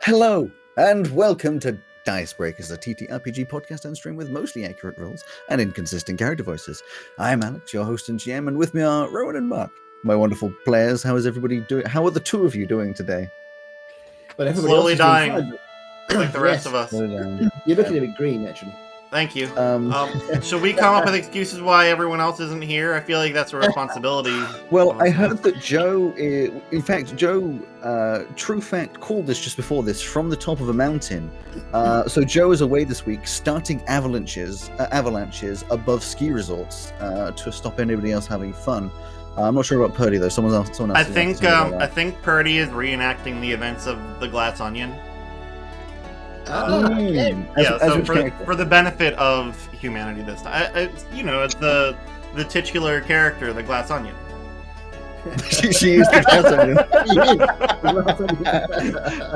Hello, and welcome to Dice Breakers, a TTRPG podcast and stream with mostly accurate rules and inconsistent character voices. I'm Alex, your host and GM, and with me are Rowan and Mark, my wonderful players. How is everybody doing? How are the two of you doing today? But everybody Slowly else is dying, doing fine. like the rest of us. You're looking a bit green, actually. Thank you. Should we come up with excuses why everyone else isn't here? I feel like that's a responsibility. Well, I heard that Joe, true fact, called this just before this from the top of a mountain. So Joe is away this week, starting avalanches above ski resorts to stop anybody else having fun. I'm not sure about Purdy though. Someone else. I think Purdy is reenacting the events of the Glass Onion. For the benefit of humanity this time. It's the titular character, the Glass Onion. she is the Glass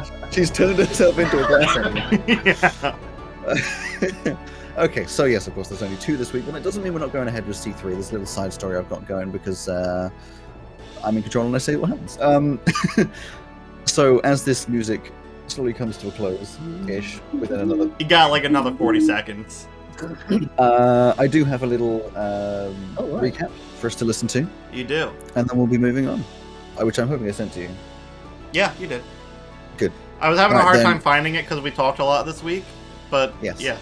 Onion. She's turned herself into a Glass Onion. Yeah. Okay, so yes, of course, there's only two this week, but it doesn't mean we're not going ahead with C3. There's a little side story I've got going because I'm in control and I say what happens. So as this music slowly comes to a close-ish within another... You got like another 40 seconds. I do have a little recap for us to listen to. You do. And then we'll be moving on, which I'm hoping I sent to you. Yeah, you did. Good. I was having a hard time finding it because we talked a lot this week, but yes. Yeah.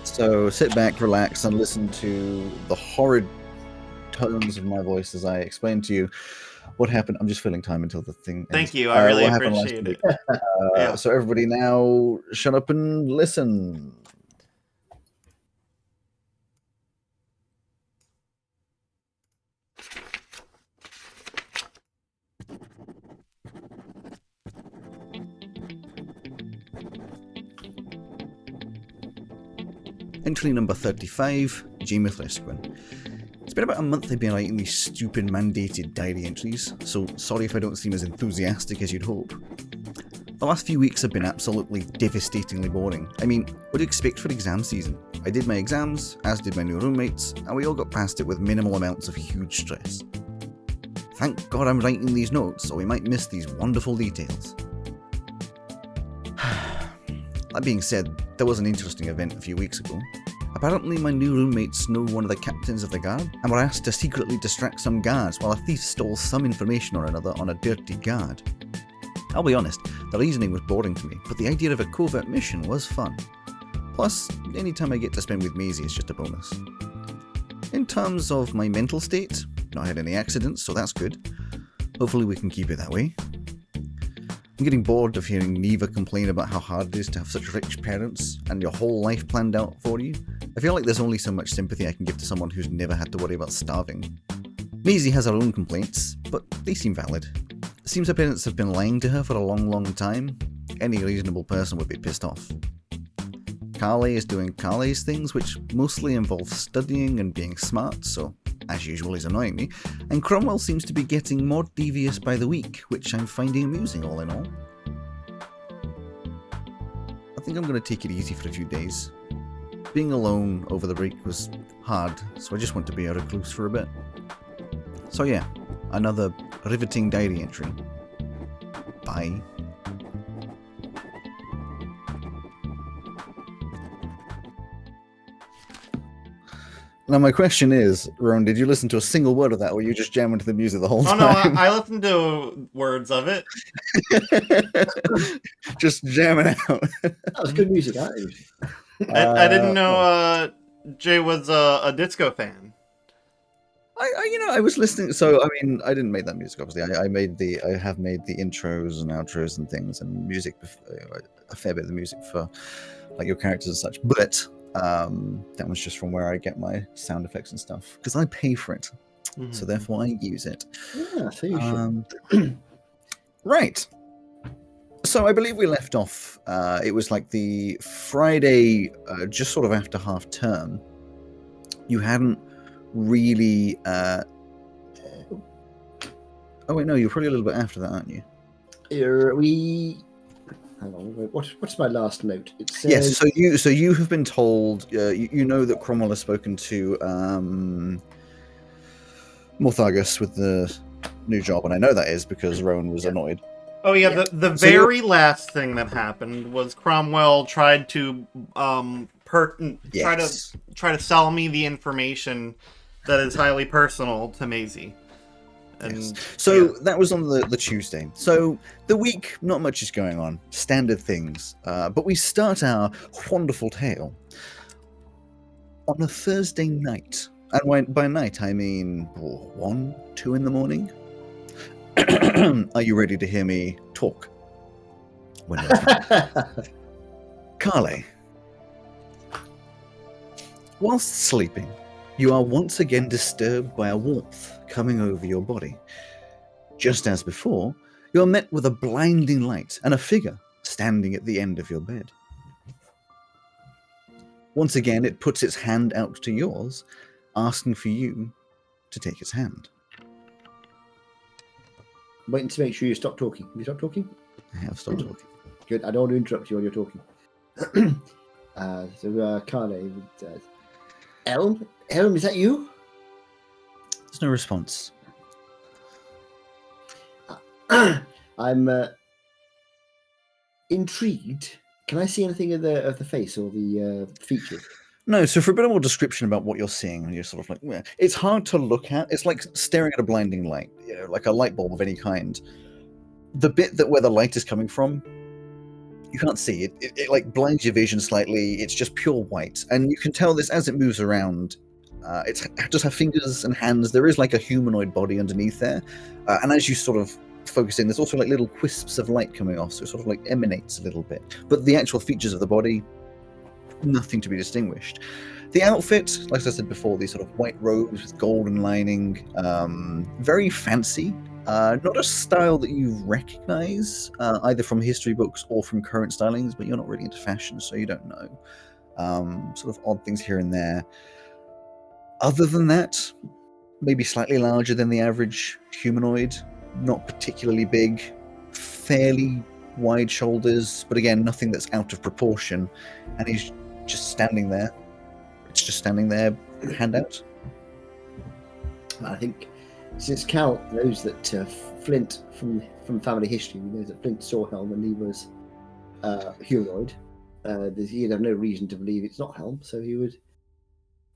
So sit back, relax, and listen to the horrid tones of my voice as I explain to you what happened. I'm just filling time until the thing ends. Thank you. I really appreciate it. Yeah. So everybody now shut up and listen. Entry number 35, G. Mithrisquin. It's been about a month I've been writing these stupid mandated diary entries, so sorry if I don't seem as enthusiastic as you'd hope. The last few weeks have been absolutely devastatingly boring. I mean, what do you expect for exam season? I did my exams, as did my new roommates, and we all got past it with minimal amounts of huge stress. Thank God I'm writing these notes, or we might miss these wonderful details. That being said, there was an interesting event a few weeks ago. Apparently my new roommates know one of the captains of the guard, and were asked to secretly distract some guards while a thief stole some information or another on a dirty guard. I'll be honest, the reasoning was boring to me, but the idea of a covert mission was fun. Plus, any time I get to spend with Maisie is just a bonus. In terms of my mental state, not had any accidents, so that's good. Hopefully we can keep it that way. I'm getting bored of hearing Neva complain about how hard it is to have such rich parents and your whole life planned out for you. I feel like there's only so much sympathy I can give to someone who's never had to worry about starving. Maisie has her own complaints, but they seem valid. It seems her parents have been lying to her for a long time. Any reasonable person would be pissed off. Carly is doing Carly's things, which mostly involve studying and being smart, so as usual is annoying me, and Cromwell seems to be getting more devious by the week, which I'm finding amusing all in all. I think I'm going to take it easy for a few days. Being alone over the break was hard, so I just want to be a recluse for a bit. So yeah, another riveting diary entry. Bye. Now my question is, Ron, did you listen to a single word of that, or were you just jamming to the music the whole time? Oh no, I listened to words of it. Just jamming out. That was good music, I didn't know Jay was a disco fan. I was listening. So I mean, I didn't make that music. Obviously, I have made the intros and outros and things and music, a fair bit of the music for like your characters and such. But that was just from where I get my sound effects and stuff because I pay for it, so therefore I use it. Yeah, so you should. Right. So I believe we left off. It was like the Friday, just sort of after half term. You hadn't really. Oh wait, no, you're probably a little bit after that, aren't you? Hang on, what's my last note? It says... Yes, so you have been told. You know that Cromwell has spoken to Morthagus with the new job, and I know that is because Rowan was annoyed. Oh yeah, the very last thing that happened was Cromwell tried to try to sell me the information that is highly personal to Maisie. And yes. So that was on the Tuesday. So the week, not much is going on. Standard things. But we start our wonderful tale on a Thursday night. And by night, I mean 1, 2 in the morning. Are you ready to hear me talk? Carly, whilst sleeping, you are once again disturbed by a warmth coming over your body. Just as before, you are met with a blinding light and a figure standing at the end of your bed. Once again, it puts its hand out to yours, asking for you to take its hand. Waiting to make sure you stop talking. Have you stopped talking? I have stopped talking. Good. I don't want to interrupt you when you're talking. Carly, Elm, is that you? There's no response. I'm intrigued. Can I see anything of the face or the features? No, so for a bit more description about what you're seeing, you're sort of like, well, it's hard to look at. It's like staring at a blinding light, like a light bulb of any kind. The bit where the light is coming from, you can't see it. It like blinds your vision slightly. It's just pure white, and you can tell this as it moves around. It just have fingers and hands. There is like a humanoid body underneath there, and as you sort of focus in, there's also like little wisps of light coming off, so it sort of like emanates a little bit. But the actual features of the body, nothing to be distinguished. The outfit, like I said before, these sort of white robes with golden lining, very fancy. Not a style that you recognize, either from history books or from current stylings, but you're not really into fashion, so you don't know. Sort of odd things here and there. Other than that, maybe slightly larger than the average humanoid, not particularly big, fairly wide shoulders, but again, nothing that's out of proportion, and he's just standing there. It's just standing there, hand out. I think since Cal knows that Flint, from family history, knows that Flint saw Helm when he was humanoid, he'd have no reason to believe it's not Helm, so he would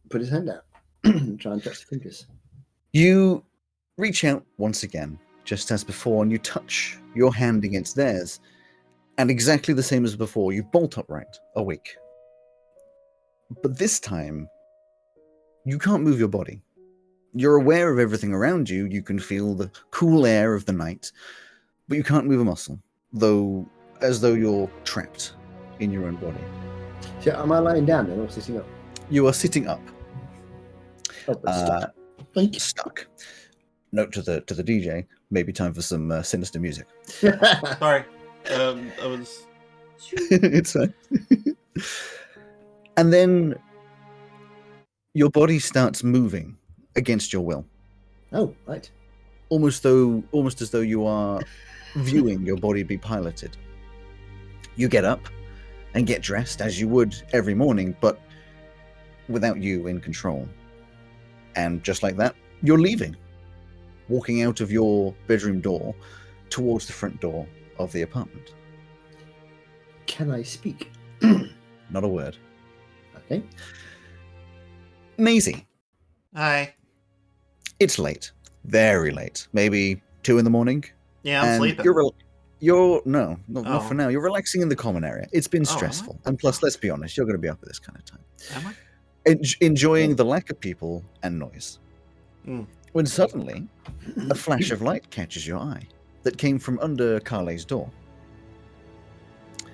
put his hand out and try and touch the fingers. You reach out once again, just as before, and you touch your hand against theirs, and exactly the same as before, you bolt upright, awake. But this time, you can't move your body. You're aware of everything around you. You can feel the cool air of the night, but you can't move a muscle, as though you're trapped in your own body. So am I lying down then or sitting up? You are sitting up. Oh, but stuck. Stuck. Note to the DJ, maybe time for some sinister music. Sorry. I was... It's fine. And then your body starts moving against your will. Oh, right. Almost as though you are viewing your body be piloted. You get up and get dressed as you would every morning, but without you in control. And just like that, you're leaving, walking out of your bedroom door towards the front door of the apartment. Can I speak? Not a word. Okay. Maisie. Hi. It's late. Very late. Maybe 2 in the morning. Yeah, I'm sleeping. Not for now. You're relaxing in the common area. It's been stressful. And plus, let's be honest, you're going to be up at this kind of time. Am I? Enjoying the lack of people and noise. Mm. When suddenly, a flash of light catches your eye that came from under Carly's door.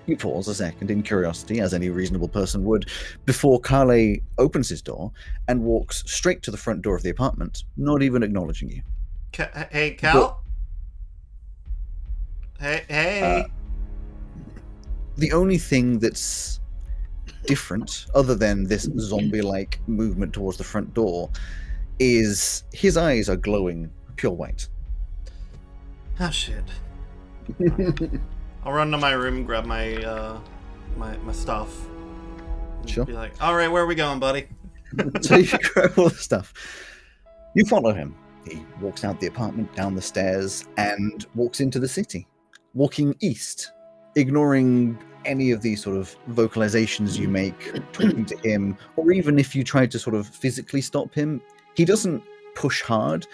You pause a second in curiosity, as any reasonable person would, before Carly opens his door and walks straight to the front door of the apartment, not even acknowledging you. Hey, Cal? Hey. The only thing that's different, other than this zombie-like movement towards the front door, is his eyes are glowing pure white. Oh, shit. I'll run to my room, grab my my stuff. Sure. Be like, all right, where are we going, buddy? So you grab all the stuff. You follow him. He walks out the apartment, down the stairs, and walks into the city. walking east, ignoring any of these sort of vocalizations you make, talking to him, or even if you try to sort of physically stop him, he doesn't push hard,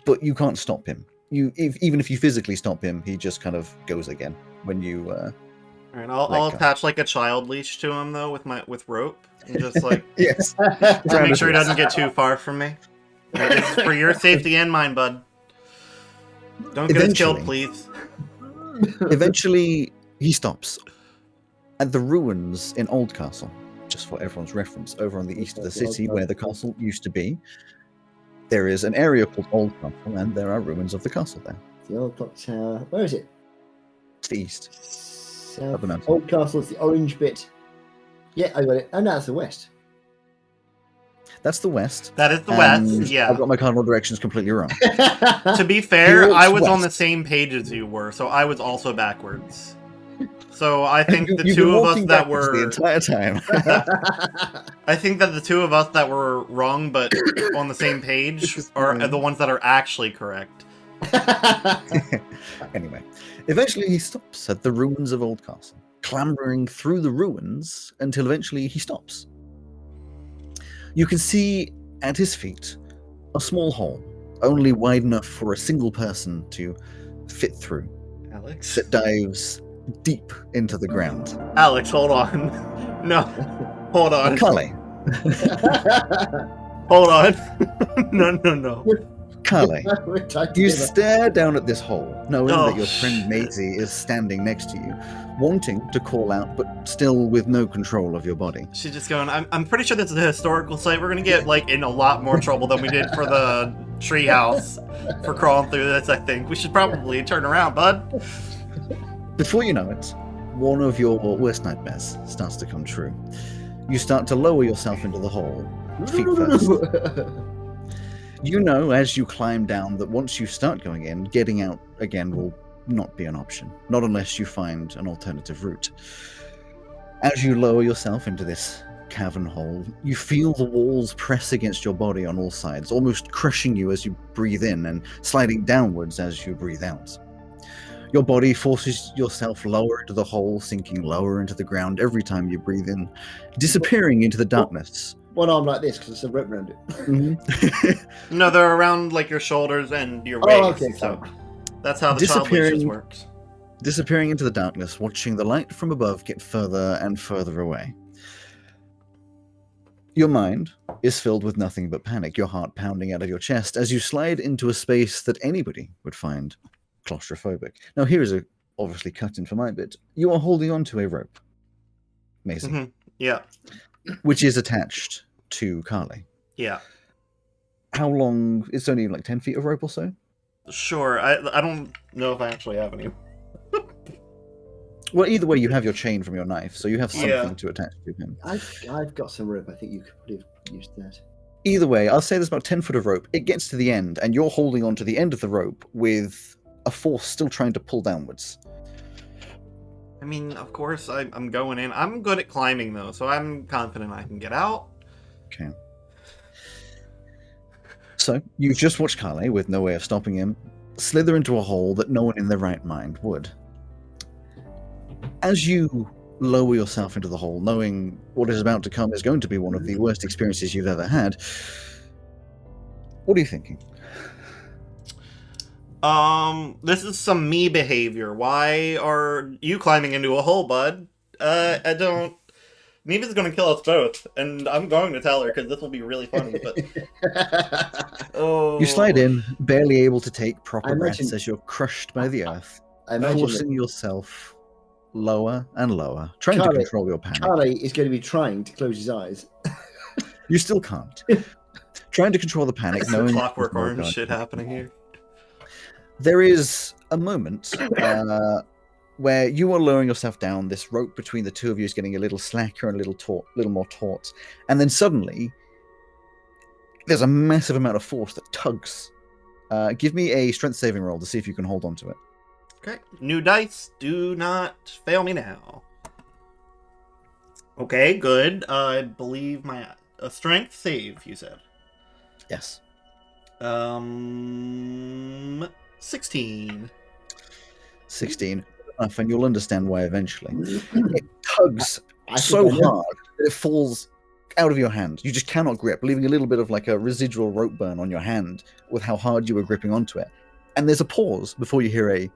but you can't stop him. Even if you physically stop him, he just kind of goes again when you. Alright, I'll attach like a child leash to him though with rope, and just like yes, to make sure he doesn't get too far from me. This is for your safety and mine, bud. Don't get us killed, please. Eventually, he stops at the ruins in Oldcastle. Just for everyone's reference, over on the east of the city, where the castle used to be, there is an area called Oldcastle, and there are ruins of the castle there. The old clock tower. Where is it? It's the east. South. Oldcastle is the orange bit. Yeah, I got it. Oh, no, that's the west. That's the west. That is the west, yeah. I've got my cardinal directions completely wrong. To be fair, I was on the same page as you were, so I was also backwards. So I think the two of us that were the entire time. I think that the two of us that were wrong but on the same page are the ones that are actually correct. Anyway, eventually he stops at the ruins of Oldcastle, clambering through the ruins until eventually he stops. You can see at his feet a small hole, only wide enough for a single person to fit through. Alex? That dives deep into the ground. Alex, hold on. No. Hold on. Carly. Hold on. No. Carly, you stare down at this hole, knowing that your friend Maisie is standing next to you, wanting to call out, but still with no control of your body. She's just going, I'm pretty sure this is a historical site. We're going to get like in a lot more trouble than we did for the treehouse for crawling through this, I think. We should probably turn around, bud. Before you know it, one of your worst nightmares starts to come true. You start to lower yourself into the hole, feet first. You know, as you climb down, that once you start going in, getting out again will not be an option. Not unless you find an alternative route. As you lower yourself into this cavern hole, you feel the walls press against your body on all sides, almost crushing you as you breathe in and sliding downwards as you breathe out. Your body forces yourself lower into the hole, sinking lower into the ground every time you breathe in, disappearing into the darkness. One arm like this because it's a rope around it. Mm-hmm. No, they're around like your shoulders and your waist. Oh, okay. So that's how the child leashes works. Disappearing into the darkness, watching the light from above get further and further away. Your mind is filled with nothing but panic, your heart pounding out of your chest as you slide into a space that anybody would find claustrophobic. Now, here is a obviously cut in for my bit. You are holding on to a rope. Amazing. Mm-hmm. Yeah. Which is attached to Carly. Yeah. How long? It's only like 10 feet of rope or so? Sure. I don't know if I actually have any. Well, either way, you have your chain from your knife, so you have something to attach to him. I've got some rope. I think you could probably have used that. Either way, I'll say there's about 10 foot of rope. It gets to the end, and you're holding on to the end of the rope with a force still trying to pull downwards. I mean, of course, I'm going in. I'm good at climbing, though, so I'm confident I can get out. Okay. So, you just watched Carly, with no way of stopping him, slither into a hole that no one in their right mind would. As you lower yourself into the hole, knowing what is about to come is going to be one of the worst experiences you've ever had, what are you thinking? This is some me behavior. Why are you climbing into a hole, bud? I don't... Neva's gonna kill us both, and I'm going to tell her, because this will be really funny, but... You slide in, barely able to take proper breaths as you're crushed by the earth, forcing yourself lower and lower, trying to control your panic. Charlie is going to be trying to close his eyes. You still can't. Trying to control the panic, knowing... Clockwork Orange shit happening here. There is a moment where you are lowering yourself down. This rope between the two of you is getting a little slacker and a little more taut. And then suddenly, there's a massive amount of force that tugs. Give me a strength saving roll to see if you can hold on to it. Okay. New dice. Do not fail me now. Okay, good. I believe my strength save, you said. Yes. 16. 16. Enough, and you'll understand why eventually. It tugs so hard that it falls out of your hand. You just cannot grip, leaving a little bit of like a residual rope burn on your hand with how hard you were gripping onto it. And there's a pause before you hear a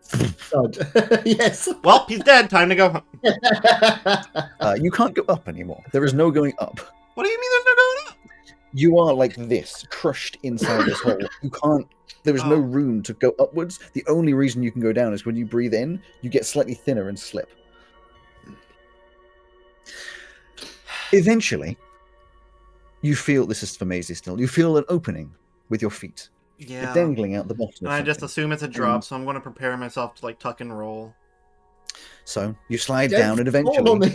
thud. Yes. Well, he's dead. Time to go home. You can't go up anymore. There is no going up. What do you mean there's no going up? You are like this, crushed inside this hole. You can't. There is no room to go upwards. The only reason you can go down is when you breathe in, you get slightly thinner and slip. Eventually, you feel, this is for Maisie still, you feel an opening with your feet. Yeah. You're dangling out the bottom. And I just assume it's a drop, so I'm going to prepare myself to like tuck and roll. So you slide down and eventually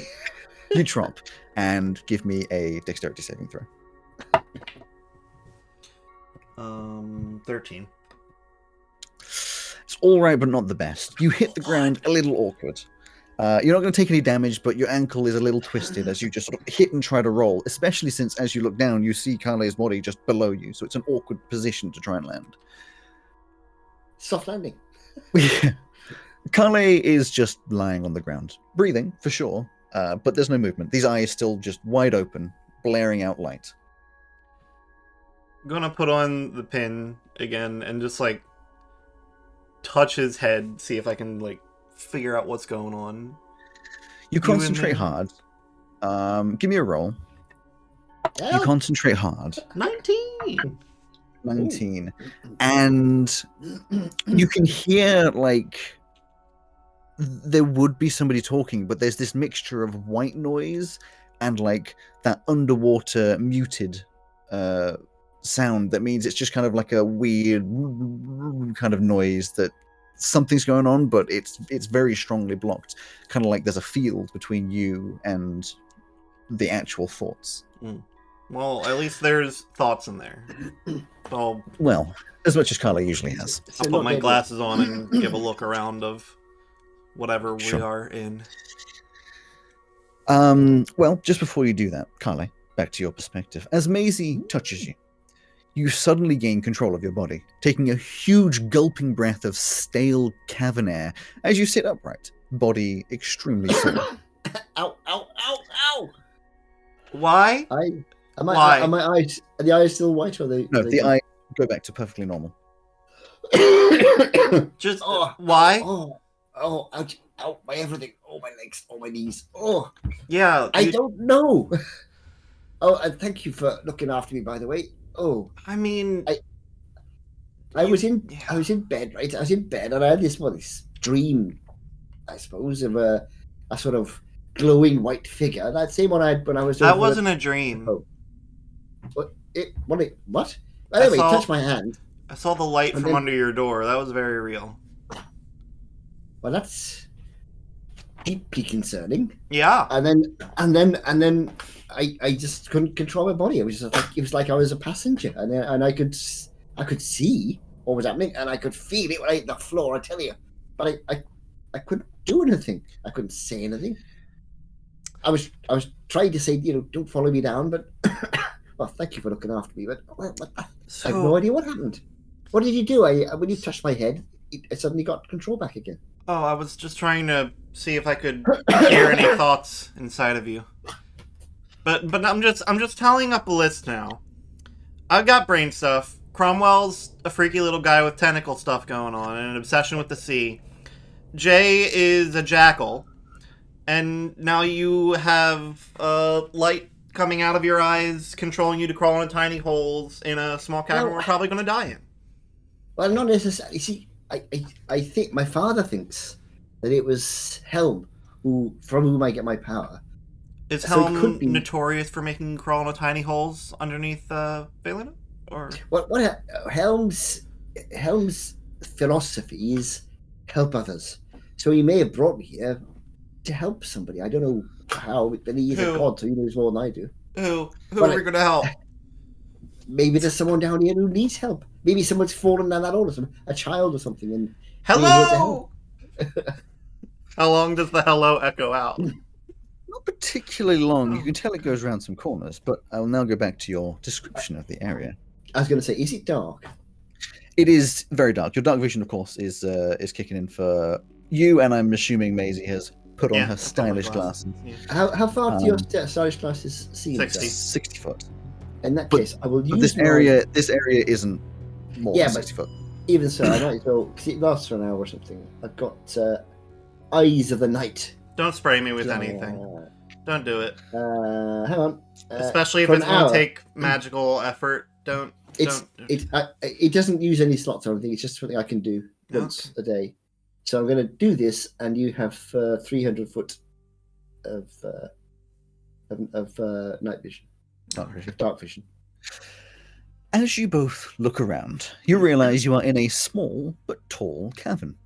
you drop. And give me a dexterity saving throw. 13. It's all right, but not the best. You hit the ground a little awkward. You're not going to take any damage, but your ankle is a little twisted as you just sort of hit and try to roll, especially since as you look down, you see Carly's body just below you, so it's an awkward position to try and land. Soft landing. Carly is just lying on the ground, breathing, for sure, but there's no movement. These eyes still just wide open, blaring out light. I'm gonna put on the pin again and just like touch his head, see if I can like figure out what's going on. You concentrate hard. Give me a roll. You concentrate hard. 19. 19. And you can hear like there would be somebody talking, but there's this mixture of white noise and like that underwater muted sound that means it's just kind of like a weird kind of noise that something's going on, but it's very strongly blocked. Kind of like there's a field between you and the actual thoughts. Well, at least there's thoughts in there. So, well, as much as Carla usually has. I'll put my glasses on and give a look around of whatever we are in. Well, just before you do that, Carly, back to your perspective. As Maisie touches you, you suddenly gain control of your body, taking a huge gulping breath of stale cavern air as you sit upright, body extremely sore. Ow, ow, ow, ow! Why? Are my eyes, are the eyes still white or are they? No, the eyes go back to perfectly normal. Just why? Ouch, ow, my everything, my legs, my knees. Yeah. I don't know. And thank you for looking after me, by the way. I mean, I was in bed, right? I was in bed and I had this dream, I suppose, of a sort of glowing white figure. That same one I had when I was. That wasn't a dream. What? Anyway, touch my hand. I saw the light from under your door. That was very real. Well, that's deeply concerning. Yeah. And then I just couldn't control my body. It was just like I was a passenger, and I could see what was happening, and I could feel it when I hit the floor. I tell you, but I couldn't do anything. I couldn't say anything. I was trying to say, don't follow me down, but well, thank you for looking after me. But I have no idea what happened. What did you do? When you touched my head, I suddenly got control back again. I was just trying to see if I could hear any thoughts inside of you. But I'm just tallying up a list now. I've got brain stuff. Cromwell's a freaky little guy with tentacle stuff going on and an obsession with the sea. Jay is a jackal. And now you have light coming out of your eyes, controlling you to crawl into tiny holes in a small cavern we're probably going to die in. Well, not necessarily. See, I think my father thinks that it was Helm from whom I get my power. Is Helm notorious for making you crawl into tiny holes underneath Valena? Or what Helm's philosophy is help others. So he may have brought me here to help somebody. I don't know how, but he is a god, so he knows more than I do. Who are we going to help? Maybe there's someone down here who needs help. Maybe someone's fallen down that hole, or a child or something. And hello. How long does the hello echo out? Not particularly long. You can tell it goes around some corners, but I'll now go back to your description of the area. I was going to say, is it dark? It is very dark. Your dark vision, of course, is kicking in for you and I'm assuming Maisie has put on Yeah, her I've got my stylish glasses. Yeah. How far do your stylish glasses see? 60. 60 foot. In that But- case, I will But use this area isn't more Yeah, than but- 60 foot. Even so, I might as well, because it lasts for an hour or something. I've got Eyes of the Night. Don't spray me with anything. Don't do it. Hang on. Especially if for it's an going to hour. take magical effort. Don't. It doesn't use any slots or anything. It's just something I can do once a day. So I'm going to do this, and you have 300 foot of night vision, dark vision. As you both look around, you realize you are in a small but tall cavern.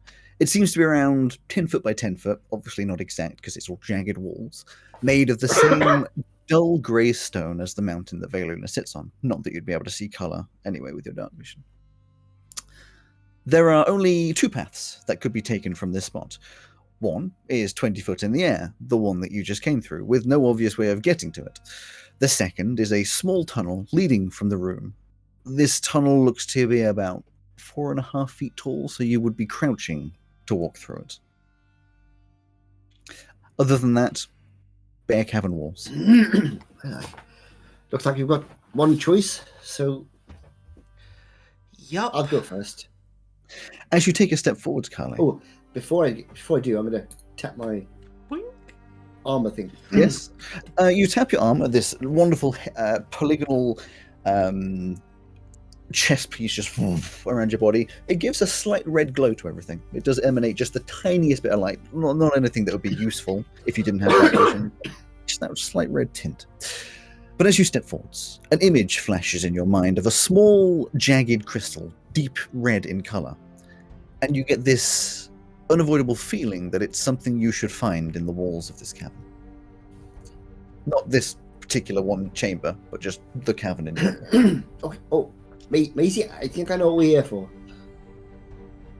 It seems to be around 10 foot by 10 foot, obviously not exact because it's all jagged walls, made of the same dull grey stone as the mountain that Veluna sits on. Not that you'd be able to see colour anyway with your dark vision. There are only 2 paths that could be taken from this spot. One is 20 foot in the air, the one that you just came through, with no obvious way of getting to it. The second is a small tunnel leading from the room. This tunnel looks to be about 4.5 feet tall, so you would be crouching to walk through it. Other than that, bare cavern walls. Looks like you've got one choice, so Yup. I'll go first. As you take a step forwards, Carly. Oh, before I do, I'm going to tap my Boink. armor thing. Yes. You tap your arm at this wonderful polygonal chest piece just around your body. It gives a slight red glow to everything. It does emanate just the tiniest bit of light. Not anything that would be useful if you didn't have that vision. Just that slight red tint. But as you step forwards, an image flashes in your mind of a small, jagged crystal, deep red in color. And you get this unavoidable feeling that it's something you should find in the walls of this cavern. Not this particular one chamber, but just the cavern in general. Okay. Oh, Maisie, I think I know what we're here for.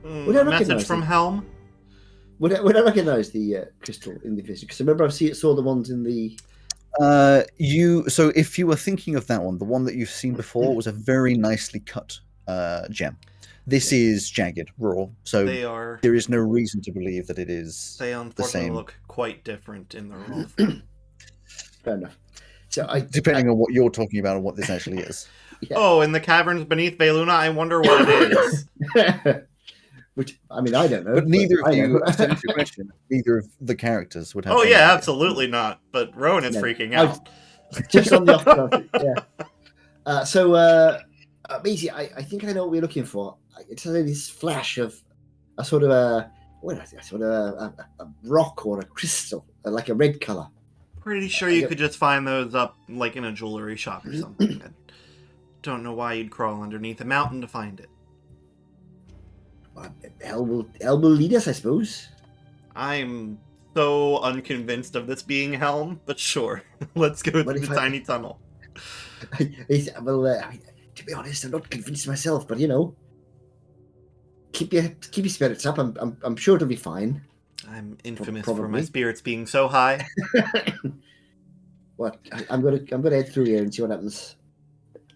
Would I Message recognise from it? Helm. Would I recognise the crystal in the vision? Because remember I saw the ones in the... So if you were thinking of that one, the one that you've seen before was a very nicely cut gem. This is jagged, raw, so there is no reason to believe that it is They the unfortunately same. look quite different in the real. Fair enough. So Depending on what you're talking about and what this actually is. Yeah. Oh, in the caverns beneath Veluna, I wonder what it is. Which, I mean, I don't know. But neither I of you, know. to answer your question, neither of the characters would have. Oh any yeah, idea. absolutely not. But Rowan is No, freaking I've- out. Just on the off chance, yeah. Maisie, I think I know what we're looking for. It's this flash of a sort of a rock or a crystal, like a red color. Pretty sure you could just find those up like in a jewelry shop or something. I don't know why you'd crawl underneath a mountain to find it. Well, hell will lead us, I suppose. I'm so unconvinced of this being Helm, but sure. Let's go What through if the I- tiny tunnel. Well, I mean, to be honest, I'm not convinced myself, but keep your spirits up. I'm sure it'll be fine. I'm infamous for my Probably. spirits being so high. What? I'm gonna head through here and see what happens.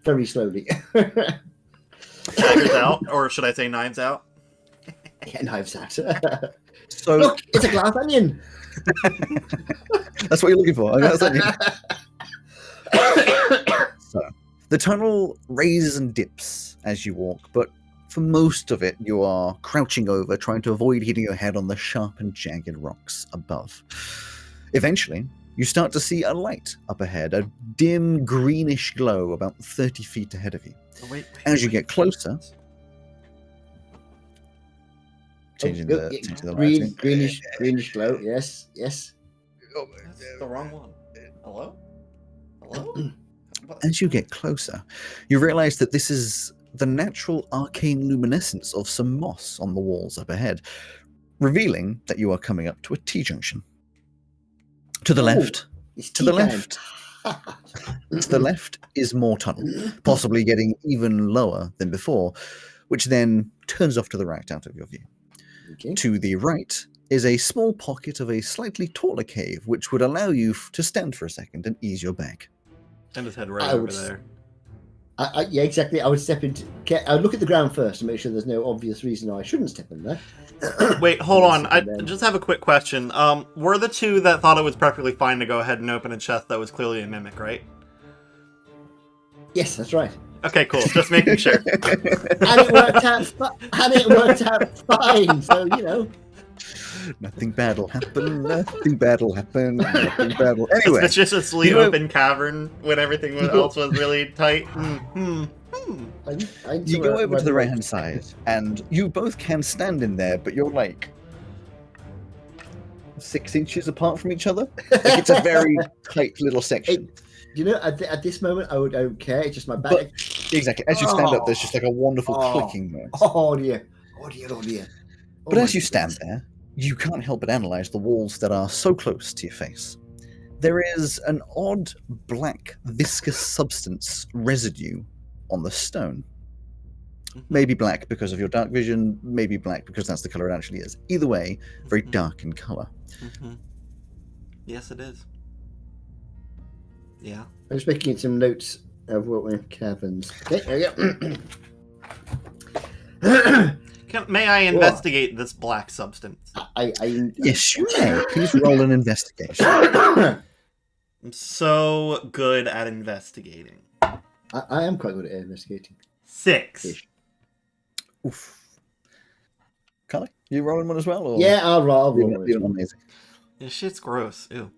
Very slowly. Daggers out, or should I say knives out? Yeah, knives out. So Look, it's a glass onion. that's what you're looking for. I mean, that's what you- So, the tunnel raises and dips as you walk, but for most of it, you are crouching over, trying to avoid hitting your head on the sharp and jagged rocks above. Eventually, you start to see a light up ahead, a dim greenish glow about 30 feet ahead of you. Oh, wait, As you get closer, changing the lighting. greenish glow. Yes. That's the wrong one. Hello? Hello? As you get closer, you realize that this is the natural arcane luminescence of some moss on the walls up ahead, revealing that you are coming up to a T-junction. To the left, It's to the tea time. left, to the left is more tunnel, possibly getting even lower than before, which then turns off to the right out of your view. Okay. To the right is a small pocket of a slightly taller cave, which would allow you to stand for a second and ease your back. And his head right I over would- there. Yeah, exactly. I would step into. I would look at the ground first and make sure there's no obvious reason I shouldn't step in there. Wait, hold on. I just have a quick question. Were the two that thought it was perfectly fine to go ahead and open a chest that was clearly a mimic, right? Yes, that's right. Okay, cool. Just making sure. And it worked out fine. So Nothing bad will happen. Nothing bad will happen. Nothing bad will. Anyway, it's just a sleep open cavern when everything else was really tight. You go over to the right-hand side, and you both can stand in there, but you're like 6 inches apart from each other. Like, it's a very tight little section. At this moment, I don't care. It's just my back. But, exactly. As you stand up, there's just like a wonderful clicking noise. Oh dear. Oh dear. Oh dear. But as you stand there, you can't help but analyze the walls that are so close to your face. There is an odd black viscous substance residue on the stone. Maybe black because of your dark vision, maybe black because that's the color it actually is. Either way, very dark in color. Yes, it is. Yeah. I'm just making some notes of what we're caverns. Okay, there we go. May I investigate this black substance? Yes, you may. Please roll an investigation. I'm so good at investigating. I am quite good at investigating. 6. Ish. Oof. Carly, you rolling one as well? Or Yeah, I'll roll. You're amazing. This shit's gross. Ew.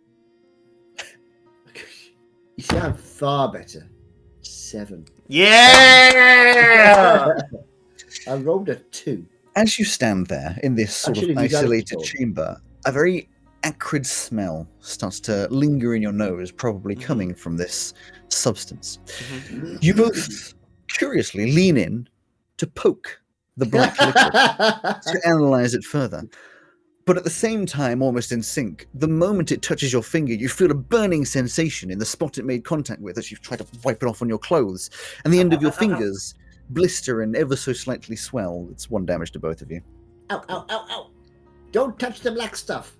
You see, I'm far better. 7. Yeah! I rolled a 2. As you stand there in this sort of isolated chamber, a very acrid smell starts to linger in your nose, probably coming from this substance. You both curiously lean in to poke the black liquid to analyze it further. But at the same time, almost in sync, the moment it touches your finger, you feel a burning sensation in the spot it made contact with as you try to wipe it off on your clothes, and the end of your fingers blister and ever so slightly swell. It's 1 damage to both of you. Ow, ow, ow, ow. Don't touch the black stuff.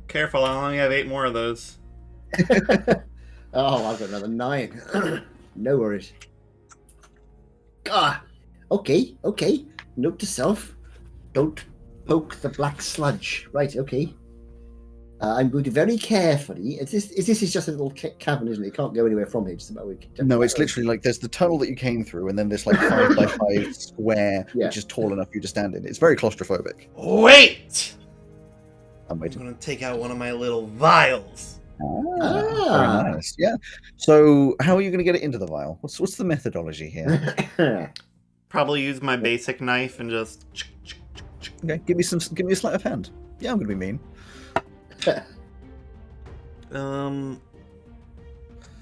Careful, I only have 8 more of those. Oh, I've got another 9. No worries. Okay. Note to self. Don't poke the black sludge. Right, okay. I'm going to very carefully. This is just a little cavern, isn't it? You can't go anywhere from here. Just about No, it's literally like there's the tunnel that you came through, and then this like 5x5 square, which is tall enough for you to stand in. It's very claustrophobic. Wait! I'm waiting. I'm going to take out one of my little vials. Very nice. Yeah. So, how are you going to get it into the vial? What's the methodology here? Probably use my basic knife and just. Okay, give me a sleight of hand. Yeah, I'm going to be mean.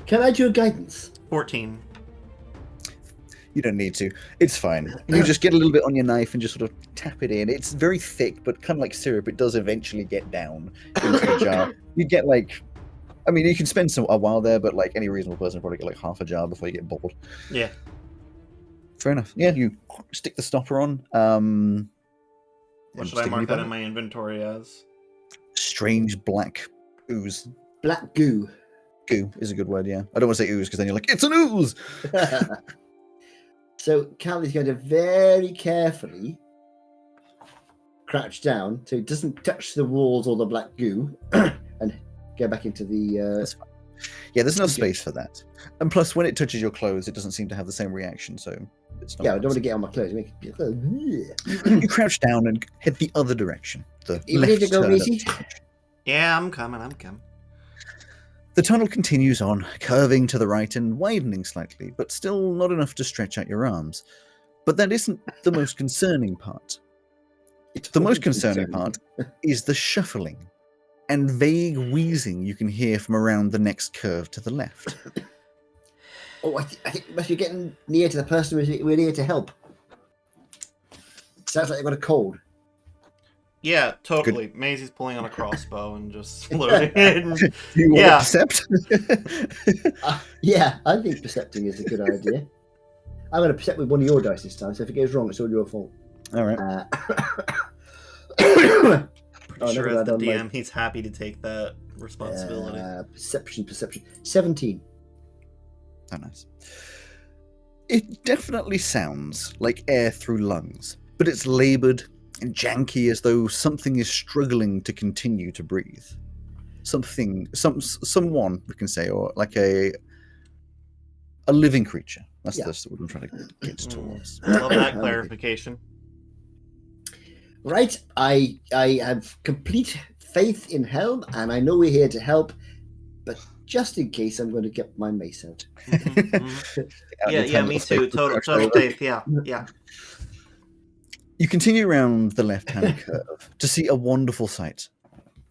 Can I do a guidance? 14. You don't need to. It's fine. You just get a little bit on your knife and just sort of tap it in. It's very thick, but kind of like syrup. It does eventually get down into the jar. You get like, I mean, you can spend a while there, but like any reasonable person will probably get like half a jar before you get bored. Yeah. Fair enough. Yeah, you stick the stopper on. What should I mark that in my inventory as? Strange black ooze. Black goo. Goo is a good word, yeah. I don't want to say ooze because then you're like, it's an ooze! So Cal's going to very carefully crouch down so it doesn't touch the walls or the black goo and go back into the... That's fine. Yeah, there's enough space for that. And plus, when it touches your clothes, it doesn't seem to have the same reaction, so it's not... Yeah, I don't want to get on my clothes. You crouch down and head the other direction. You ready to go, Macy? Yeah, I'm coming. The tunnel continues on, curving to the right and widening slightly, but still not enough to stretch out your arms. But that isn't the most concerning part. The most concerning part is the shuffling and vague wheezing you can hear from around the next curve to the left. Oh, I think we must be getting near to the person we're here to help. Sounds like they've got a cold. Yeah, totally. Good. Maisie's pulling on a crossbow and just loading it. Do you want to percept? Yeah, I think percepting is a good idea. I'm going to percept with one of your dice this time, so if it goes wrong, it's all your fault. All right. Pretty sure as the DM, he's happy to take that responsibility. Perception. 17. Oh, nice. It definitely sounds like air through lungs, but it's laboured and janky as though something is struggling to continue to breathe. Someone, we can say, or like a living creature. That's what I'm trying to get towards. Love that clarification. Right, I have complete faith in Helm, and I know we're here to help, but just in case, I'm going to get my mace out. Yeah, me too. Total faith. Yeah. You continue around the left-hand curve to see a wonderful sight.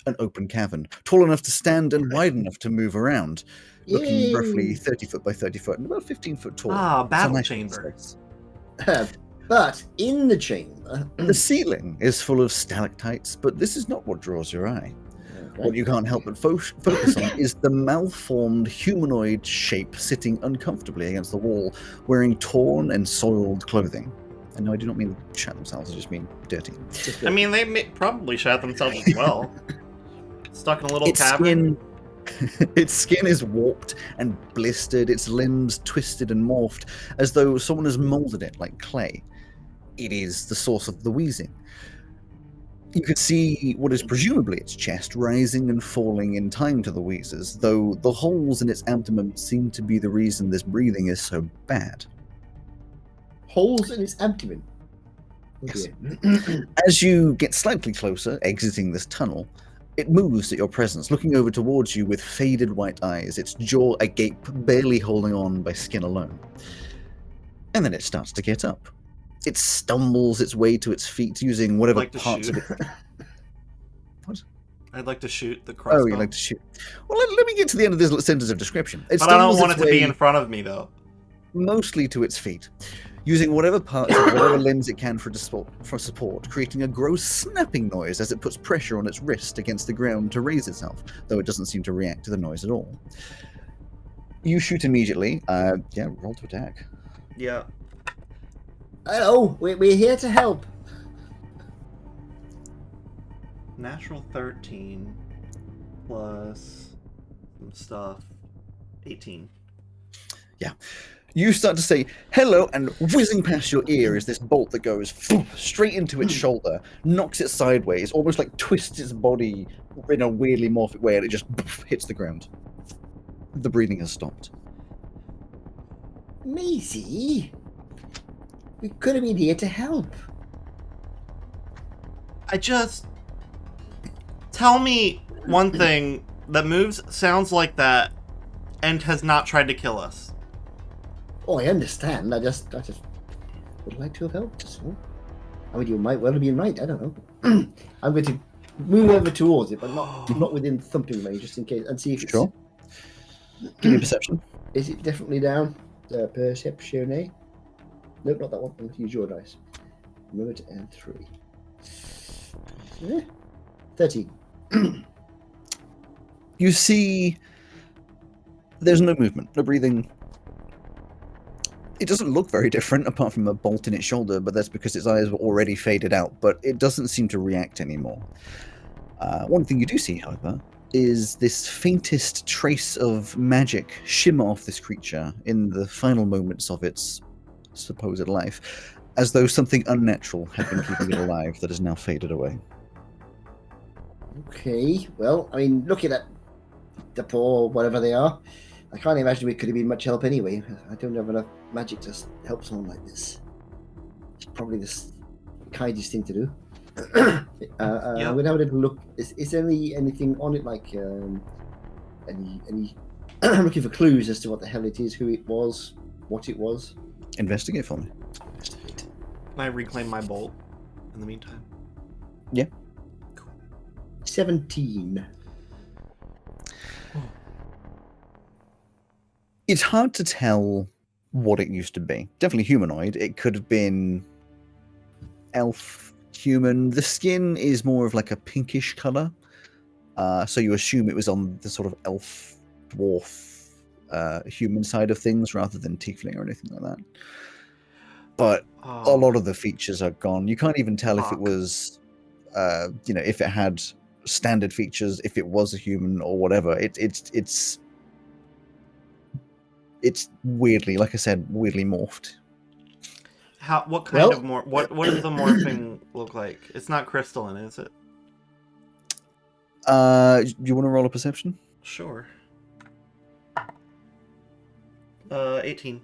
An open cavern, tall enough to stand and wide enough to move around, looking roughly 30 foot by 30 foot and about 15 foot tall. Battle chamber. But in the chamber... the ceiling is full of stalactites, but this is not what draws your eye. Okay. What you can't help but focus on is the malformed humanoid shape sitting uncomfortably against the wall, wearing torn and soiled clothing. And no, I do not mean shat themselves, I just mean dirty. I mean, they probably shat themselves as well. Stuck in a little cavern. Its skin is warped and blistered, its limbs twisted and morphed, as though someone has molded it like clay. It is the source of the wheezing. You can see what is presumably its chest rising and falling in time to the wheezes, though the holes in its abdomen seem to be the reason this breathing is so bad. Holes in its abdomen? Yes. As you get slightly closer, exiting this tunnel, it moves at your presence, looking over towards you with faded white eyes, its jaw agape, barely holding on by skin alone. And then it starts to get up. It stumbles its way to its feet using whatever parts of it... What? I'd like to shoot the crossbow. Oh, you like to shoot. Well, let me get to the end of this sentence of description. But I don't want it to be in front of me, though. Mostly to its feet, using whatever parts of whatever limbs it can for support, creating a gross snapping noise as it puts pressure on its wrist against the ground to raise itself, though it doesn't seem to react to the noise at all. You shoot immediately. Roll to attack. Yeah. Hello, we're here to help. Natural 13 plus some stuff. 18. Yeah. You start to say hello, and whizzing past your ear is this bolt that goes straight into its shoulder, knocks it sideways, almost like twists its body in a weirdly morphic way, and it just hits the ground. The breathing has stopped. Maisie? We could have been here to help. Tell me one thing that moves, sounds like that, and has not tried to kill us. Oh, I understand. I just would like to have helped us. I mean, you might well have been right. I don't know. I'm going to move over towards it, but not within thumping range, just in case, and see if it's... Sure. Give me a perception. Is it definitely down? Perception, eh? Nope, not that one. I'm going to use your dice. Remember to add 3. 13. You see... There's no movement, no breathing. It doesn't look very different, apart from a bolt in its shoulder, but that's because its eyes were already faded out, but it doesn't seem to react anymore. One thing you do see, however, is this faintest trace of magic shimmer off this creature in the final moments of its supposed life, as though something unnatural had been keeping it alive that has now faded away. Okay, well, I mean, looking at the poor, whatever they are, I can't imagine we could have been much help anyway. I don't have enough magic to help someone like this. It's probably the kindest thing to do. I'm going to have a little look. Is there anything on it, like any I'm looking for clues as to what the hell it is, who it was, what it was. Investigate for me. Investigate. Can I reclaim my bolt in the meantime? Yeah. Cool. 17. It's hard to tell what it used to be. Definitely humanoid. It could have been elf, human. The skin is more of like a pinkish color. So you assume it was on the sort of elf, dwarf, human side of things rather than tiefling or anything like that. But a lot of the features are gone. You can't even tell if it was, if it had standard features, if it was a human or whatever. It's it's weirdly, like I said, weirdly morphed. What kind of what does the morphing look like? It's not crystalline, is it? Do you want to roll a perception? Sure. 18.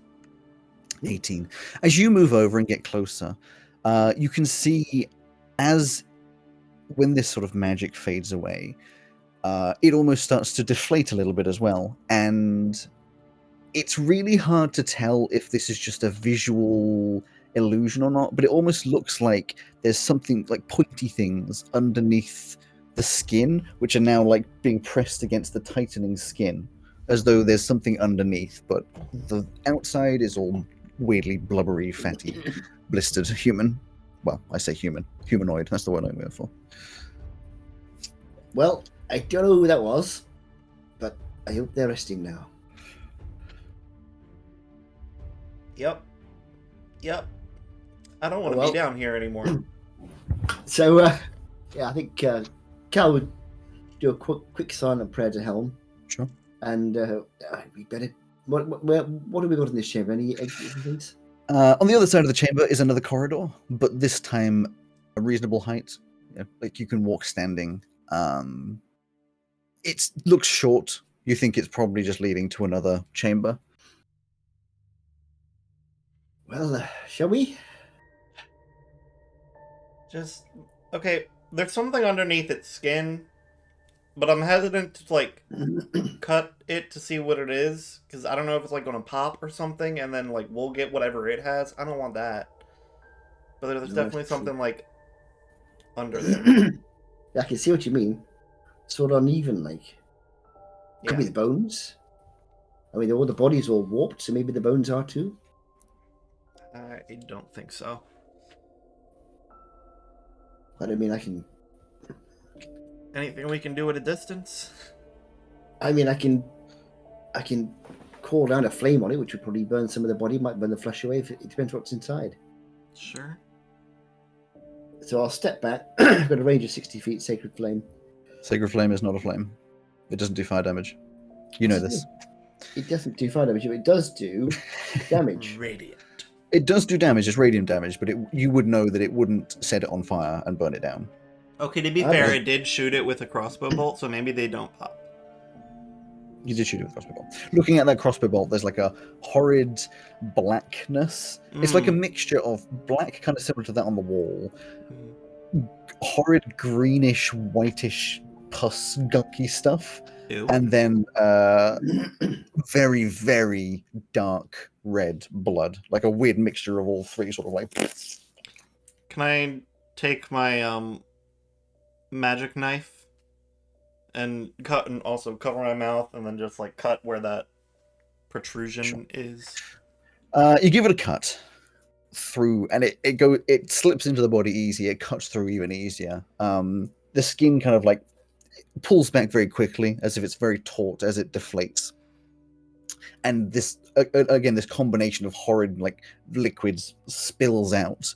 18. As you move over and get closer, you can see when this sort of magic fades away, it almost starts to deflate a little bit as well. And it's really hard to tell if this is just a visual illusion or not, but it almost looks like there's something like pointy things underneath the skin, which are now like being pressed against the tightening skin, as though there's something underneath, but the outside is all weirdly blubbery, fatty, blistered human. Well, I say humanoid. That's the word I'm going for. Well, I don't know who that was, but I hope they're resting now. Yep. I don't want to be down here anymore. So, I think Cal would do a quick silent prayer to Helm. Sure. And we better. What have we got in this chamber? Any things? On the other side of the chamber is another corridor, but this time a reasonable height. Like you can walk standing. It looks short. You think it's probably just leading to another chamber. Well, shall we? Okay, there's something underneath its skin, but I'm hesitant to, like, cut it to see what it is, because I don't know if it's, like, going to pop or something, and then, like, we'll get whatever it has. I don't want that. But there's definitely something, like, under there. I can see what you mean. Sort of uneven, like. Could be the bones. I mean, all the body's all warped, so maybe the bones are too. I don't think so. But I mean, I can. Anything we can do at a distance? I mean, I can call down a flame on it, which would probably burn some of the body, might burn the flesh away. It depends what's inside. Sure. So I'll step back. I've got a range of 60 feet, Sacred Flame. Sacred Flame is not a flame. It doesn't do fire damage. You know this. It doesn't do fire damage, but it does do damage. Radiant. It does do damage. It's radiant damage, but you would know that it wouldn't set it on fire and burn it down. Okay, to be fair, I did shoot it with a crossbow bolt, so maybe they don't pop. You did shoot it with a crossbow bolt. Looking at that crossbow bolt, there's like a horrid blackness. It's like a mixture of black, kind of similar to that on the wall, horrid greenish, whitish, pus, gunky stuff, Ew. and then very, very dark red blood, like a weird mixture of all three, sort of like. Can I take my magic knife and cut and also cover my mouth and then just like cut where that protrusion is? You give it a cut through, and it slips into the body easy. It cuts through even easier. The skin kind of like pulls back very quickly, as if it's very taut as it deflates. And this again, this combination of horrid like liquids spills out.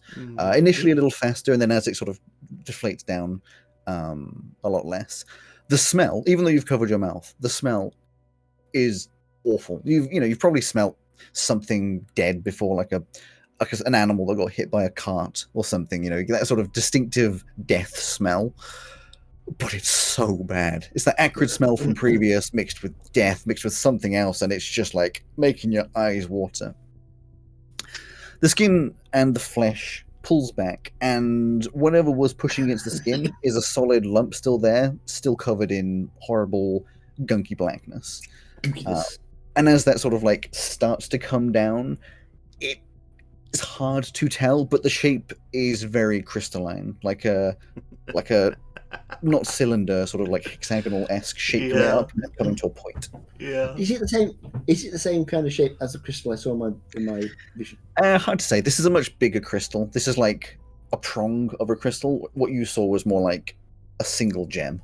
Initially a little faster, and then as it sort of deflates down, a lot less. The smell, even though you've covered your mouth, the smell is awful. You've probably smelt something dead before, like an animal that got hit by a cart or something. That sort of distinctive death smell. But it's so bad. It's that acrid smell from previous mixed with death, mixed with something else, and it's just like making your eyes water. The skin and the flesh pulls back, and whatever was pushing against the skin is a solid lump still there, still covered in horrible, gunky blackness. And as that sort of like starts to come down, it's hard to tell, but the shape is very crystalline, like a not cylinder, sort of like hexagonal-esque shape up and coming to a point. Yeah. Is it the same kind of shape as the crystal I saw in my vision? Hard to say. This is a much bigger crystal. This is like a prong of a crystal. What you saw was more like a single gem.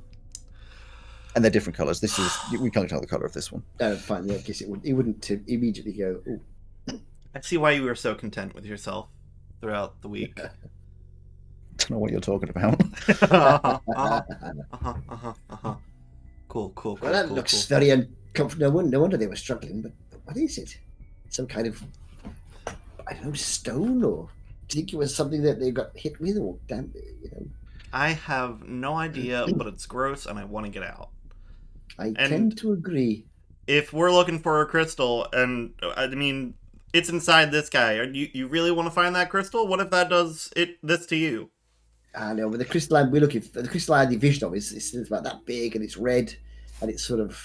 And they're different colors. We can't tell the color of this one. Fine. Yeah, I guess it wouldn't immediately go, ooh. I see why you were so content with yourself throughout the week. I don't know what you're talking about. Cool. Well, that looks very uncomfortable. No wonder they were struggling, but what is it? some kind of, I don't know, stone, or do you think it was something that they got hit with, or damn, I have no idea, but it's gross, and I want to get out. I tend to agree. If we're looking for a crystal, and I mean, it's inside this guy, you really want to find that crystal? What if that does this to you? I know, but the crystalline we're looking for, the crystalline division of it's about that big, and it's red, and it's sort of.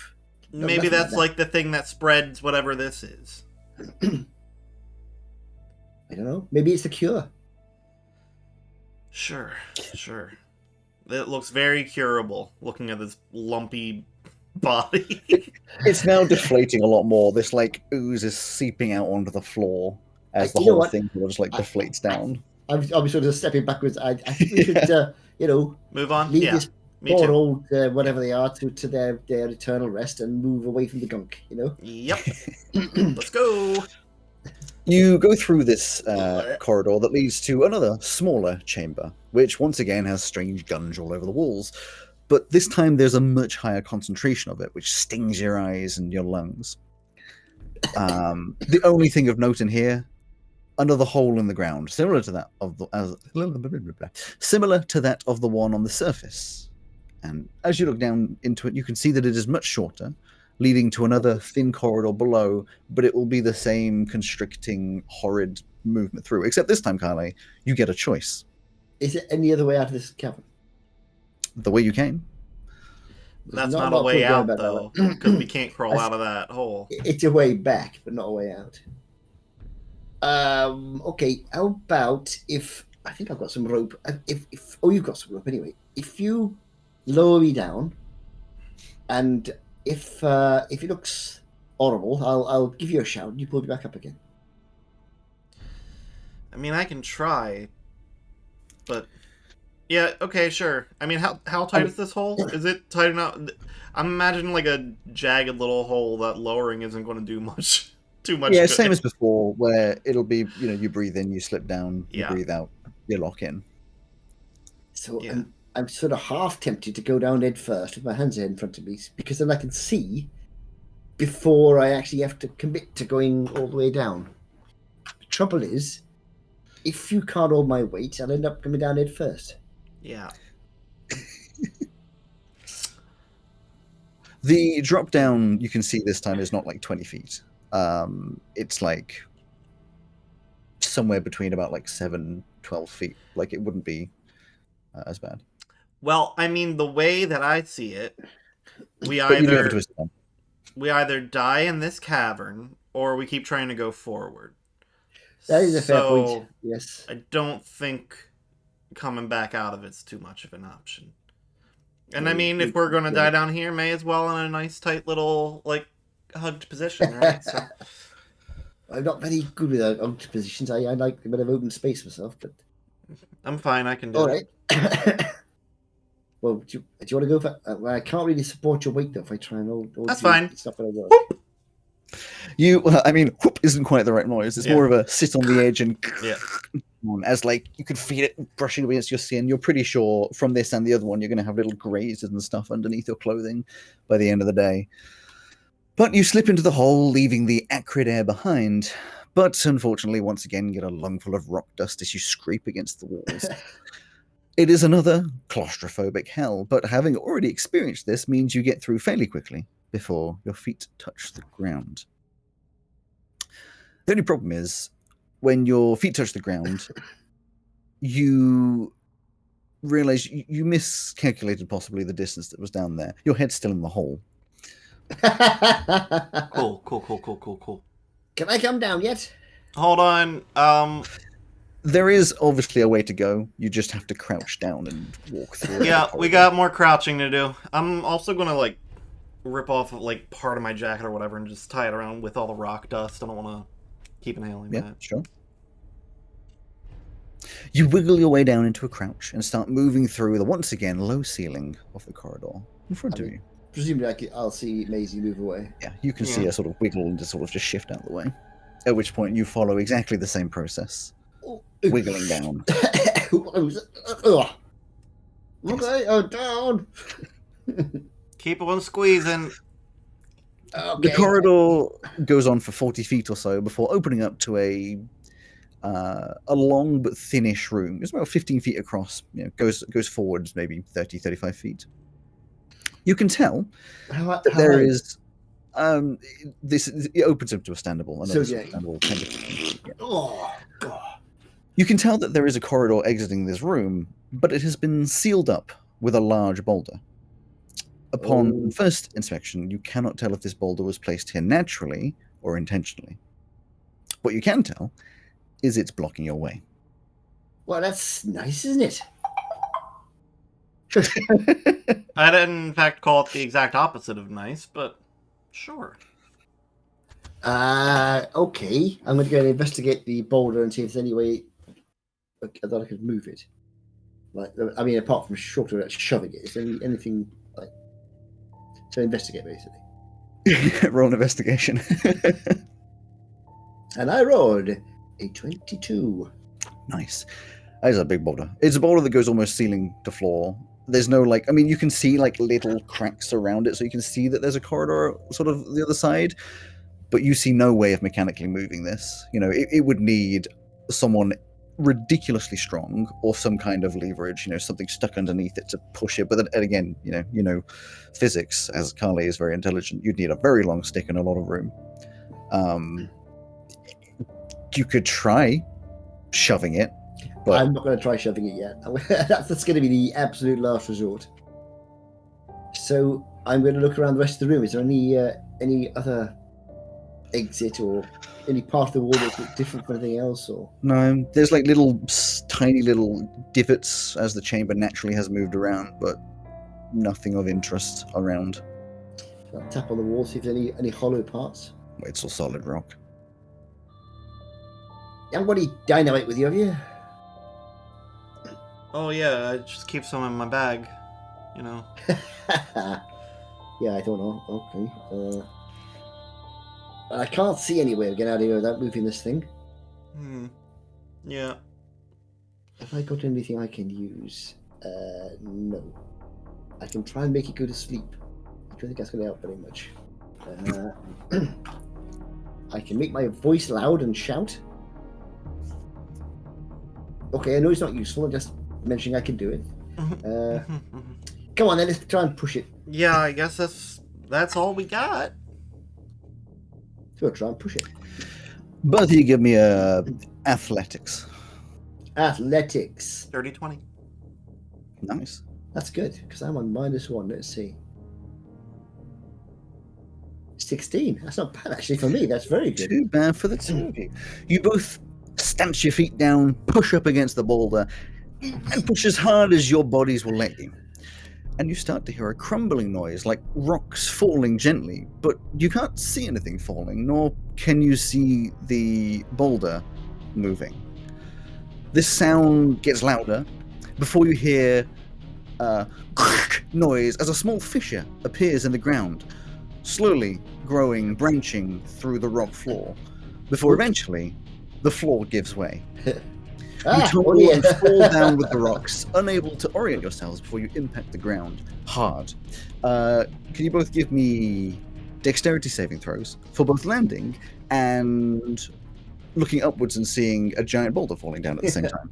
Maybe that's like the thing that spreads whatever this is. I don't know. Maybe it's the cure. Sure. It looks very curable, looking at this lumpy body. It's now deflating a lot more. This like ooze is seeping out onto the floor as the whole thing just like deflates down. I'm sort of stepping backwards. I think we should, move on. Leave this poor old whatever they are to their eternal rest and move away from the gunk. Yep. Let's go. You go through this corridor that leads to another smaller chamber, which once again has strange gunge all over the walls. But this time there's a much higher concentration of it, which stings your eyes and your lungs. The only thing of note in here, another hole in the ground, similar to that of the one on the surface. And as you look down into it, you can see that it is much shorter, leading to another thin corridor below, but it will be the same constricting, horrid movement through. Except this time, Carly, you get a choice. Is there any other way out of this cavern? The way you came. That's not a way out, though, because we can't crawl out of that hole. It's a way back, but not a way out. Okay, how about if... I think I've got some rope. You've got some rope anyway. If you lower me down, and if it looks horrible, I'll give you a shout and you pull me back up again. I mean, I can try, but yeah, okay, sure. I mean, how tight is this hole? Is it tight enough? I'm imagining like a jagged little hole that lowering isn't going to do too much. Yeah, good. Same as before, where it'll be, you breathe in, you slip down, you breathe out, you lock in. So I'm sort of half tempted to go down head first with my hands in front of me, because then I can see before I actually have to commit to going all the way down. The trouble is, if you can't hold my weight, I'll end up coming down head first. Yeah. The drop down you can see this time is not like 20 feet. It's like somewhere between about like 7-12 feet. Like it wouldn't be as bad. Well, I mean, the way that I see it, we either die in this cavern or we keep trying to go forward. That is a fair point. Yes. I don't think coming back out of it's too much of an option. And I mean, if we're going to die down here, may as well in a nice, tight little, like, hugged position, right? So. I'm not very good with hugged positions. I like a bit of open space myself, but... I'm fine, I can do it. All right. Well, do you want to go for... I can't really support your weight, though, if I try and hold That's fine. It's not going to work. Whoop isn't quite the right noise. It's more of a sit on the edge and... Yeah. As like you could feel it brushing against your skin. You're pretty sure from this and the other one you're going to have little grazes and stuff underneath your clothing by the end of the day. But you slip into the hole, leaving the acrid air behind. But unfortunately, once again, you get a lungful of rock dust as you scrape against the walls. It is another claustrophobic hell, but having already experienced this means you get through fairly quickly before your feet touch the ground. The only problem is, when your feet touch the ground, you realize you miscalculated possibly the distance that was down there. Your head's still in the hole. Cool. Can I come down yet? Hold on. There is obviously a way to go. You just have to crouch down and walk through. Yeah, we got more crouching to do. I'm also going to, like, rip off, like, part of my jacket or whatever and just tie it around with all the rock dust. I don't want to keep inhaling that. Yeah, sure. You wiggle your way down into a crouch and start moving through the once again low ceiling of the corridor in front of you. Presumably I'll see Maisie move away. Yeah, you can see her sort of wiggle and just sort of just shift out of the way. At which point you follow exactly the same process. Wiggling down. Okay, down. Keep on squeezing. Okay. The corridor goes on for 40 feet or so before opening up to a long but thinnish room. It's about 15 feet across. Goes forwards maybe 30, 35 feet. You can tell that there is. It opens up to a standable. Oh God! You can tell that there is a corridor exiting this room, but it has been sealed up with a large boulder. Upon first inspection, you cannot tell if this boulder was placed here naturally or intentionally. What you can tell is it's blocking your way. Well, that's nice, isn't it? I'd in fact call it the exact opposite of nice, but sure. Okay. I'm going to go and investigate the boulder and see if there's any way that I could move it. Like, I mean, apart from short of shoving it, is there anything like to investigate basically? Roll an investigation. And I rolled a 22. Nice. That is a big boulder. It's a boulder that goes almost ceiling to floor. There's no you can see little cracks around it, so you can see that there's a corridor sort of the other side, but you see no way of mechanically moving this. It would need someone ridiculously strong or some kind of leverage, something stuck underneath it to push it. But then again, physics, as Carly is very intelligent, you'd need a very long stick and a lot of room. You could try shoving it, but I'm not going to try shoving it yet. That's going to be the absolute last resort. So I'm going to look around the rest of the room. Is there any other exit or any part of the wall that's different from anything else? Or no, there's tiny little divots as the chamber naturally has moved around, but nothing of interest around. I'll tap on the wall, see if there's any hollow parts. It's all solid rock. You haven't got any dynamite with you, have you? Oh yeah, I just keep some in my bag, Yeah, I don't know. Okay. I can't see any way of getting out of here without moving this thing. Yeah. Have I got anything I can use? No. I can try and make it go to sleep. I don't think that's going to help very much. I can make my voice loud and shout. Okay, I know it's not useful. I'm just mentioning I can do it. Come on, then let's try and push it. Yeah, I guess that's all we got. So try and push it. Both of you give me athletics. Athletics. 30-20. Nice. That's good, because I'm on -1. Let's see. 16. That's not bad, actually, for me. That's very good. Too bad for the two of you. You both stance your feet down, push up against the boulder, and push as hard as your bodies will let you. And you start to hear a crumbling noise, like rocks falling gently, but you can't see anything falling, nor can you see the boulder moving. This sound gets louder before you hear a noise as a small fissure appears in the ground, slowly growing, branching through the rock floor, before eventually the floor gives way. You tumble and fall down with the rocks, unable to orient yourselves before you impact the ground hard. Can you both give me dexterity saving throws for both landing and looking upwards and seeing a giant boulder falling down at the same time?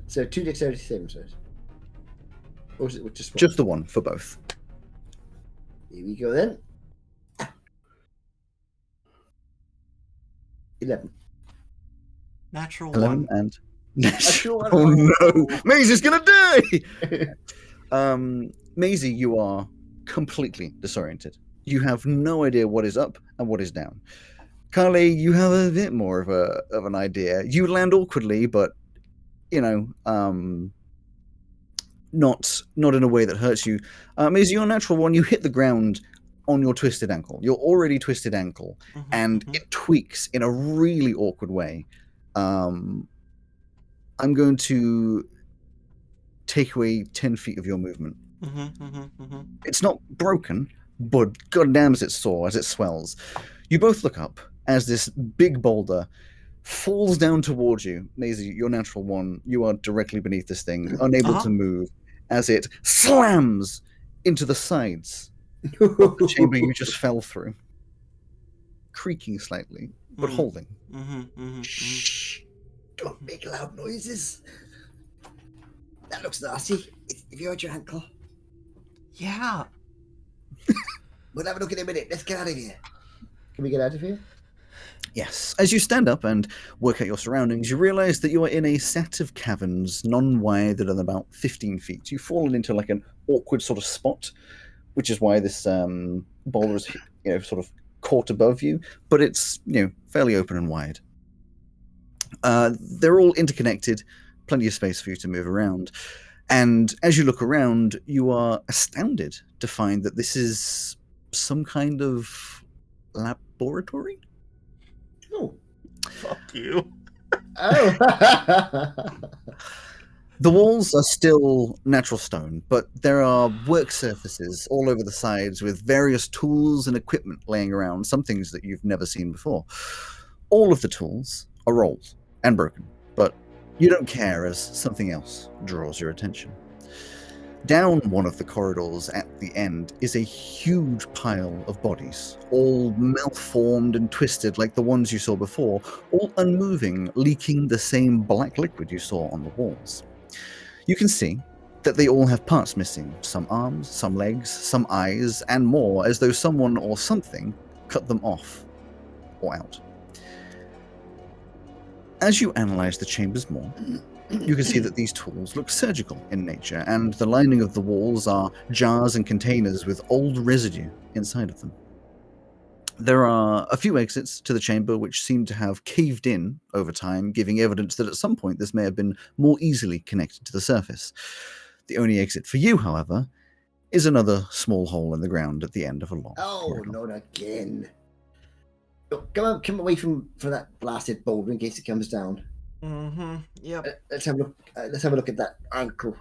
So 2 dexterity saving throws. Or is it just one? Just the one for both. Here we go then. 11. Natural 11 one. and... Oh no! Maisie's gonna die! Maisie, you are completely disoriented. You have no idea what is up and what is down. Carly, you have a bit more of an idea. You land awkwardly, but not in a way that hurts you. Maisie, your natural one, you hit the ground on your twisted ankle. Your already twisted ankle, and it tweaks in a really awkward way. I'm going to take away 10 feet of your movement. It's not broken, but goddamn is it sore as it swells. You both look up as this big boulder falls down towards you. Maisie, your natural one, you are directly beneath this thing, unable to move, as it slams into the sides of the chamber you just fell through. creaking slightly, but Mm. holding. Shh! Don't make loud noises. That looks nasty. If you hurt your ankle, Yeah. we'll have a look in a minute. Let's get out of here. Can we get out of here? Yes. As you stand up and work out your surroundings, you realize that you are in a set of caverns, none wider than about 15 feet. You've fallen into like an awkward sort of spot, which is why this boulder is, sort of caught above you, but it's, fairly open and wide. They're all interconnected, plenty of space for you to move around. And as you look around, you are astounded to find that this is some kind of laboratory. Oh. Fuck you. Oh. The walls are still natural stone, but there are work surfaces all over the sides with various tools and equipment laying around, some things that you've never seen before. All of the tools are old and broken, but you don't care as something else draws your attention. Down one of the corridors at the end is a huge pile of bodies, all malformed and twisted like the ones you saw before, all unmoving, leaking the same black liquid you saw on the walls. You can see that they all have parts missing, some arms, some legs, some eyes, and more, as though someone or something cut them off or out. As you analyze the chambers more, you can see that these tools look surgical in nature, and the lining of the walls are jars and containers with old residue inside of them. There are a few exits to the chamber which seem to have caved in over time, giving evidence that at some point this may have been more easily connected to the surface. The only exit for you, however, is another small hole in the ground at the end of a long corridor. Not again. Look, come away from that blasted boulder in case it comes down. Mm-hmm. Yep. Let's have a look. Let's have a look at that ankle.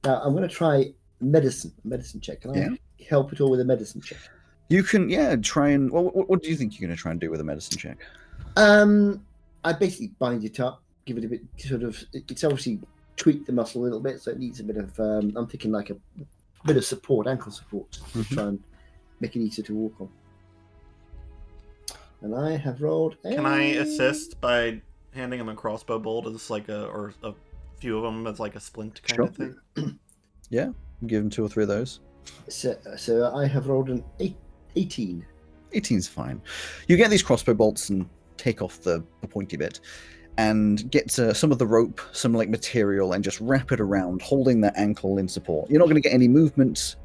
Now I'm going to try medicine check. Can I help at all with a medicine check? You can, try and. Well, what do you think you're going to try and do with a medicine check? I basically bind it up, give it a bit sort of. It's obviously tweak the muscle a little bit, so it needs a bit of. I'm thinking like a bit of support, ankle support, to try and make it easier to walk on. And I have rolled. Can I assist by handing him a crossbow bolt as like or a few of them as like a splint kind of thing? Yeah, give him 2 or 3 of those. So I have rolled an 18. 18's fine. You get these crossbow bolts and take off the pointy bit and get some of the rope, some like material, and just wrap it around, holding that ankle in support. You're not going to get any movement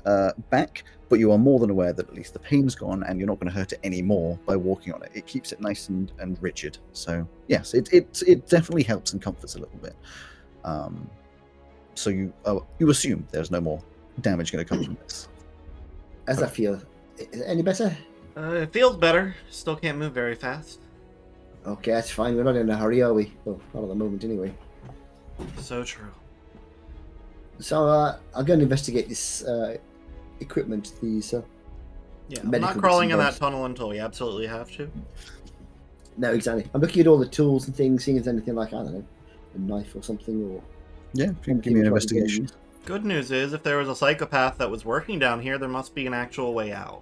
back, but you are more than aware that at least the pain's gone, and you're not going to hurt it anymore by walking on it. It keeps it nice and rigid. So yes, it definitely helps and comforts a little bit. So you assume there's no more damage going to come from this. How's that feel? Is it any better? It feels better. Still can't move very fast. Okay, that's fine. We're not in a hurry, are we? Well, not at the moment, anyway. So true. So I'm going to investigate this equipment. These. Yeah, I'm not crawling in that tunnel until we absolutely have to. No, exactly. I'm looking at all the tools and things, seeing if there's anything like, I don't know, a knife or something, or. Yeah, give me an investigation. Good news is, if there was a psychopath that was working down here, there must be an actual way out.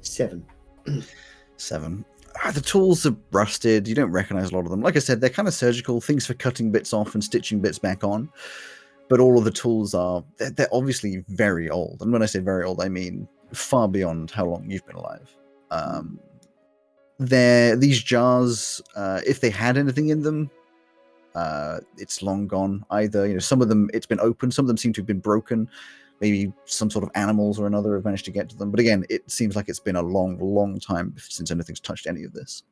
7. 7. The tools are rusted. You don't recognize a lot of them. Like I said, they're kind of surgical, things for cutting bits off and stitching bits back on. But all of the tools they're obviously very old. And when I say very old, I mean far beyond how long you've been alive. These jars, if they had anything in them, it's long gone. Either, some of them, it's been opened. Some of them seem to have been broken. Maybe some sort of animals or another have managed to get to them. But again, it seems like it's been a long, long time since anything's touched any of this.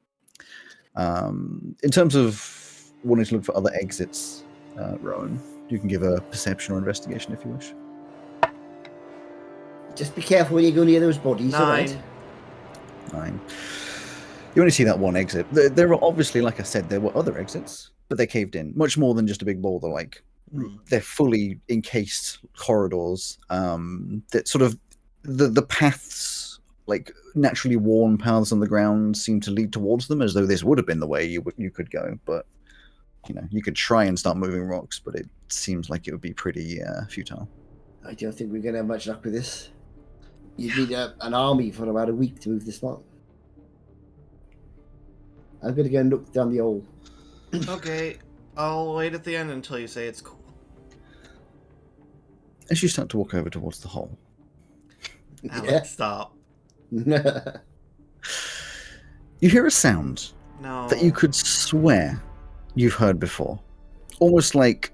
In terms of wanting to look for other exits, Rowan, you can give a perception or investigation if you wish. Just be careful when you go near those bodies. 9. Right? 9. You only see that one exit. There were obviously, like I said, there were other exits, but they caved in. Much more than just a big boulder. They're fully encased corridors that sort of the paths, like naturally worn paths on the ground, seem to lead towards them, as though this would have been the way you could go. But you could try and start moving rocks, but it seems like it would be pretty futile. I don't think we're going to have much luck with this. You'd need an army for about a week to move this long. I'm going to go and look down the old. Okay, I'll wait at the end until you say it's cool. As you start to walk over towards the hole, Alex, stop. you hear a sound No. that you could swear you've heard before. Almost like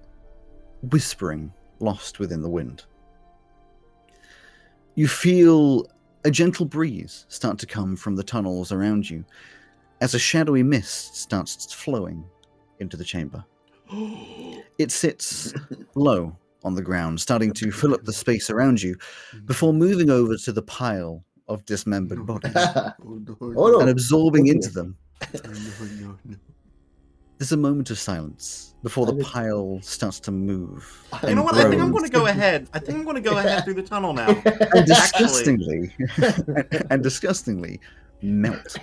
whispering lost within the wind. You feel a gentle breeze start to come from the tunnels around you as a shadowy mist starts flowing into the chamber. It sits low on the ground, starting to fill up the space around you before moving over to the pile of dismembered bodies and absorbing into them. There's a moment of silence before the pile starts to move. You know what? I think I'm going to go ahead. I think I'm going to go ahead through the tunnel now. And disgustingly melt.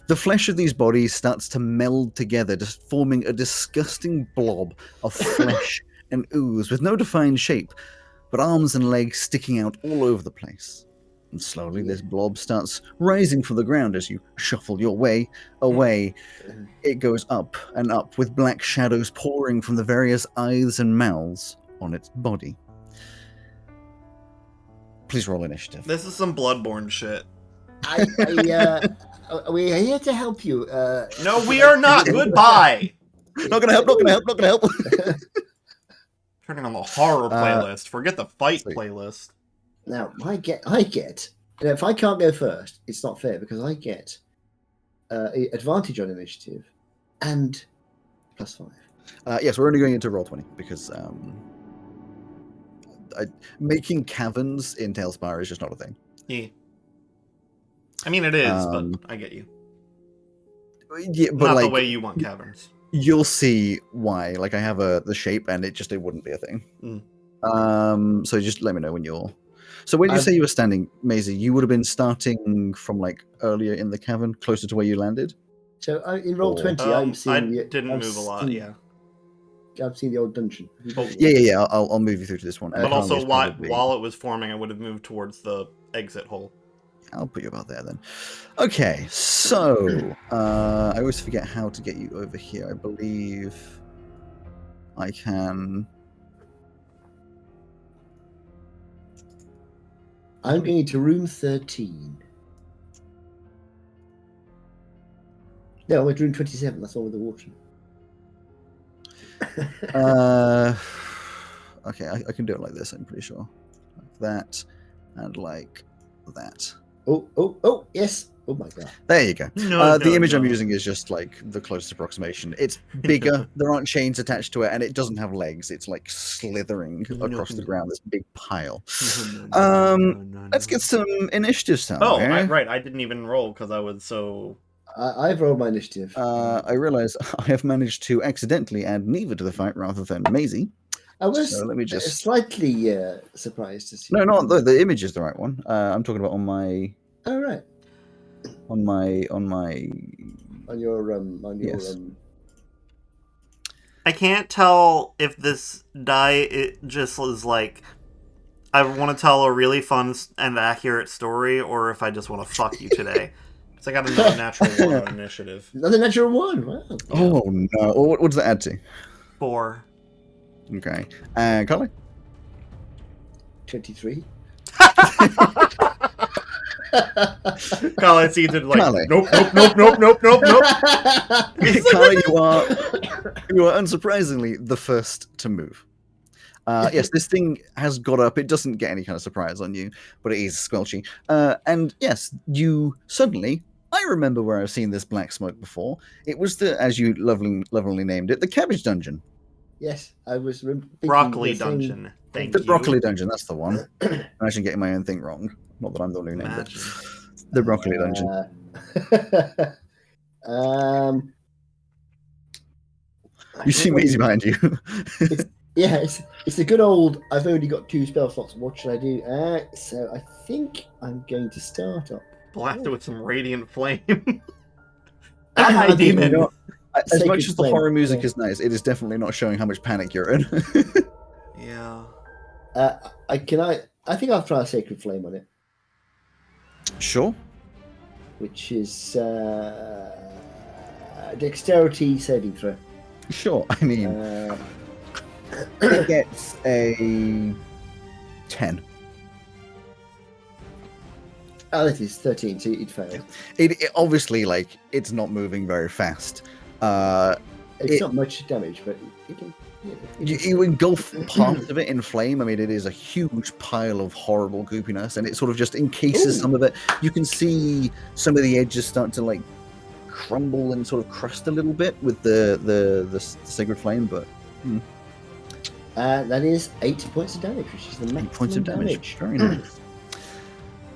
The flesh of these bodies starts to meld together, just forming a disgusting blob of flesh and ooze with no defined shape, but arms and legs sticking out all over the place. And slowly this blob starts rising from the ground as you shuffle your way away. It goes up and up with black shadows pouring from the various eyes and mouths on its body. Please roll initiative. This is some Bloodborne shit. We're here to help you. No, we are not. Goodbye. Not gonna help. Turning on the horror playlist. Forget the fight playlist. Now, I get. And if I can't go first, it's not fair because I get advantage on initiative and +5. Yes, we're only going into roll 20 because making caverns in Tailspire is just not a thing. Yeah. I mean, it is, but I get you. Yeah, but not the way you want caverns. You'll see why. Like, I have the shape, and it wouldn't be a thing. So just let me know when you're. So when you say you were standing, Maisie, you would have been starting from like earlier in the cavern, closer to where you landed. So in roll 20, I'm seeing. I didn't move a lot. Yeah. I've seen the old dungeon. Yeah. I'll move you through to this one. But also, while it was forming, I would have moved towards the exit hole. I'll put you about there then. Okay, so I always forget how to get you over here. I believe I can. I'm going to room 13. No, I'm at room 27. That's all with the water. Okay, I can do it like this, I'm pretty sure. Like that, and like that. Oh, yes. Oh my god. There you go. The image I'm using is just like the closest approximation. It's bigger, there aren't chains attached to it, and it doesn't have legs. It's like slithering across the ground, this big pile. Let's get some initiative sound. Right. I didn't even roll because I was so... I've rolled my initiative. I realize I have managed to accidentally add Neva to the fight rather than Maisie. I was let me just... slightly surprised to see. No, the image is the right one. I'm talking about on my... Oh, right. On your yes. I can't tell if this it just is like I want to tell a really fun and accurate story, or if I just want to fuck you today. So I got another natural 1 on initiative. Another natural 1. Wow. Oh no! What does that add to? 4. Okay. Carly? 23. Carly seems to like. Carly. Nope. Carly, you are unsurprisingly the first to move. Yes, this thing has got up. It doesn't get any kind of surprise on you, but it is squelchy. And yes, you suddenly. I remember where I've seen this black smoke before. It was as you lovingly named it, the cabbage dungeon. Yes, I was broccoli dungeon. The broccoli dungeon. That's the one. I'm actually getting my own thing wrong. Not that I'm the one who named it. The broccoli dungeon. You see Maisie behind you. It's a good old. I've only got 2 spell slots. What should I do? So I think I'm going to start up. Blast it with some radiant flame. Demon. You know, as Sacred much as the flame, horror music is nice, it is definitely not showing how much panic you're in. Yeah. I think I'll try a sacred flame on it. Sure. Which is Dexterity saving throw. Sure. I mean, it gets a 10. Oh, that is 13, so you'd fail. It obviously, like, it's not moving very fast. It's not much damage, but you can. You engulf part of it in flame. I mean, it is a huge pile of horrible goopiness, and it sort of just encases some of it. You can see some of the edges start to like crumble and sort of crust a little bit with the sacred flame, but that is 8 points of damage, which is the maximum 8 points of damage. Very nice.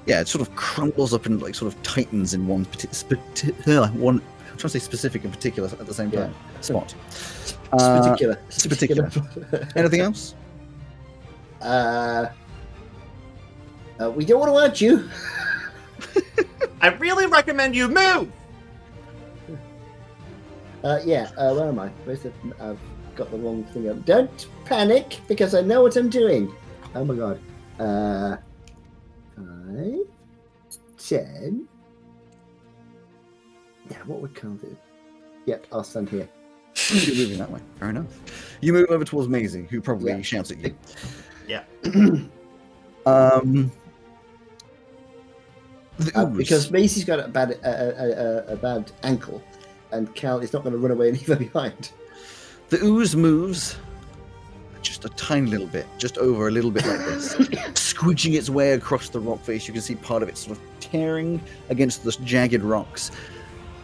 Yeah, it sort of crumbles up and like sort of tightens in one one. I'm trying to say specific and particular at the same time. Spot. Particular. Anything else? We don't want to hurt you. I really recommend you move. Where am I? I've got the wrong thing up. Don't panic, because I know what I'm doing. Oh my god. 5, 10. Yeah, what would Carl do? Yep, I'll stand here. You're moving that way. Fair enough. You move over towards Maisie, who probably shouts at you. Yeah. Because Maisie's got a bad ankle, and Cal is not going to run away and leave her behind. The ooze moves just a tiny little bit, just over a little bit like this, squidging its way across the rock face. You can see part of it sort of tearing against the jagged rocks.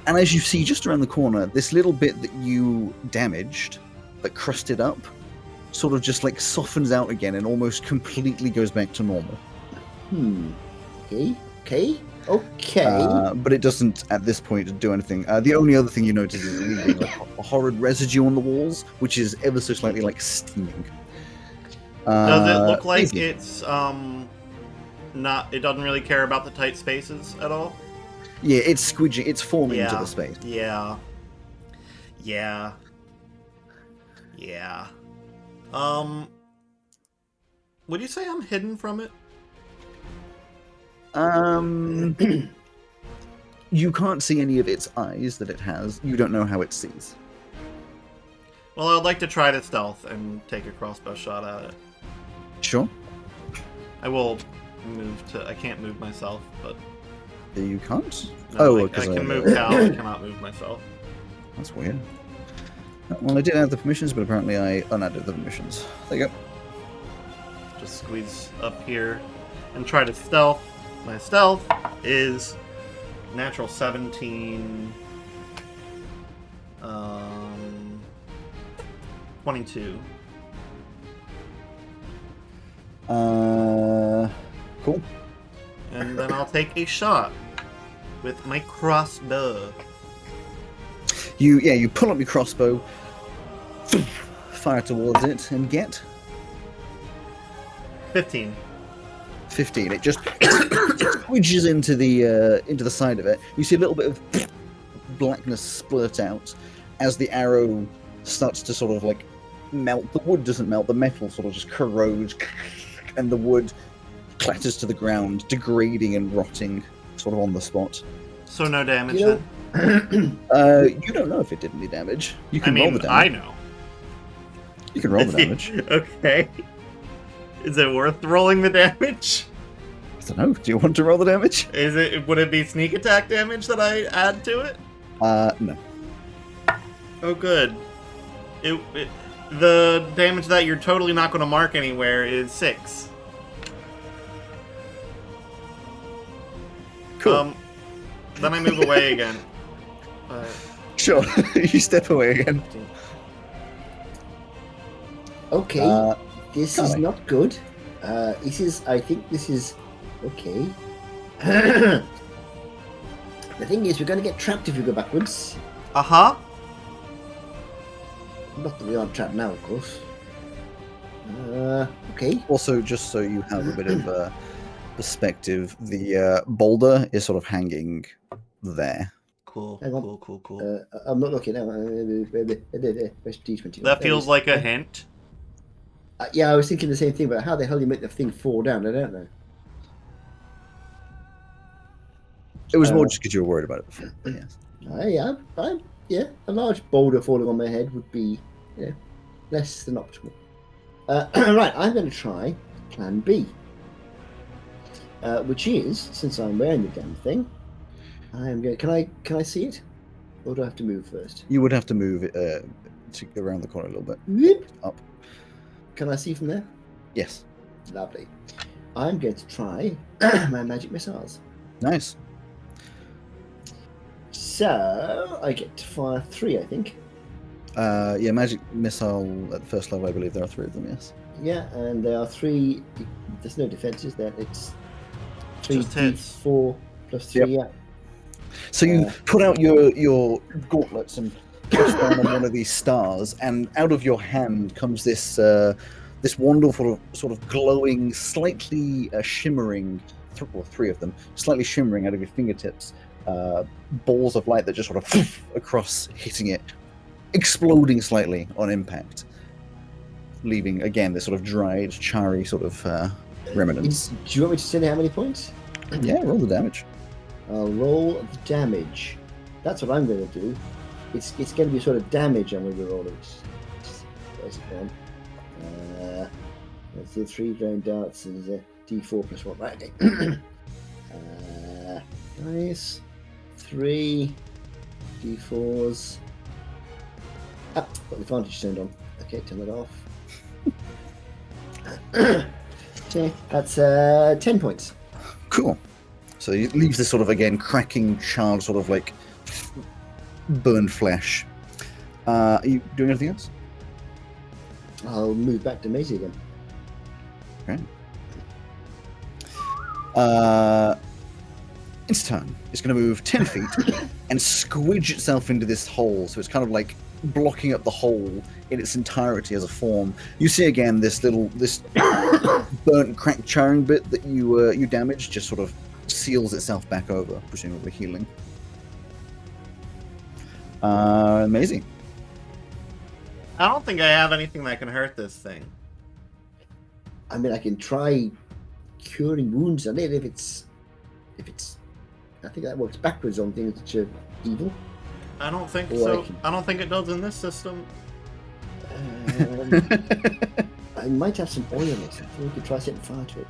And as you see just around the corner, this little bit that you damaged, that crusted up, sort of just like softens out again and almost completely goes back to normal. Okay. But it doesn't, at this point, do anything. The only other thing you notice is leaving like a horrid residue on the walls, which is ever so slightly like steaming. Does it look like it's not? It doesn't really care about the tight spaces at all. Yeah, it's squidging. It's forming into the space. Yeah. Would you say I'm hidden from it? You can't see any of its eyes that it has. You don't know how it sees. Well, I'd like to try to stealth and take a crossbow shot at it. Sure. I will move to... I can't move myself, but... You can't? No, I can move Cal, I cannot move myself. That's weird. Well, I did add the permissions, but apparently I unadded the permissions. There you go. Just squeeze up here and try to stealth. My stealth is natural 17... 22. Cool. And then I'll take a shot with my crossbow. You pull up your crossbow, fire towards it, and get 15. 15. It just squidges into the side of it. You see a little bit of blackness splurt out as the arrow starts to sort of like melt. The wood doesn't melt, the metal sort of just corrodes, and the wood clatters to the ground, degrading and rotting sort of on the spot. So no damage then? You don't know if it did any damage. You can roll the damage. I know. You can roll the damage. Okay. Is it worth rolling the damage? I don't know. Do you want to roll the damage? Would it be sneak attack damage that I add to it? No. Oh, good. The damage that you're totally not going to mark anywhere is 6. Cool. Then I move away again. Sure. You step away again. Okay. This is not good. I think this is... Okay. The thing is, we're going to get trapped if we go backwards. Uh-huh. Not that we aren't trapped now, of course. Okay. Also, just so you have a bit of perspective, the boulder is sort of hanging there. Cool. I'm not looking now. D20. That feels like a hint. Yeah, I was thinking the same thing, but how the hell do you make the thing fall down? I don't know. It was more just because you were worried about it before. But yes. Yeah, yeah, a large boulder falling on my head would be, less than optimal. Right, I'm going to try Plan B, which is, since I'm wearing the damn thing, I'm going. Can I see it, or do I have to move first? You would have to move it around the corner a little bit. Whoop. Up. Can I see from there? Yes. Lovely. I'm going to try my magic missiles. Nice. So I get to fire 3, I think. Yeah, magic missile at the first level. I believe there are 3 of them. Yes. Yeah, and there are 3. There's no defenses there. It's 3d4 plus 3. Yep. So you put out your gauntlets and push down on one of these stars, and out of your hand comes this wonderful sort of glowing, slightly shimmering, 3 of them, slightly shimmering out of your fingertips, balls of light that just sort of across, hitting it, exploding slightly on impact, leaving again this sort of dried, charry sort of remnants. Do you want me to say how many points? Yeah, roll the damage. I'll roll the damage. That's what I'm going to do. It's going to be sort of damage I'm going to be rolling. Where's it gone? Let's do 3 glowing darts and a d4 plus 1. Right, okay. Nice. 3 d4s. Got the advantage turned on. Okay, turn that off. Okay, that's 10 points. Cool. So it leaves this sort of, again, cracking, charred, sort of like burned flesh. Are you doing anything else? I'll move back to Maisie again. Okay. Its turn. It's going to move 10 feet and squidge itself into this hole. So it's kind of like blocking up the hole in its entirety as a form. You see again this burnt, cracked, charring bit that you damaged just sort of seals itself back over, presumably healing. Amazing. I don't think I have anything that can hurt this thing. I mean, I can try curing wounds on it if it's. I think that works backwards on things which are evil. I don't think Or so. I don't think it does in this system. I might have some oil in it. I think we could try setting fire to it.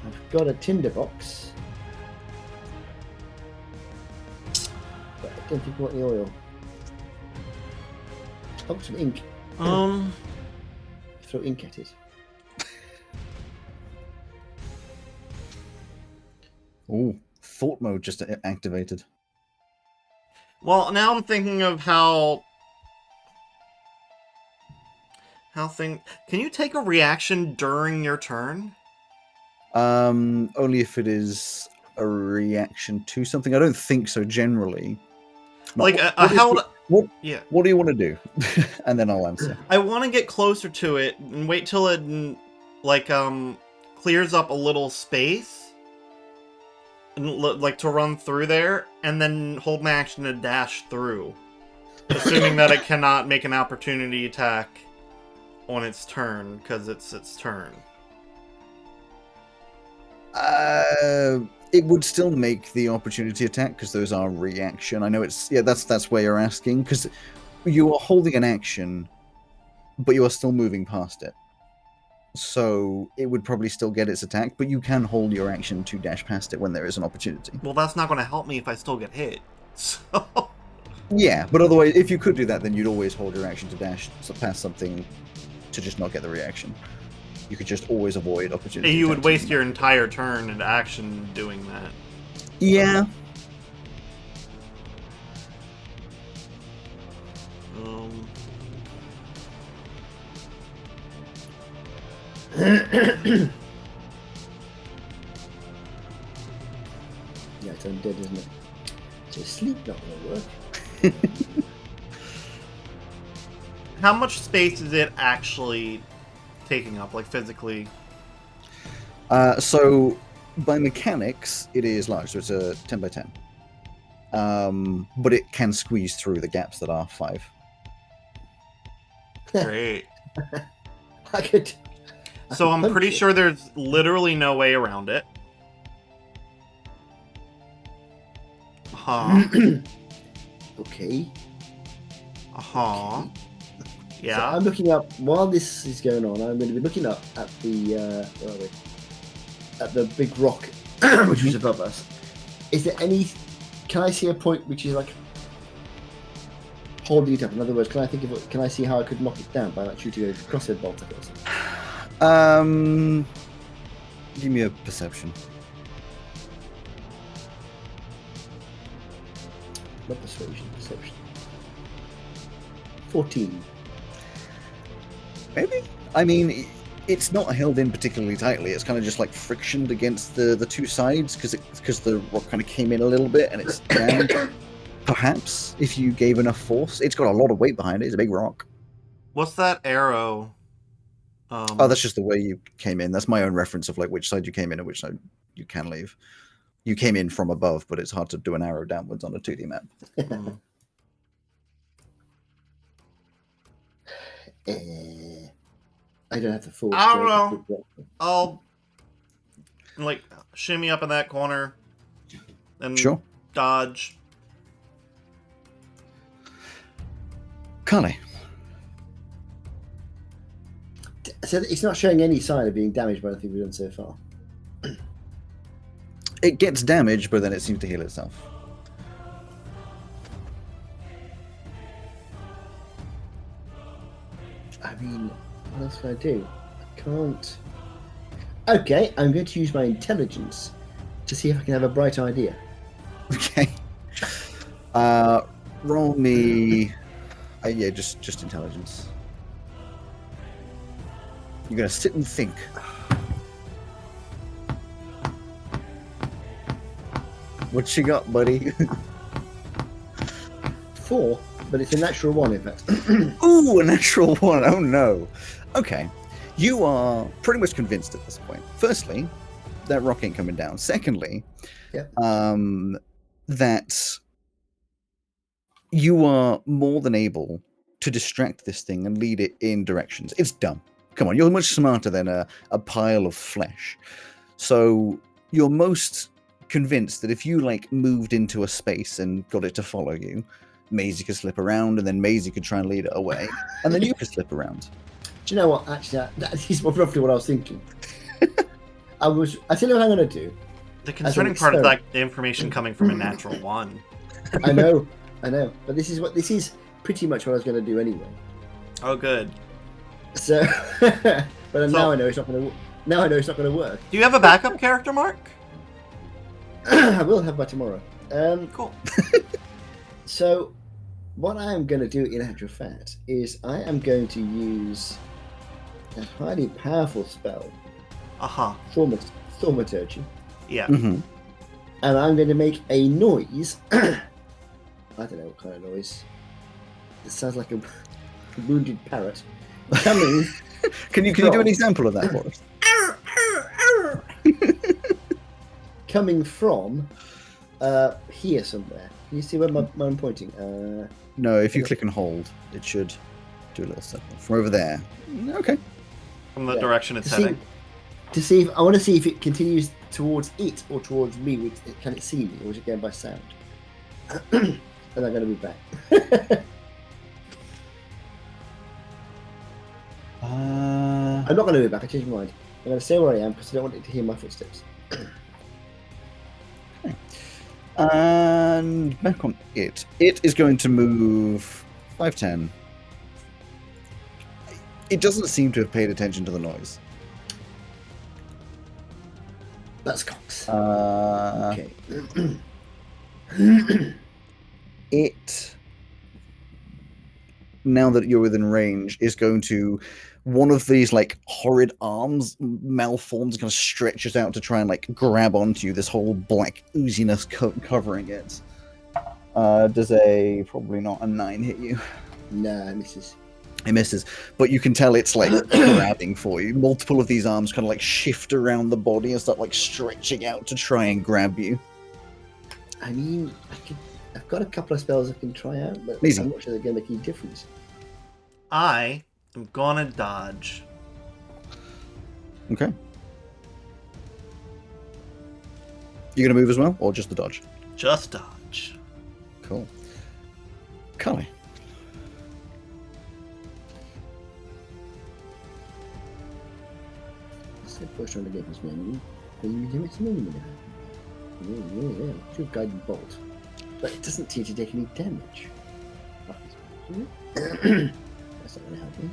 I've got a tinder box. But I don't think I want the oil. Oh, some ink. Throw ink at it. Ooh, thought mode just activated. Well, now I'm thinking of how can you take a reaction during your turn? Only if it is a reaction to something. I don't think so generally. Like What yeah. What do you want to do? And then I'll answer. I want to get closer to it and wait till it clears up a little space. And like to run through there, and then hold my action to dash through, assuming that it cannot make an opportunity attack on its turn because it's its turn. It would still make the opportunity attack because those are reaction. I know it's that's where you're asking because you are holding an action, but you are still moving past it. So it would probably still get its attack, but you can hold your action to dash past it when there is an opportunity. Well, that's not going to help me if I still get hit. So yeah, but otherwise, if you could do that, then you'd always hold your action to dash past something to just not get the reaction. You could just always avoid opportunity. You would waste your entire turn and action doing that. Yeah. Yeah, it's undead, isn't it? So sleep not gonna work. How much space is it actually taking up, like physically? So by mechanics, it is large, so it's a 10 by 10. But it can squeeze through the gaps that are 5. Great. I could. So I'm pretty sure there's literally no way around it. Uh-huh. Okay. Uh-huh. Okay. Yeah. So I'm looking up while this is going on. I'm going to be looking up at the where are we? At the big rock which was above us. Is there any? Can I see a point which is like holding it up? In other words, can I think of it? Can I see how I could knock it down by like shooting a crossbow bolt across it? Give me a perception. Not persuasion, perception. 14. Maybe. I mean, it's not held in particularly tightly. It's kind of just like frictioned against the two sides because the rock kind of came in a little bit and it's jammed. Perhaps if you gave enough force, it's got a lot of weight behind it. It's a big rock. What's that arrow? Oh, that's just the way you came in. That's my own reference of like which side you came in and which side you can leave. You came in from above, but it's hard to do an arrow downwards on a 2D map. I don't have the force. I don't know. I'll like shimmy up in that corner and Sure. dodge. Carly. So it's not showing any sign of being damaged by anything we've done so far. It gets damaged, but then it seems to heal itself. I mean, what else can I do? I can't. Okay, I'm going to use my intelligence to see if I can have a bright idea. Okay. Roll me. Yeah, just intelligence. You're gonna sit and think. What you got, buddy? 4, but it's a natural 1, in fact. Ooh, a natural 1. Oh no. Okay. You are pretty much convinced at this point. Firstly, that rock ain't coming down. Secondly, Yep. That you are more than able to distract this thing and lead it in directions. It's dumb. Come on, you're much smarter than a pile of flesh. So you're most convinced that if you like moved into a space and got it to follow you, Maisie could slip around, and then Maisie could try and lead it away, and then you could slip around. Do you know what? Actually, that is roughly what I was thinking. I tell you what I'm going to do. The concerning part of that information coming from a natural 1. I know, but this is pretty much what I was going to do anyway. Oh, good. So, but now I know it's not going to. Now I know it's not going to work. Do you have a backup character, Mark? I will have by tomorrow. Cool. So, what I am going to do in actual fact is I am going to use a highly powerful spell. Thaumaturgy. Yeah. Mm-hmm. And I'm going to make a noise. I don't know what kind of noise. It sounds like a wounded parrot coming. Can you do an example of that for us? Coming from here somewhere. Can you see where I'm pointing? No, if you click and hold, it should do a little circle. From over there. Okay. From the direction it's heading. I want to see if it continues towards it or towards me. Can it see me, or is it going by sound? And I'm going to be back. I'm not going to be back. I changed my mind. I'm going to stay where I am because I don't want it to hear my footsteps. Okay. And back on it. It is going to move 5'10". It doesn't seem to have paid attention to the noise. That's Cox. Okay. It, now that you're within range, is going to, one of these like horrid arms malforms and kind of stretches out to try and like grab onto you, this whole black ooziness covering it. Does probably not a 9 hit you? Nah, it misses. It misses, but you can tell it's like grabbing for you. Multiple of these arms kind of like shift around the body and start like stretching out to try and grab you. I mean, I've got a couple of spells I can try out, but Easy. I'm not sure they're going to make any difference. I am gonna dodge. Okay. You're gonna move as well, or just the dodge? Just dodge. damage. Cool. Carly. So push trying to get this menu. Then you give it to me. Yeah. Two guiding bolt. But it doesn't seem to take any damage. That's not going to help me.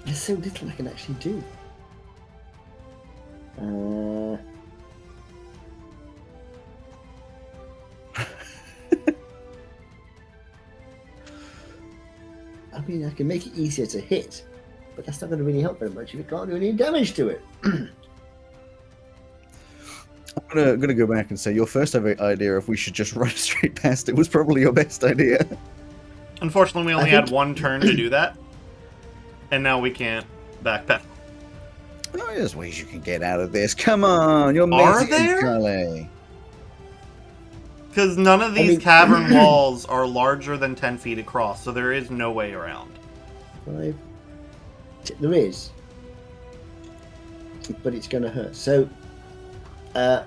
There's so little I can actually do. I mean, I can make it easier to hit, but that's not going to really help very much if you can't do any damage to it. I'm gonna go back and say your first ever idea if we should just run straight past it was probably your best idea. Unfortunately, we only had one turn to do that, and now we can't backpedal. Oh, there's ways you can get out of this. Come on, you're Are Mexican, there? Carly. Because none of these cavern walls are larger than 10 feet across, so there is no way around. There is, but it's going to hurt. So, I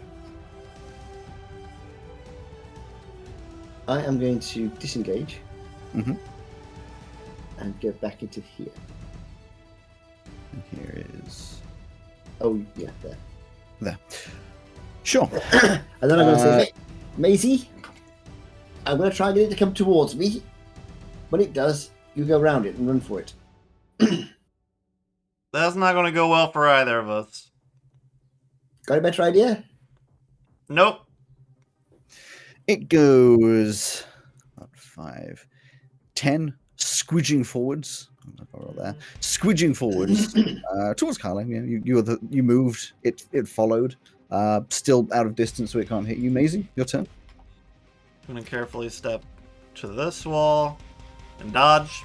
am going to disengage and go back into here. And here is... Oh, yeah, there. There. Sure. And then I'm going to say, hey, Maisie, I'm going to try and get it to come towards me. When it does, you go around it and run for it. That's not going to go well for either of us. Got a better idea? Nope. It goes 5, 10, squidging forwards. There, squidging forwards towards Carly. You moved. It followed. Still out of distance, so it can't hit you. Maisie, your turn. I'm going to carefully step to this wall and dodge.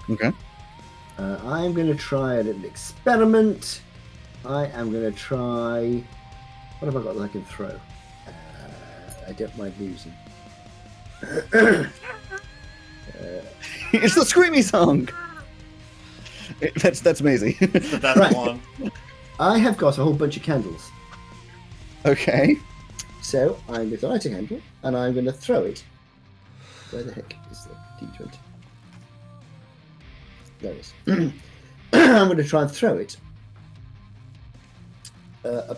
Okay. I'm going to try a little experiment. I am going to try... What have I got that I can throw? I don't mind losing. It's the screamy song. That's Maisie. That's Right. one. I have got a whole bunch of candles. Okay. So I'm going to light a candle and I'm going to throw it. Where the heck is the D20? There it is. I'm going to try and throw it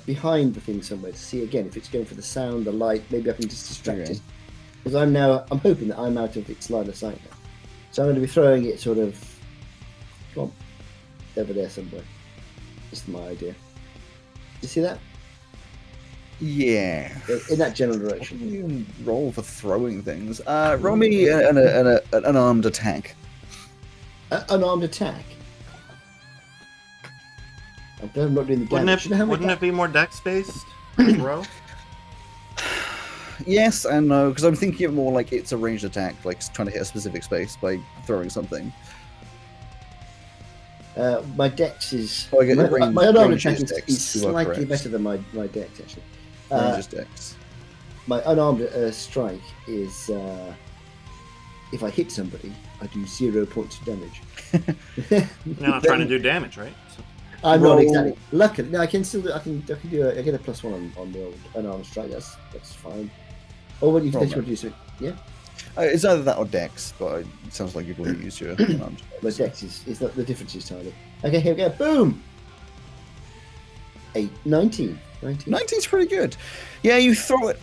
behind the thing somewhere to see again if it's going for the sound, the light. Maybe I can just distract it. Because I'm hoping that I'm out of its line of sight now. So I'm going to be throwing it sort of, come on, over there somewhere. That's my idea. You see that? Yeah. In that general direction. What do you roll for throwing things? Roll me an armed attack. An armed attack? I'm not doing the damage. Wouldn't it be more dex-based? Throw? Yes and no, because I'm thinking of more like it's a ranged attack, like trying to hit a specific space by throwing something. My dex is... Oh, I get my unarmed attack dex, is slightly better than my dex, actually. Ranger's dex. My unarmed strike is... if I hit somebody, I do 0 points of damage. You're not trying to do damage, right? So. I'm not exactly. Luckily, no, I can still do. I can do. I get a +1 on the old unarmed strike. That's fine. Or what do you want to do? So, yeah. It's either that or dex, but it sounds like you've already used your unarmed. My dex is not, the difference is tiny. Okay, here we go. Boom. 19. 19's pretty good. Yeah, you throw it,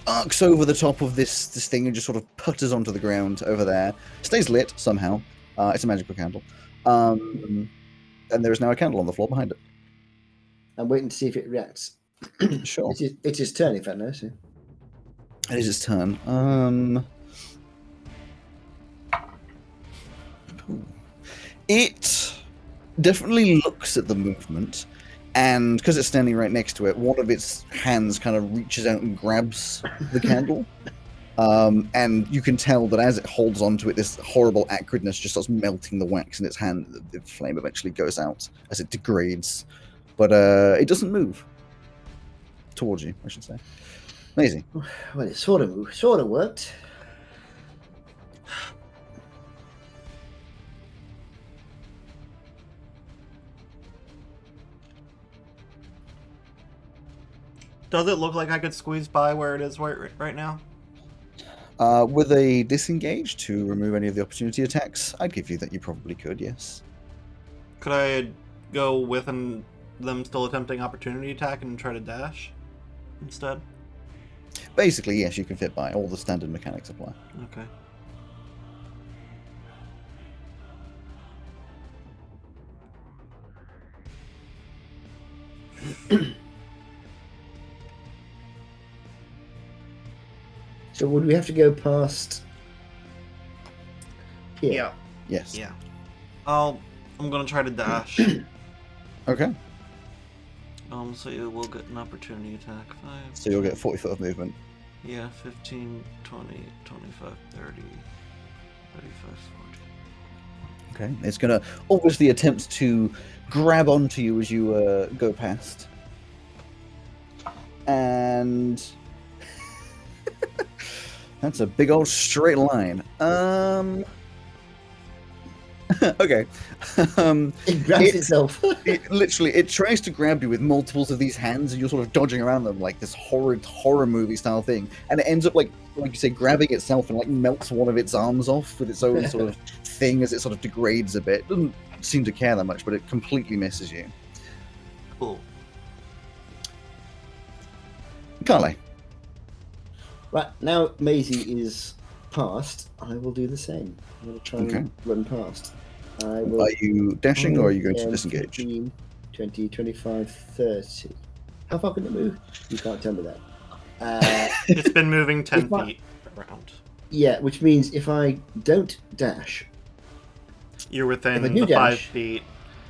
arcs over the top of this thing and just sort of putters onto the ground over there. Stays lit somehow. It's a magical candle. And there is now a candle on the floor behind it. I'm waiting to see if it reacts. Sure. It's his turn, if I know so. It is his turn. It definitely looks at the movement, and because it's standing right next to it, one of its hands kind of reaches out and grabs the candle. And you can tell that as it holds onto it, this horrible acridness just starts melting the wax in its hand. The flame eventually goes out as it degrades, but it doesn't move towards you, I should say. Amazing. Well, it sort of worked. Does it look like I could squeeze by where it is right now? With a disengage to remove any of the opportunity attacks, I'd give you that you probably could, yes. Could I go with them still attempting opportunity attack and try to dash instead? Basically, yes, you can fit by. All the standard mechanics apply. Okay. So would we have to go past here? Yeah. Yes. Yeah. I'm gonna try to dash. Okay. So you will get an opportunity attack. 5. So you'll get 40 foot of movement. Yeah, 15, 20, 25, 30, 35, 40. Okay. It's going to obviously attempt to grab onto you as you go past. And that's a big old straight line. Okay. It grabs itself. It tries to grab you with multiples of these hands, and you're sort of dodging around them like this horror movie style thing. And it ends up like you say, grabbing itself and like melts one of its arms off with its own sort of thing as it sort of degrades a bit. Doesn't seem to care that much, but it completely misses you. Cool. Carly. Right, now Maisie is past, I will do the same. I'm going to try and run past. I will, Are you dashing or are you going to 10, disengage? 15, 20, 25, 30. How far can it move? You can't tell me that. It's been moving 10 If I- feet around. Yeah, which means if I don't dash, You're within If I do the 5 dash- feet.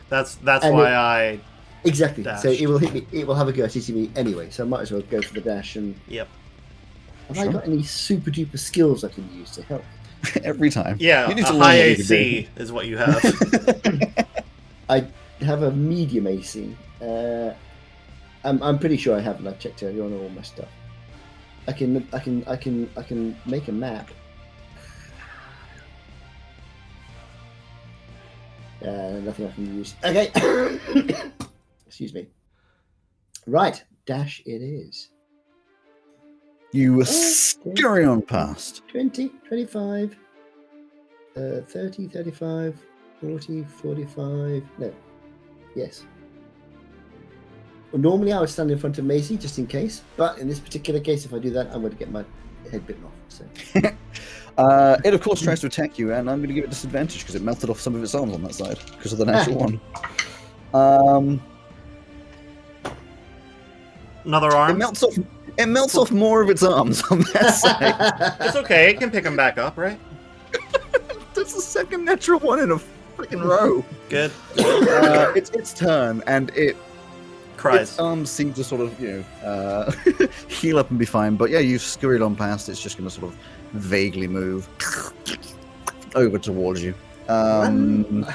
That's And why I... exactly. So Dashed. it will hit me. It will have a go at hitting me anyway. So I might as well go for the dash. And Yep. have Sure. I got any super duper skills I can use to help? Every time. Yeah, You need a to learn high what you can AC is what you have. I have a medium AC. I'm pretty sure I haven't. I checked earlier on all my stuff. I can make a map. Nothing I can use. Okay. Excuse me. Right, dash it is. You scurry on past. 20, 25, 30, 35, 40, 45. No. Yes. Well, normally I would stand in front of Maisie just in case, but in this particular case, if I do that, I'm going to get my head bitten off. So. It of course tries to attack you, and I'm going to give it disadvantage because it melted off some of its arms on that side because of the natural one. Another arm? It melts off more of its arms on that side. It's okay, it can pick them back up, right? That's the second natural one in a freaking row. Good. It's its turn, and its Cries. arms seem to sort of, heal up and be fine. But yeah, you've scurried on past. It's just going to sort of vaguely move over towards you. Run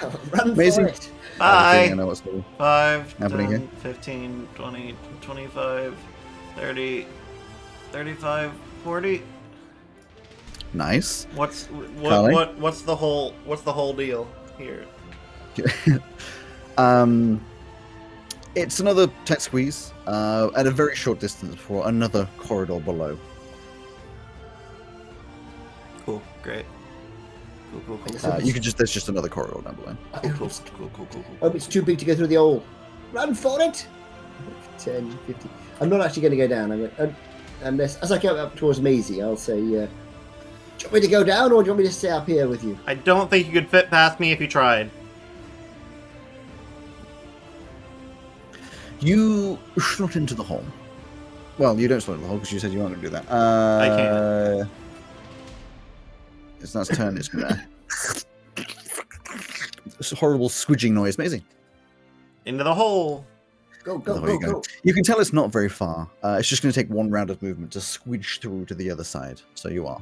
Maisie? for it. Bye. I know what's going 5, happening 10, here. 15, 20, 25, 30, 35, 40. Nice. What's Carly? what's the whole deal here? It's another tight squeeze at a very short distance for another corridor below. Cool, great. Cool. There's just another corridor down below. Cool. Hope it's too big to go through the hole. Run for it. 10, 50. I'm not actually going to go down. Unless, as I go up towards Maisie, I'll say, do you want me to go down or do you want me to stay up here with you? I don't think you could fit past me if you tried. You slot into the hole. Well, you don't slot into the hole because you said you weren't going to do that. I can't. It's not its turn. It's going to... It's a horrible squidging noise. Amazing. Into the hole. Go. You can tell it's not very far. It's just going to take one round of movement to squidge through to the other side. So you are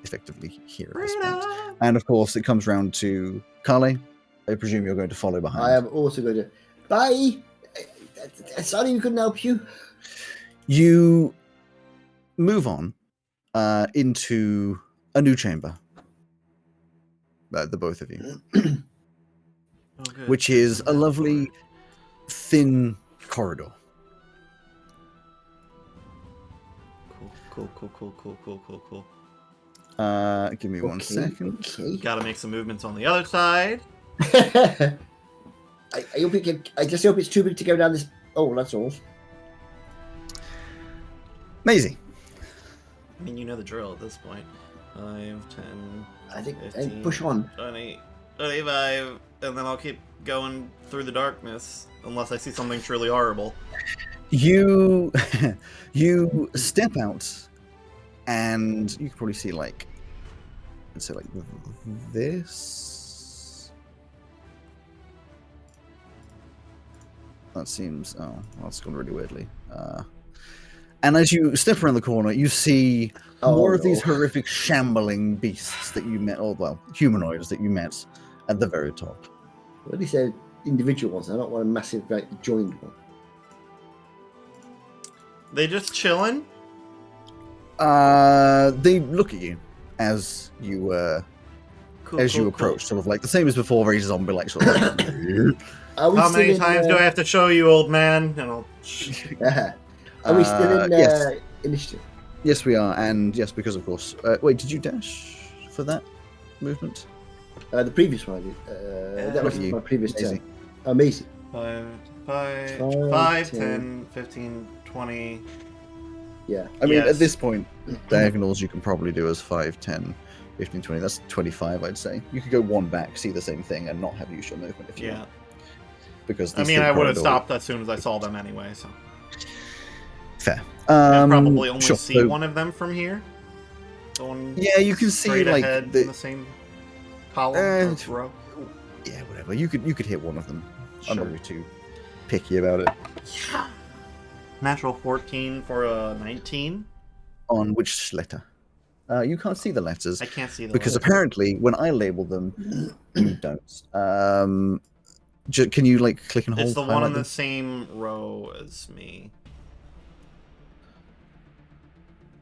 effectively here at this point. And of course, it comes round to Carly. I presume you're going to follow behind. I am also going to... Bye! Sorry we couldn't help you. You move on into a new chamber. The both of you. Okay. Which is a lovely, thin corridor. Cool. Give me 1 second. Okay. Gotta make some movements on the other side. I just hope it's too big to go down this. Oh, that's all. Maisie. I mean, you know the drill at this point. 5, 10, I think 15, push on. 20, 25, and then I'll keep going through the darkness unless I see something truly horrible. You you step out, and you can probably see like, let's say like this. That seems that's gone really weirdly. And as you step around the corner, you see more of these horrific shambling beasts that you met, or well, humanoids that you met at the very top. Well, at least they're individual ones. I don't want a massive, like, joined one. They just chilling? They look at you as you approach, sort of like the same as before, very zombie-like sort of. Like, how many times do I have to show you, old man? And I'll... Are we still in yes. initiative? Yes, we are, and yes, because of course. Wait, did you dash for that movement? The previous one I did. That was my previous turn. Amazing. 5, 10, 15, 20. Yeah. I mean, at this point, diagonals you can probably do as 5, 10, 15, 20. That's 25, I'd say. You could go one back, see the same thing, and not have use your movement if you want. Because I mean, I would have stopped as soon as I saw them anyway, so. Fair. I probably only see one of them from here. Yeah, you can see like in the same column or row. Yeah, whatever. You could hit one of them. Sure. I'm not really too picky about it. Yeah. Natural 14 for a 19. On which letter? You can't see the letters. I can't see them because apparently when I label them, you don't. Can you like click and hold? It's the one in the same row as me.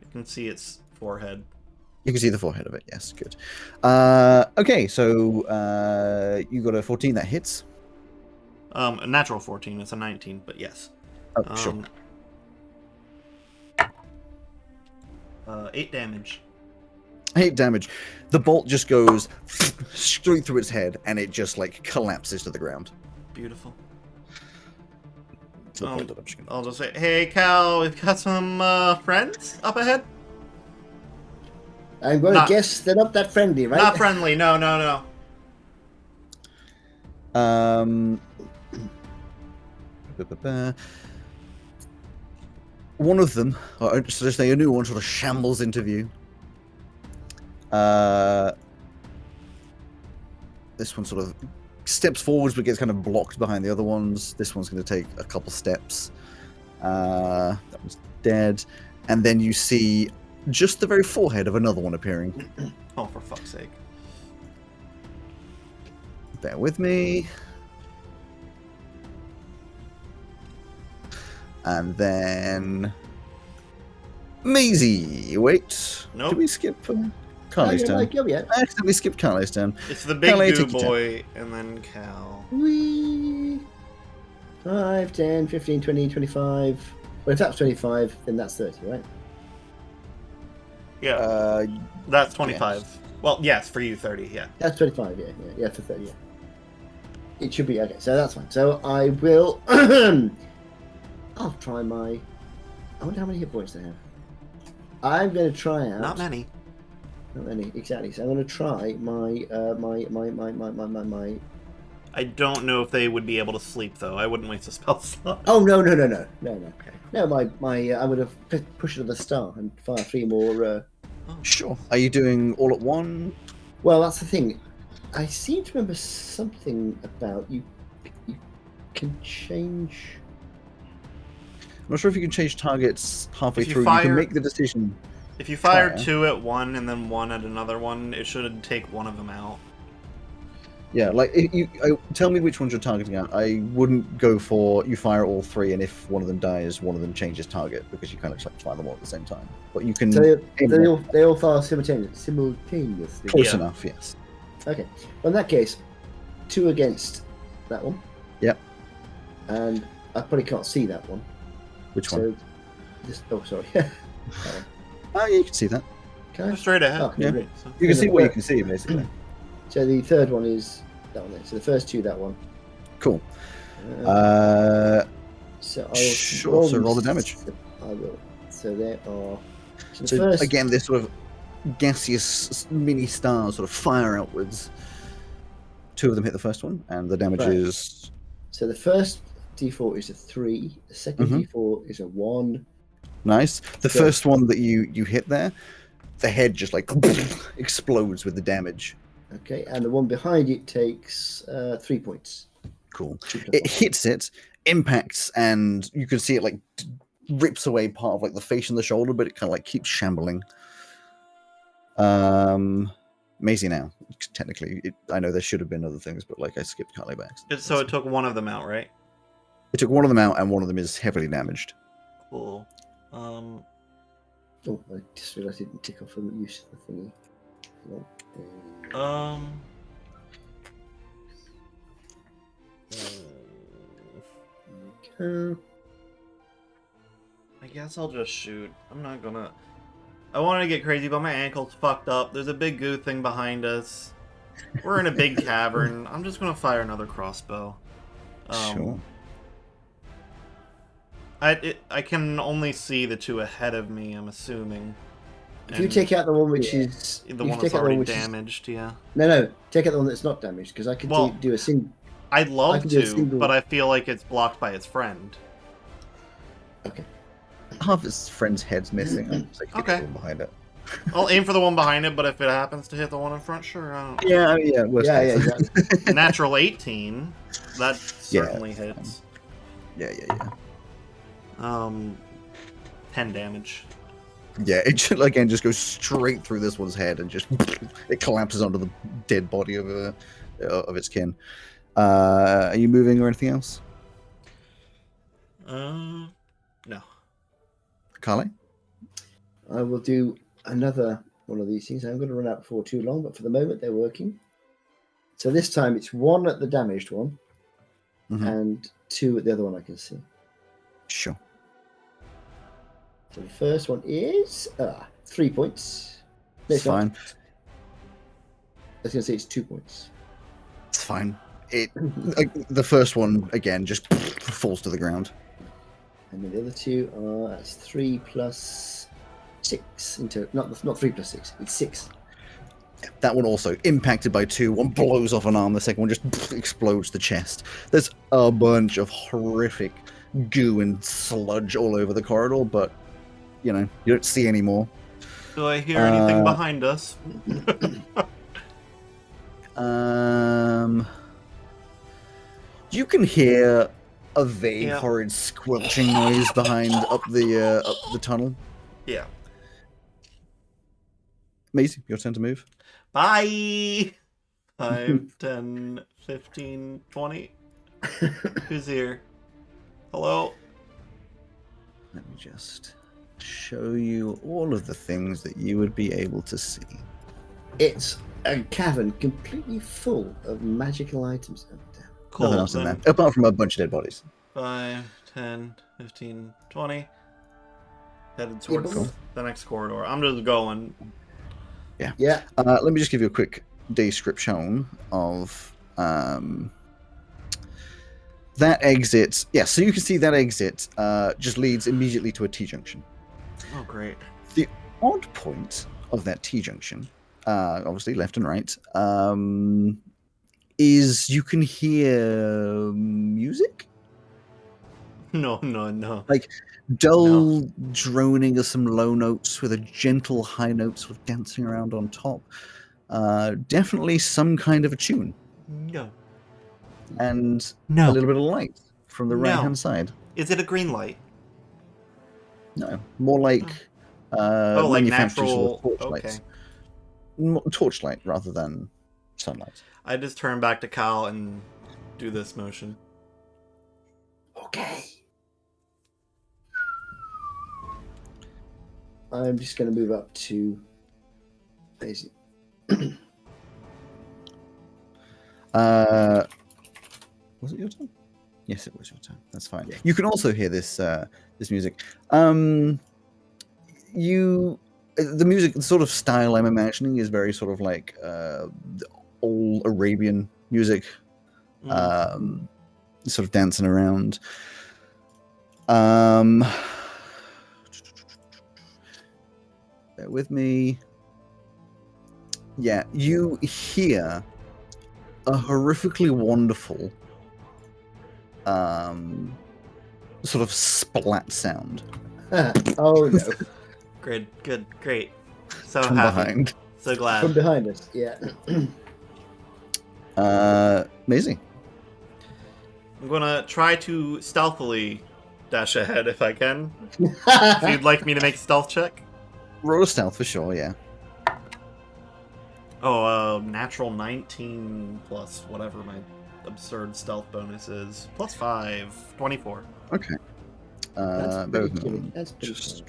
You can see its forehead. You can see the forehead of it. Yes, good. Okay, so you got a 14 that hits. A natural 14. It's a 19, but yes. Oh, sure. 8 damage. 8 damage. The bolt just goes straight through its head, and it just like collapses to the ground. Beautiful. To the point that I'm just gonna... I'll just say, hey, Cal, we've got some friends up ahead. I'm going to guess they're not that friendly, right? Not friendly. No. One of them, or so to say, a new one, sort of shambles into view. This one sort of steps forwards, but gets kind of blocked behind the other ones. This one's going to take a couple steps. That one's dead, and then you see just the very forehead of another one appearing. Oh, for fuck's sake! Bear with me. And then Maisie. Wait. Nope. Did we skip Carly's turn? I accidentally skipped Carly's turn. It's the big Carly, goo boy, and then Cal. Whee! 5, 10, 15, 20, 25. Well, if that's 25, then that's 30, right? Yeah. That's 25. Yes. Well, yes, for you, 30, yeah. That's 25, yeah, for 30, yeah. It should be, okay, so that's fine. So I will... I'll try my... I wonder how many hit points they have. I'm going to try out... Not many. Not many, exactly. So I'm going to try my... I don't know if they would be able to sleep, though. I wouldn't waste a spell slot. Oh, no. Okay. No, I would have pushed it to the star and fire 3 more... Sure. Are you doing all at one? Well, that's the thing. I seem to remember something about you can change... I'm not sure if you can change targets halfway through. You can make the decision. If you fire 2 at one and then 1 at another one, it should take one of them out. Yeah, like tell me which ones you're targeting at. I wouldn't go for you fire all 3, and if one of them dies, one of them changes target because you kind of just like fire them all at the same time. But you can. So they all fire simultaneously. Close enough, yes. Okay. Well, in that case, 2 against that one. Yep. And I probably can't see that one. Which one? So, sorry. Oh, yeah, you can see that. Okay. Straight ahead. Oh, Yeah. great. So- You can see what you can see, basically. So the third one is that one there. So the first two, that one. Cool. So I'll Sure, so roll the damage. I will. So there are. So the So first. again, this sort of gaseous mini stars sort of fire outwards. 2 of them hit the first one, and the damage Right. is... So the first D4 is a 3. The second D4 is a 1. Nice. The So- first one that you hit there, the head just like explodes with the damage. Okay, and the one behind it takes 3 points. Cool. 2 plus It 1. hits it, impacts, and you can see it like rips away part of like the face and the shoulder, but it kind of like keeps shambling. Maisie now. Technically, I know there should have been other things, but like I skipped Carly back. So it took one of them out, right? It took one of them out, and one of them is heavily damaged. Cool. Oh, I just realised I didn't tick off the use of the thingy. No. Okay. I guess I'll just shoot. I'm not gonna. I wanted to get crazy, but my ankle's fucked up. There's a big goo thing behind us. We're in a big cavern. I'm just gonna fire another crossbow. Sure. I can only see the 2 ahead of me, I'm assuming. If you And take out the one which is the one that's already damaged, yeah. No, take out the one that's not damaged because I could Well, do a single. I'd I love can do a to, single- but I feel like it's blocked by its friend. Okay. Half his friend's head's missing. So you can Okay. hit the one behind it. I'll aim for the one behind it, but if it happens to hit the one in front, sure. I don't... Yeah, yeah. Worst Yeah, case. exactly. Natural 18. That Yeah, certainly that's hits. yeah. 10 damage. Yeah, it should, again just goes straight through this one's head and just it collapses onto the dead body of its kin. Are you moving or anything else, No. Carly? I will do another one of these things. I'm going to run out before too long, but for the moment they're working. So this time it's 1 at the damaged one and 2 at the other one I can see. Sure. So the first one is 3 points. No, It's fine. I was going to say it's 2 points. It's fine. The first one again just falls to the ground. And then the other 2 are that's 3 plus 6 into not 3 plus 6. It's 6. That one also impacted by 2. One blows off an arm. The second one just explodes the chest. There's a bunch of horrific goo and sludge all over the corridor, but you don't see any more. Do I hear anything behind us? You can hear a vague, Yeah. horrid squelching noise behind up the tunnel. Yeah. Maisie, your turn to move. Bye! 5, 10, 15, 20. Who's here? Hello? Let me just show you all of the things that you would be able to see. It's a cavern completely full of magical items. Oh, damn. Cool. Nothing else in then there, apart from a bunch of dead bodies. 5, 10, 15, 20. Headed towards Cool. the next corridor. I'm just going. Yeah. Let me just give you a quick description of that exit. Yeah, so you can see that exit just leads immediately to a T-junction. Oh, great. The odd point of that T-junction, obviously left and right, is you can hear music? No. Like dull droning of some low notes with a gentle high note sort of dancing around on top. Definitely some kind of a tune. No. And No. a little bit of light from the No. right-hand side. Is it a green light? No, more like like manufactured natural. sort of torchlights. Torchlight rather than sunlight. I just turn back to Kyle and do this motion. Okay. I'm just going to move up to Daisy. Was it your turn? Yes, it was your turn. That's fine. You can also hear this this music. You the music, the sort of style I'm imagining is very sort of like old Arabian music, sort of dancing around. Bear with me. Yeah, you hear a horrifically wonderful sort of splat sound Oh no! Great. So from happy. behind. So glad. From behind us, yeah. Maisie. I'm gonna try to stealthily dash ahead if I can. If you'd like me to make a stealth check. Roll a stealth for sure, yeah. Oh, natural 19 plus whatever my absurd stealth bonus is. Plus 5, 24. Okay. That's bear pretty with me. killing. That's pretty Just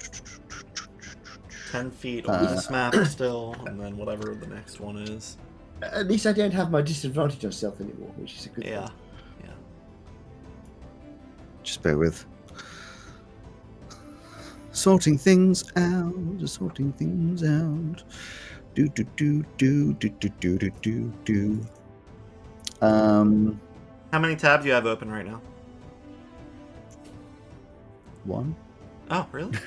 10 feet on this map still, and then whatever the next one is. At least I don't have my disadvantage on stealth anymore, which is a good Yeah. thing. just bear with. Sorting things out. Do. How many tabs do you have open right now? One. Oh, really?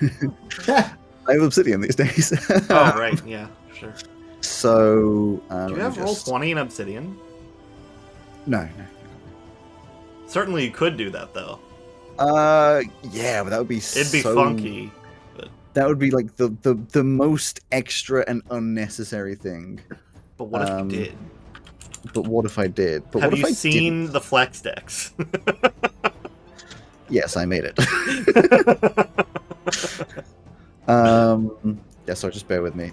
I have Obsidian these days. Oh, right. Yeah, sure. So. Do you have roll 20 in Obsidian? No. Certainly you could do that, though. Yeah, but that would be It'd be so funky. But That would be like the most extra and unnecessary thing. what if you did? But what if I did? But Have what you if I seen didn't? the flex decks? Yes, I made it. Yeah, sorry, just bear with me.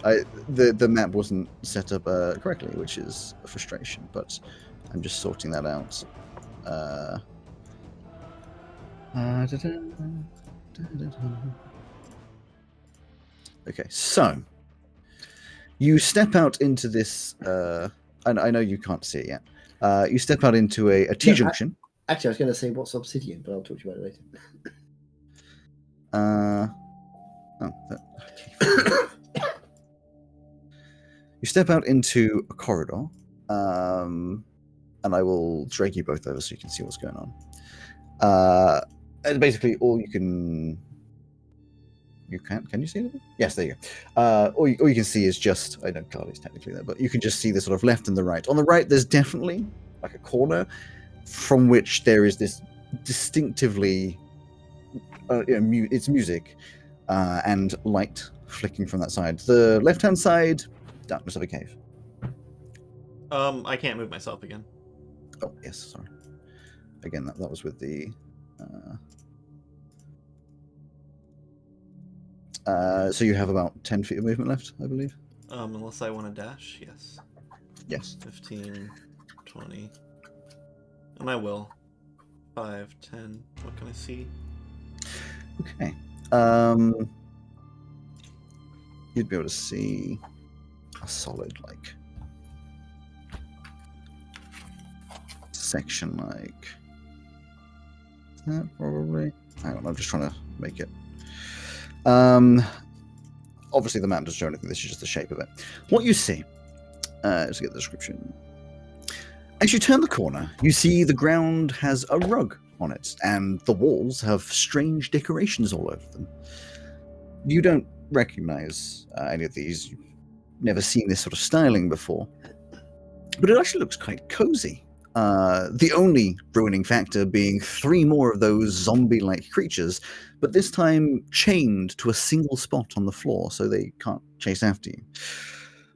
The map wasn't set up correctly, which is a frustration, but I'm just sorting that out. Okay, so you step out into this. I know you can't see it yet. You step out into a T-junction. Actually, I was going to say what's obsidian, but I'll talk to you about it later. You step out into a corridor, and I will drag you both over so you can see what's going on. And basically, all you can you see it? Yes, there you go. All you can see is just, I know Carly's technically there, but you can just see the sort of left and the right. On the right, there's definitely like a corner from which there is this distinctively, it's music and light flicking from that side. The left-hand side, darkness of a cave. I can't move myself again. Oh, yes, sorry. Again, that was with the... so you have about 10 feet of movement left, I believe? Unless I want to dash, yes. Yes. 15, 20. And I will. 5, 10. What can I see? Okay. You'd be able to see a solid, like, section like that, probably. Hang on, I'm just trying to make it. Obviously the map doesn't show anything, this is just the shape of it. What you see, let's get the description. As you turn the corner, you see the ground has a rug on it, and the walls have strange decorations all over them. You don't recognize any of these. You've never seen this sort of styling before. But it actually looks quite cozy. The only ruining factor being 3 more of those zombie-like creatures, but this time chained to a single spot on the floor so they can't chase after you.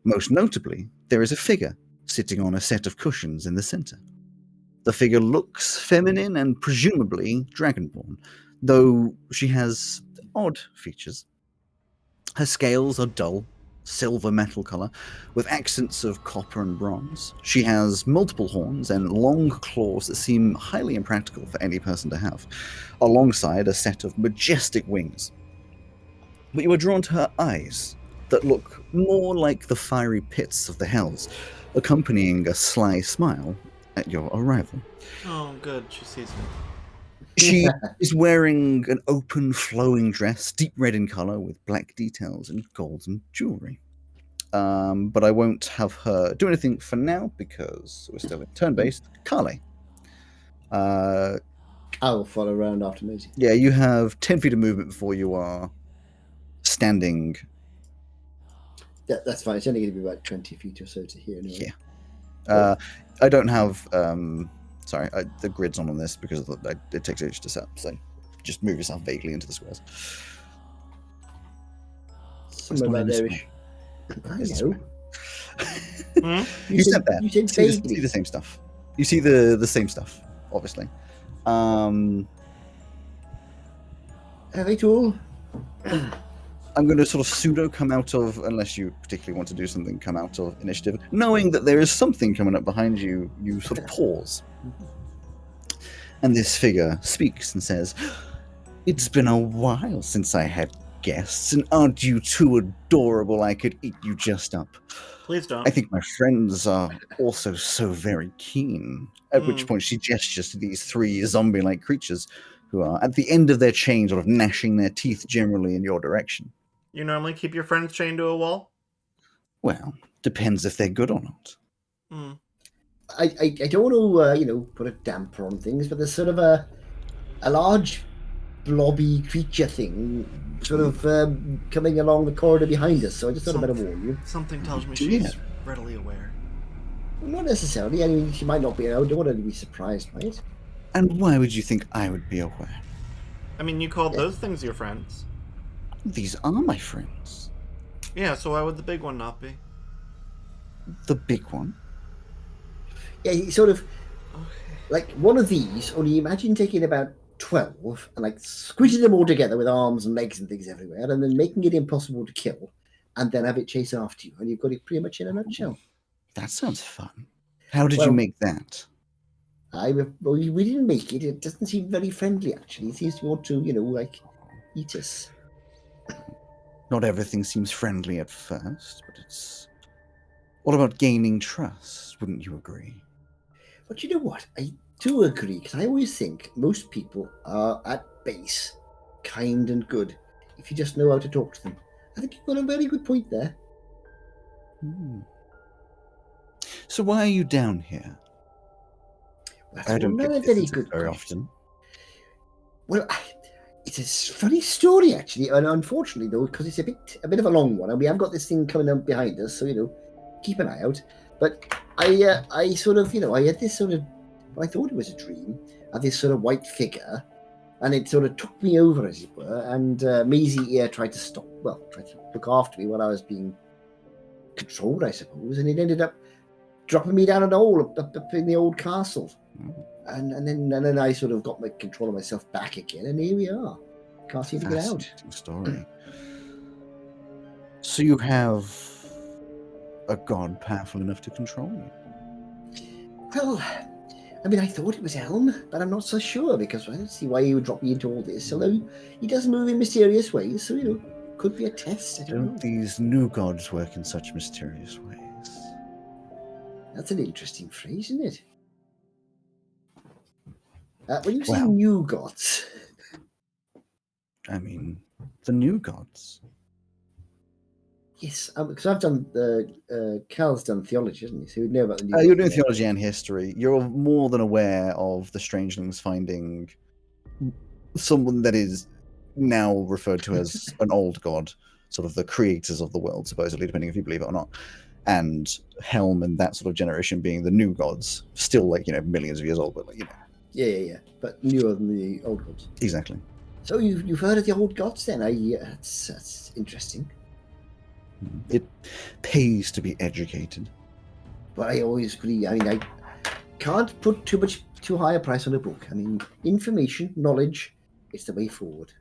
Most notably, there is a figure sitting on a set of cushions in the center. The figure looks feminine and presumably dragonborn, though she has odd features. Her scales are dull, silver metal color, with accents of copper and bronze. She has multiple horns and long claws that seem highly impractical for any person to have, alongside a set of majestic wings. But you are drawn to her eyes that look more like the fiery pits of the hells, accompanying a sly smile at your arrival. Oh, good. She sees me. She is wearing an open, flowing dress, deep red in color, with black details and golden jewelry. But I won't have her do anything for now because we're still in turn-based. Carly. I will follow around after Maisie. Yeah, you have 10 feet of movement before you are standing. That's fine. It's only going to be about 20 feet or so to here anyway. Yeah. I don't have... the grid's on this because it takes ages to set up, so just move yourself vaguely into the squares. Somewhere about there-ish. I know. You said that. You said see the same stuff. You see the same stuff, obviously. Are they tall? I'm going to sort of pseudo come out of, unless you particularly want to do something, come out of initiative. Knowing that there is something coming up behind you, you sort of pause. And this figure speaks and says, "It's been a while since I had guests, and aren't you too adorable I could eat you just up? Please don't. I think my friends are also so very keen." At which point she gestures to these three zombie-like creatures who are at the end of their chain, sort of gnashing their teeth generally in your direction. You normally keep your friends chained to a wall? Well, depends if they're good or not. I don't want to, put a damper on things, but there's sort of a large blobby creature thing sort of coming along the corridor behind us, so I just thought I'd better warn you. Something tells me she's readily aware. Not necessarily. I mean, she might not be. I don't want her to be surprised by it. And why would you think I would be aware? I mean, you called those things your friends. These are my friends. Yeah, so why would the big one not be? The big one? Yeah, he sort of... Like, one of these, only imagine taking about 12 and, like, squishing them all together with arms and legs and things everywhere, and then making it impossible to kill, and then have it chase after you, and you've got it pretty much in a nutshell. That sounds fun. How did you make that? We didn't make it. It doesn't seem very friendly, actually. It seems to want to, eat us. Not everything seems friendly at first, but it's all about gaining trust, wouldn't you agree? But you know what? I do agree, because I always think most people are, at base, kind and good, if you just know how to talk to them. I think you've got a very good point there. So why are you down here? I don't get very good very often. Well, it's a funny story actually, and unfortunately though, because it's a bit of a long one, and we have got this thing coming up behind us, so keep an eye out. But I sort of, I had this sort of, I thought it was a dream, of this sort of white figure, and it sort of took me over, as it were. And Maisie here tried to look after me while I was being controlled, I suppose, and it ended up dropping me down a hole up in the old castle. And then I sort of got my control of myself back again, and here we are. Can't seem to get out. Story. So you have a god powerful enough to control you? Well, I mean, I thought it was Elm, but I'm not so sure, because I don't see why he would drop me into all this. Although he does move in mysterious ways, so could be a test. I don't know. These new gods work in such mysterious ways? That's an interesting phrase, isn't it? When you say new gods... I mean, the new gods. Yes, because I've done... Cal's done theology, hasn't he? So he would know about the new You're doing theology and history. You're more than aware of the Strangelings finding someone that is now referred to as an old god, sort of the creators of the world, supposedly, depending if you believe it or not. And Helm and that sort of generation being the new gods, still millions of years old, but Yeah. But newer than the old gods. Exactly. So you've heard of the old gods then? That's interesting. It pays to be educated. But I always agree. I mean, I can't put too high a price on a book. I mean, information, knowledge, it's the way forward.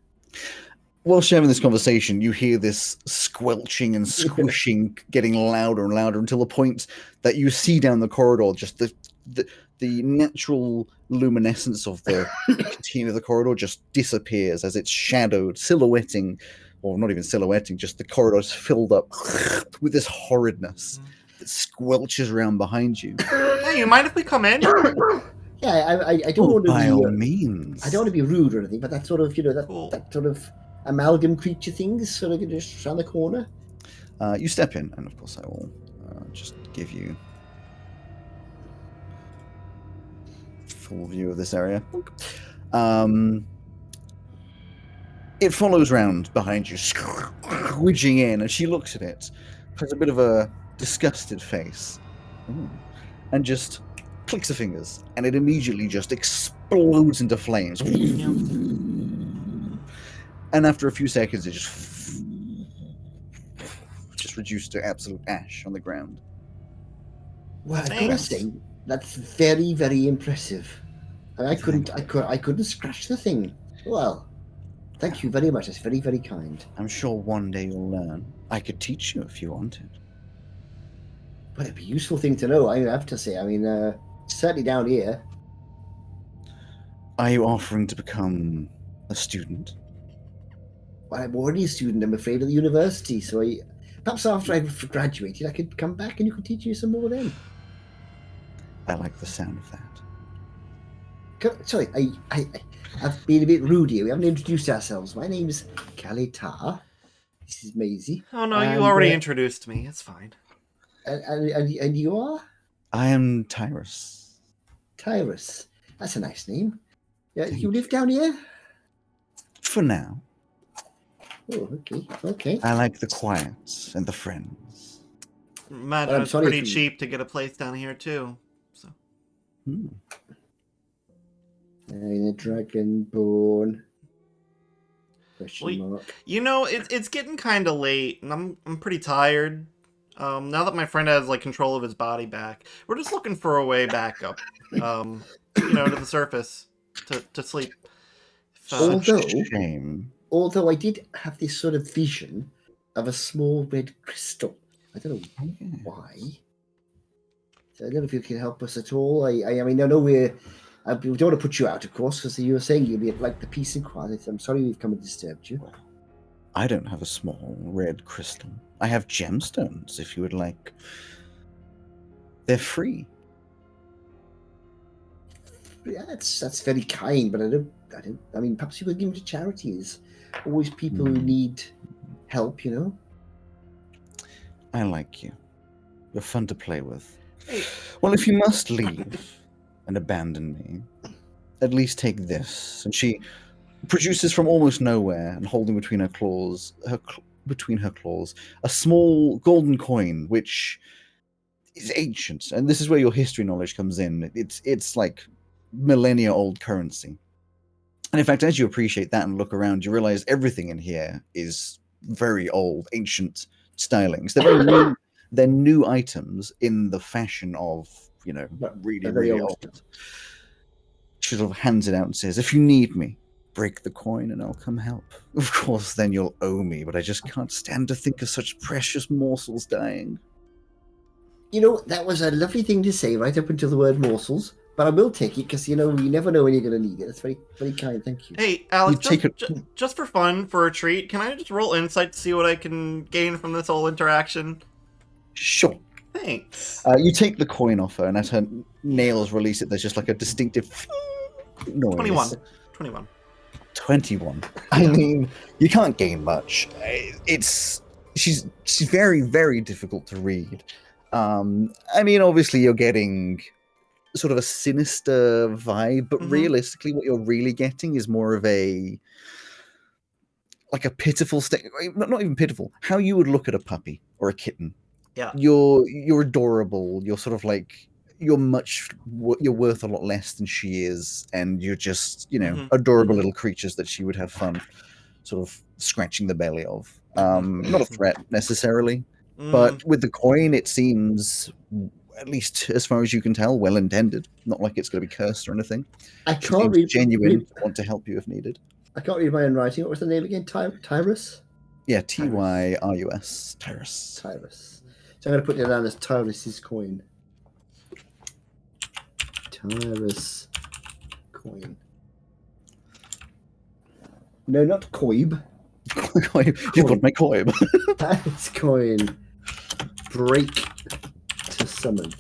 While sharing this conversation, you hear this squelching and squishing getting louder and louder until the point that you see down the corridor just the natural luminescence of the continue of the corridor just disappears as it's shadowed, silhouetting, or not even silhouetting, just the corridor's filled up with this horridness that squelches around behind you. Hey, you mind if we come in? Yeah, I don't want to by be. all means. I don't want to be rude or anything, but that sort of, Cool. that sort of amalgam creature thing is sort of just around the corner. You step in, and of course I will just give you full view of this area. It follows round behind you, squidging in, and she looks at it, has a bit of a disgusted face, and just clicks her fingers, and it immediately just explodes into flames. And after a few seconds, it just reduced to absolute ash on the ground. Well, I've got to say, that's very, very impressive. And I couldn't scratch the thing. Well, thank you very much. That's very, very kind. I'm sure one day you'll learn. I could teach you if you wanted. But it'd be a useful thing to know, I have to say. I mean, certainly down here. Are you offering to become a student? Well, I'm already a student, I'm afraid, at the university. So perhaps after I've graduated, I could come back and you could teach me some more then. I like the sound of that. Sorry, I've been a bit rude here. We haven't introduced ourselves. My name's Kalita. This is Maisie. Oh no, you already introduced me. It's fine. And you are? I am Tyrus. Tyrus. That's a nice name. Yeah, you live down here? For now. Oh, okay. I like the quiet and the friends. Imagine it's pretty cheap to get a place down here too. So. A dragonborn. Question mark. You know, it's getting kind of late, and I'm pretty tired. Now that my friend has like control of his body back, we're just looking for a way back up, to the surface to sleep. Although I did have this sort of vision of a small red crystal. I don't know why. So I don't know if you can help us at all. I mean, I know we don't want to put you out, of course, because you were saying you'd be like the peace and quiet. I'm sorry we've come and disturbed you. I don't have a small red crystal. I have gemstones, if you would like. They're free. Yeah, that's very kind, but I mean, perhaps you could give them to charities. Always people who need help, I like you. You're fun to play with. Well, if you must leave and abandon me, at least take this. And she produces from almost nowhere and holding between her claws, a small golden coin, which is ancient. And this is where your history knowledge comes in. It's like millennia old currency. And in fact, as you appreciate that and look around, you realize everything in here is very old, ancient stylings. They're very new. They're new items in the fashion of, really, really old. She sort of hands it out and says, if you need me, break the coin and I'll come help. Of course, then you'll owe me, but I just can't stand to think of such precious morsels dying. That was a lovely thing to say right up until the word morsels. But I will take it because, you never know when you're going to need it. That's very, very kind. Thank you. Hey, Alex, just for fun, for a treat, can I just roll insight to see what I can gain from this whole interaction? Sure. Thanks. You take the coin off her, and as her nails release it, there's just like a distinctive noise. 21. I mean, you can't gain much. She's very, very difficult to read. I mean, obviously, you're getting sort of a sinister vibe, but realistically what you're really getting is more of a pitiful state. Not even pitiful, how you would look at a puppy or a kitten. Yeah, you're adorable. You're sort of like you're worth a lot less than she is, and you're just adorable little creatures that she would have fun sort of scratching the belly of. Not a threat necessarily, but with the coin it seems, at least as far as you can tell, well intended. Not like it's going to be cursed or anything. I can't read. Genuine. Want to help you if needed. I can't read my own writing. What was the name again? Tyrus. Yeah, Tyrus. Tyrus. Tyrus. So I'm going to put it down as Tyrus's coin. Tyrus coin. No, not Coib. You've got my Coib. Tyrus coin. Break to summon.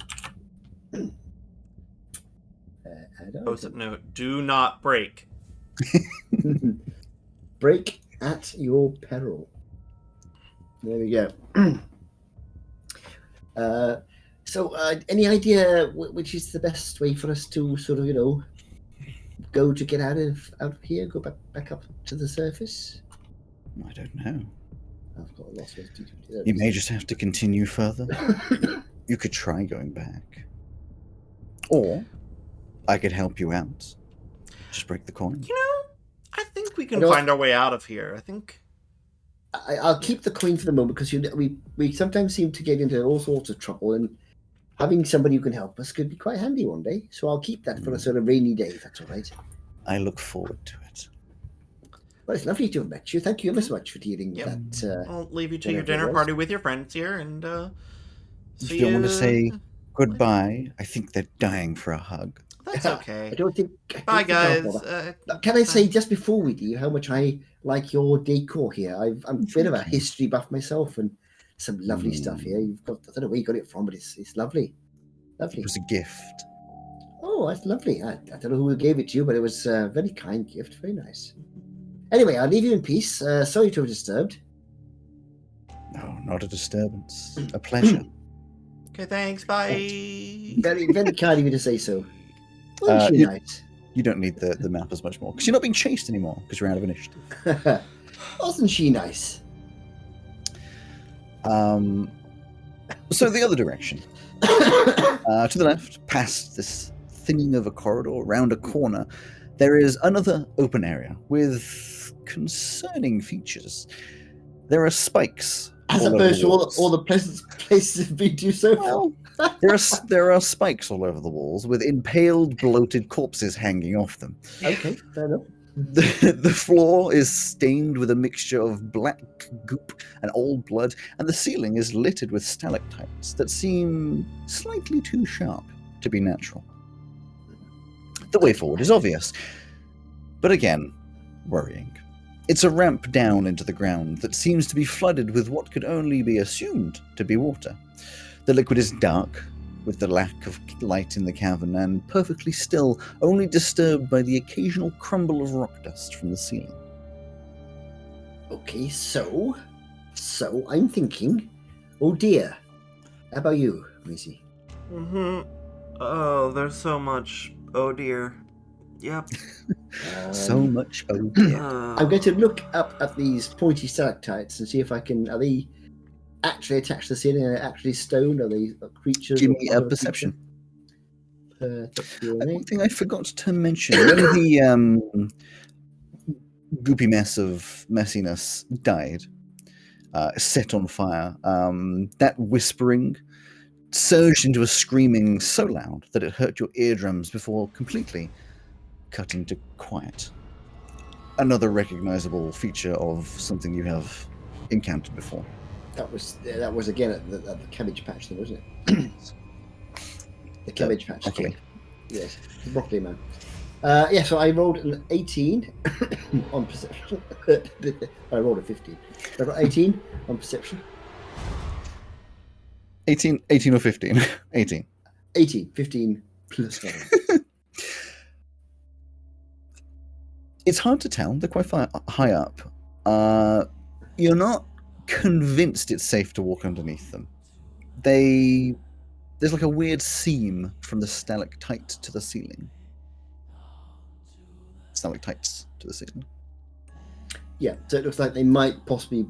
Add post-it note. Do not break. Break at your peril. There we go. Any idea which is the best way for us to sort of, go to get out of here, go back up to the surface? I don't know. I've got lots of You may just have to continue further. You could try going back. Or I could help you out. Just break the coin. I think we can find our way out of here. I think I'll keep the coin for the moment because we sometimes seem to get into all sorts of trouble, and having somebody who can help us could be quite handy one day. So I'll keep that for a sort of rainy day, if that's all right. I look forward to it. Well, it's lovely to have met you. Thank you ever so much for dealing with that. I'll leave you to your dinner party with your friends here, and If you don't want to say goodbye, I think they're dying for a hug. That's okay. I don't think. Bye, guys. Can I say just before we leave how much I like your decor here? I'm a bit of a history buff myself, and some lovely stuff here. You've got, I don't know where you got it from, but it's lovely. Lovely. It was a gift. Oh, that's lovely. I don't know who gave it to you, but it was a very kind gift. Very nice. Anyway, I'll leave you in peace. Sorry to have disturbed. No, not a disturbance. A pleasure. Okay, thanks. Bye. Very, very kind of you to say so. Wasn't she nice? You don't need the map as much more because you're not being chased anymore because you're out of initiative. Wasn't she nice? So the other direction. To the left, past this thinning of a corridor, around a corner, there is another open area with concerning features. There are spikes. As opposed to all the pleasant places have been to so far. There are spikes all over the walls with impaled, bloated corpses hanging off them. Okay, fair enough. The floor is stained with a mixture of black goop and old blood, and the ceiling is littered with stalactites that seem slightly too sharp to be natural. The way forward is obvious, but again, worrying. It's a ramp down into the ground that seems to be flooded with what could only be assumed to be water. The liquid is dark, with the lack of light in the cavern, and perfectly still, only disturbed by the occasional crumble of rock dust from the ceiling. Okay, so I'm thinking, oh dear. How about you, Macy? Oh, there's so much. Oh dear. Yep. So much oh dear. I'm going to look up at these pointy stalactites and see if I can. Are they actually attached to the ceiling? Are they actually stone? Are they creatures? Give me a perception. One thing I forgot to mention: when the goopy mess of messiness died, set on fire, that whispering surged into a screaming so loud that it hurt your eardrums before completely cutting to quiet. Another recognizable feature of something you have encountered before. That was again at the cabbage patch, though, wasn't it? The cabbage patch. Okay. Yes, the broccoli man. So I rolled an 18 on perception. I rolled a 15. I got 18 on perception. 18 or 15? 18. 15 plus 5. It's hard to tell. They're quite high up. You're not convinced it's safe to walk underneath them. There's like a weird seam from the stalactite to the ceiling. Stalactites to the ceiling. Yeah, so it looks like they might possibly.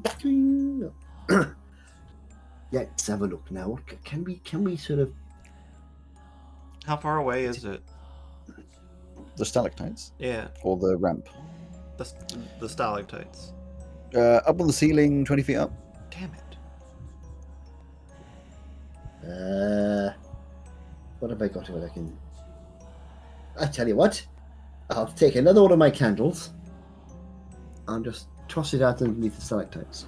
Let's have a look now. Can we sort of? How far away is it? The stalactites? Yeah. Or the ramp? The stalactites. Up on the ceiling, 20 feet up. Damn it. What have I got here? I tell you what. I'll take another one of my candles and just toss it out underneath the stalactites.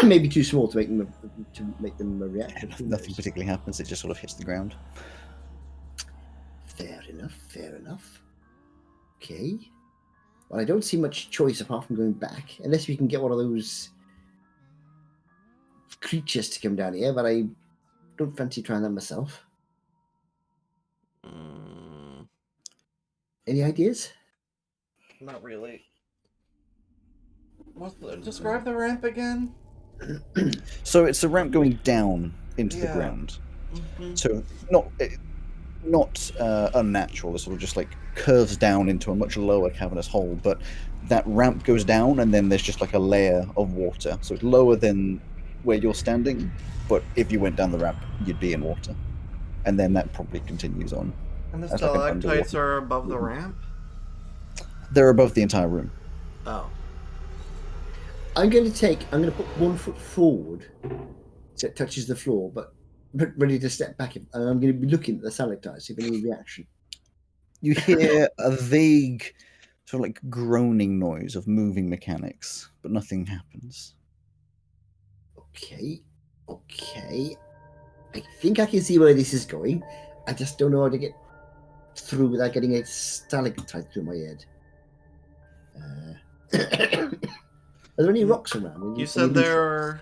Maybe too small to make them react. Yeah, nothing particularly happens. It just sort of hits the ground. Fair enough. Okay. Well, I don't see much choice apart from going back, unless we can get one of those creatures to come down here, but I don't fancy trying that myself. Mm. Any ideas? Not really. Describe the ramp again? So it's a ramp going down into the ground. Mm-hmm. So not unnatural. It sort of just like curves down into a much lower cavernous hole. But that ramp goes down, and then there's just like a layer of water. So it's lower than where you're standing. But if you went down the ramp, you'd be in water, and then that probably continues on. And the as like an stalactites underwater are above the room. ramp? They're above the entire room. Oh. I'm going to put 1 foot forward so it touches the floor, but ready to step back. And I'm going to be looking at the stalactites, see if any reaction. You hear a vague, sort of like groaning noise of moving mechanics, but nothing happens. Okay. I think I can see where this is going. I just don't know how to get through without getting a stalactite through my head. Are there any rocks around? You said there are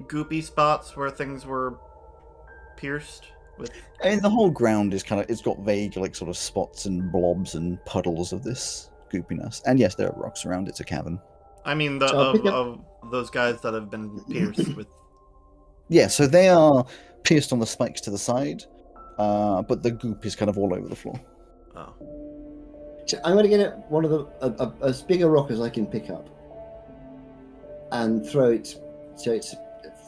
goopy spots where things were pierced with. I mean, the whole ground is it's got vague, like, sort of spots and blobs and puddles of this goopiness. And yes, there are rocks around. It's a cavern. I mean, of those guys that have been pierced with. Yeah, so they are pierced on the spikes to the side, but the goop is kind of all over the floor. Oh. So I'm going to get one of the as big a rock as I can pick up, and throw it so it's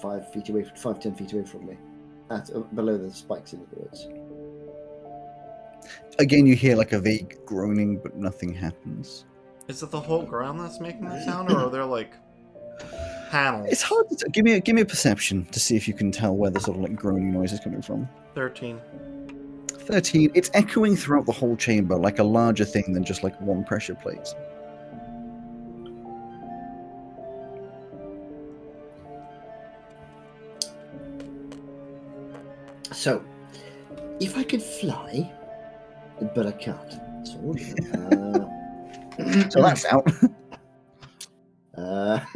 5 feet away, 5-10 feet away from me, below the spikes. In other words. Again, you hear like a vague groaning, but nothing happens. Is it the whole ground that's making the sound, or are there like panels? It's hard to give me a perception to see if you can tell where the sort of like groaning noise is coming from. 13. 13. It's echoing throughout the whole chamber, like a larger thing than just like one pressure plate. So, if I could fly, but I can't. So that's out. I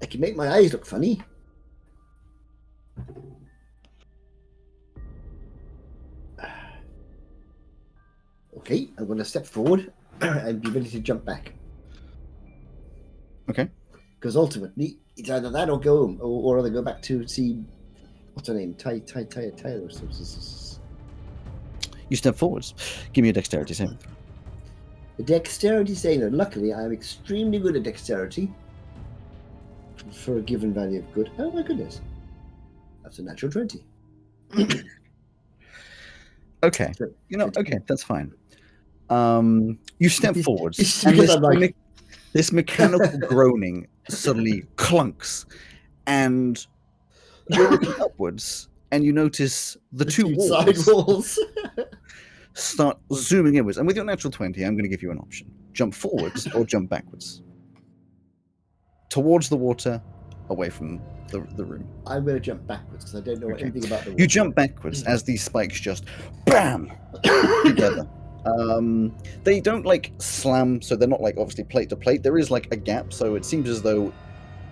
could make my eyes look funny. Okay, I'm going to step forward and be ready to jump back. Okay. Because ultimately, it's either that or go home, or either go back to see what's her name, Taylor or something. You step forwards. Give me a dexterity saving throw. The dexterity saving. Luckily, I am extremely good at dexterity for a given value of good. Oh my goodness, that's a natural 20. Okay. Okay, that's fine. You step forwards, and this mechanical groaning suddenly clunks, and you're looking upwards, and you notice the two side walls start zooming inwards. And with your natural 20, I'm going to give you an option: jump forwards or jump backwards. Towards the water, away from the room. I'm going to jump backwards because I don't know anything about the water. You jump backwards as these spikes just BAM together. They don't like slam, so they're not like obviously plate to plate. There is like a gap, so it seems as though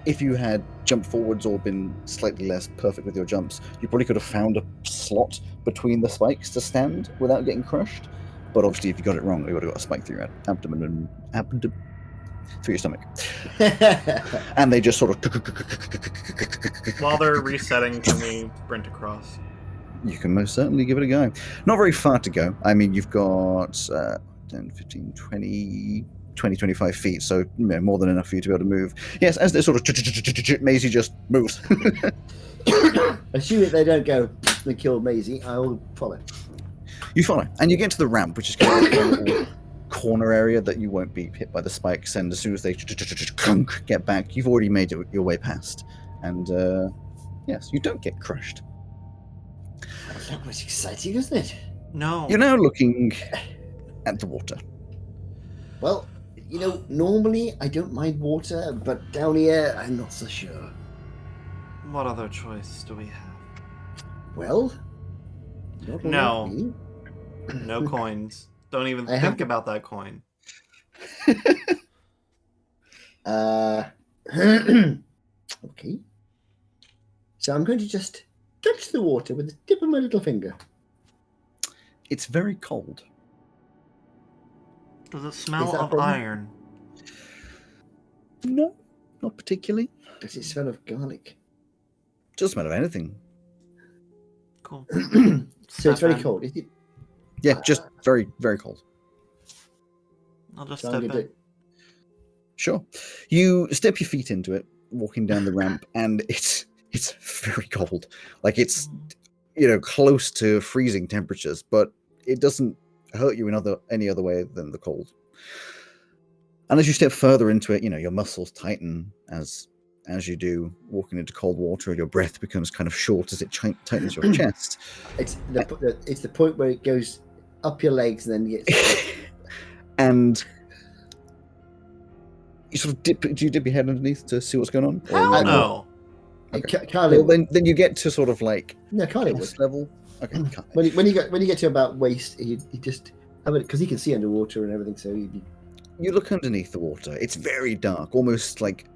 if you had jumped forwards or been slightly less perfect with your jumps, you probably could have found a slot between the spikes to stand without getting crushed. But obviously, if you got it wrong, you would have got a spike through your abdomen and through your stomach, and they just sort of. While they're resetting, can we sprint across? You can most certainly give it a go. Not very far to go. I mean, you've got 10, 15, 20, 25 feet, so more than enough for you to be able to move. Yes, as they sort of Maisie just moves. Assuming they don't go and kill Maisie, I will follow. You follow, and you get to the ramp, which is kind of a little corner area that you won't be hit by the spikes, and as soon as they get back, you've already made your way past. And yes, you don't get crushed. That was exciting, isn't it? No. You're now looking at the water. Well, normally I don't mind water, but down here I'm not so sure. What other choice do we have? Well, no. No coins. Don't even think about that coin. Okay. So I'm going to just touch the water with the tip of my little finger. It's very cold. Does it Is smell that a of problem? iron? No, not particularly. Does it smell of garlic? Doesn't smell of anything. Cool. So it's very in. cold. Is it? Yeah, just very, very cold. I'll just So I'm step going in. to. Sure. You step your feet into it, walking down the ramp, and it's very cold. Like it's close to freezing temperatures, but it doesn't hurt you in any other way than the cold. And as you step further into it, your muscles tighten as you do, walking into cold water. Your breath becomes kind of short as it tightens your chest. It's the point where it goes up your legs and then gets. And you sort of do you dip your head underneath to see what's going on? Hell no. Okay. Carly Well, then you get to sort of like Carly would. chest level. Okay. When you get to about waist, he just because he can see underwater and everything, so he'd be. You look underneath the water. It's very dark, almost like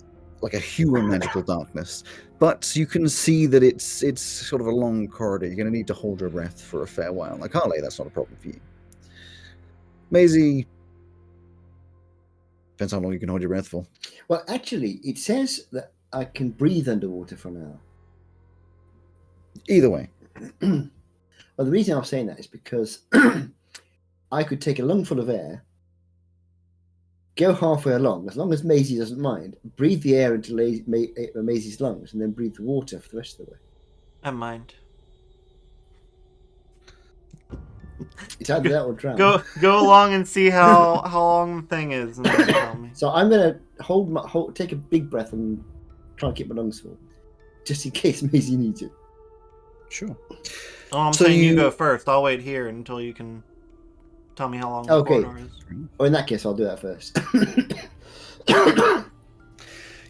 a hue of magical darkness. But you can see that it's sort of a long corridor. You're going to need to hold your breath for a fair while. Like Harley, that's not a problem for you. Maisie, depends how long you can hold your breath for. Well, actually, it says that I can breathe underwater for an hour. Either way. Well, the reason I'm saying that is because I could take a lungful of air, go halfway along, as long as Maisie doesn't mind, breathe the air into Maisie's lungs, and then breathe the water for the rest of the way. I mind. It's either that or drown. Go along and see how long the thing is, and then tell me. So I'm gonna take a big breath and try and keep my lungs full, just in case Maisie needs it. Sure. Oh, I'm So saying you go first. I'll wait here until you can tell me how long the corridor is. Oh, in that case, I'll do that first.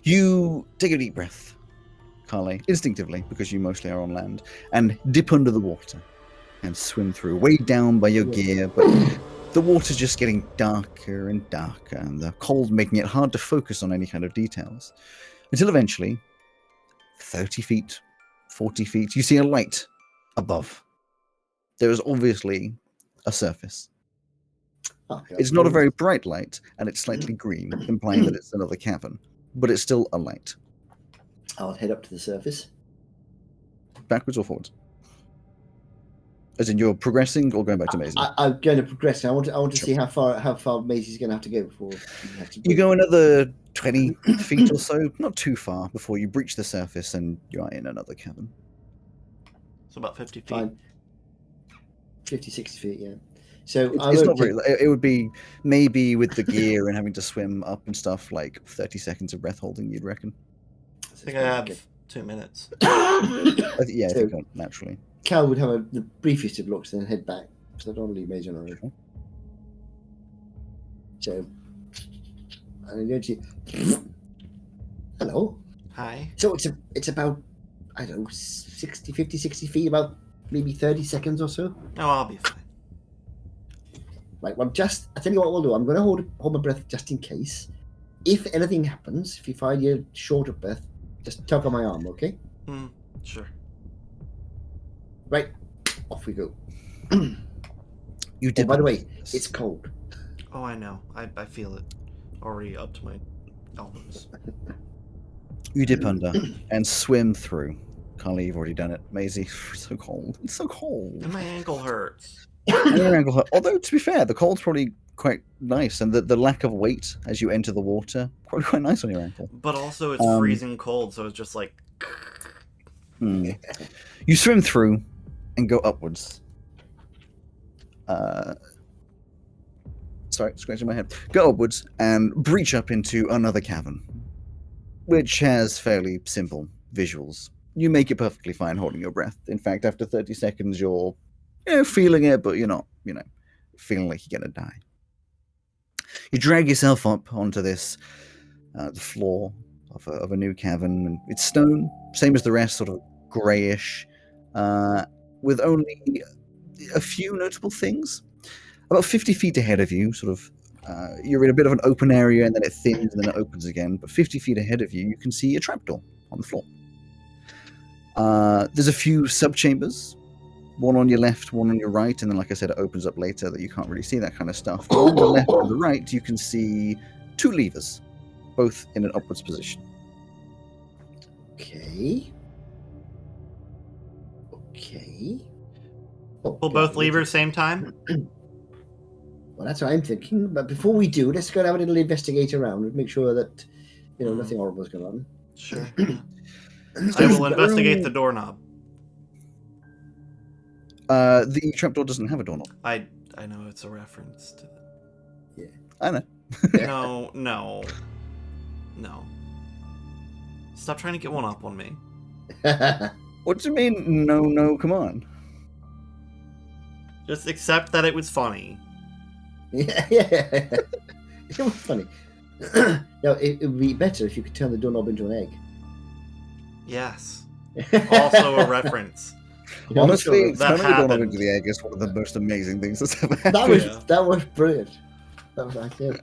You take a deep breath, Carly, instinctively, because you mostly are on land, and dip under the water and swim through, weighed down by your gear, but the water's just getting darker and darker, and the cold making it hard to focus on any kind of details. Until eventually, 30 feet, 40 feet, you see a light above. There is obviously a surface. It's not a very bright light, and it's slightly green, implying that it's another cavern, but it's still a light. I'll head up to the surface. Backwards or forwards? As in, you're progressing or going back to Maisie? I'm going to progress. I want to see how far Maisie's going to have to go before. You go another 20 feet or so, not too far, before you breach the surface and you are in another cavern. It's about 50 feet. Fine. 50, 60 feet, yeah. So it's not very. It would be maybe with the gear and having to swim up and stuff, like 30 seconds of breath holding, you'd reckon. I think I have 2 minutes. I think naturally. Cal would have the briefest of looks, then head back. So I don't want to leave Maisie on her own. So I'm going to. Hello. Hi. So it's about, I don't know, 50, 60 feet, about maybe 30 seconds or so. Oh, I'll be fine. Right, well, I tell you what we'll do. I'm going to hold my breath just in case. If anything happens, if you find you're short of breath, just tug on my arm, okay? Sure. Right, off we go. You did. By the way, it's cold. Oh, I know. I feel it already up to my elbows. You dip under and swim through. Carly, you've already done it. Maisie, it's so cold. It's so cold. And my ankle hurts. And your ankle hurt. Although, to be fair, the cold's probably quite nice, and the lack of weight as you enter the water, probably quite nice on your ankle. But also, it's freezing cold, so it's just like. You swim through and go upwards. Sorry, scratching my head. Go upwards and breach up into another cavern, which has fairly simple visuals. You make it perfectly fine holding your breath. In fact, after 30 seconds, you're feeling it, but you're not, feeling like you're going to die. You drag yourself up onto this, the floor of a new cavern. And it's stone, same as the rest, sort of greyish, with only a few notable things. About 50 feet ahead of you, sort of You're in a bit of an open area, and then it thins, and then it opens again. But 50 feet ahead of you, you can see a trapdoor on the floor. There's a few sub-chambers, one on your left, one on your right, and then, like I said, it opens up later that you can't really see that kind of stuff. But on the left and the right, you can see 2 levers, both in an upwards position. Okay. Pull both levers same time? Well, that's what I'm thinking. But before we do, let's go and have a little investigate around and make sure that nothing horrible is going on. Sure. I will investigate the doorknob. The trapdoor doesn't have a doorknob. I know it's a reference to the... Yeah. I know. No. Stop trying to get one up on me. What do you mean, no, come on? Just accept that it was funny. Yeah. It was funny. Now, it would be better if you could turn the doorknob into an egg. Yes. Also a reference. Honestly, that turning the doorknob happened. into the egg is one of the most amazing things that's ever happened. That was brilliant. That was ideal.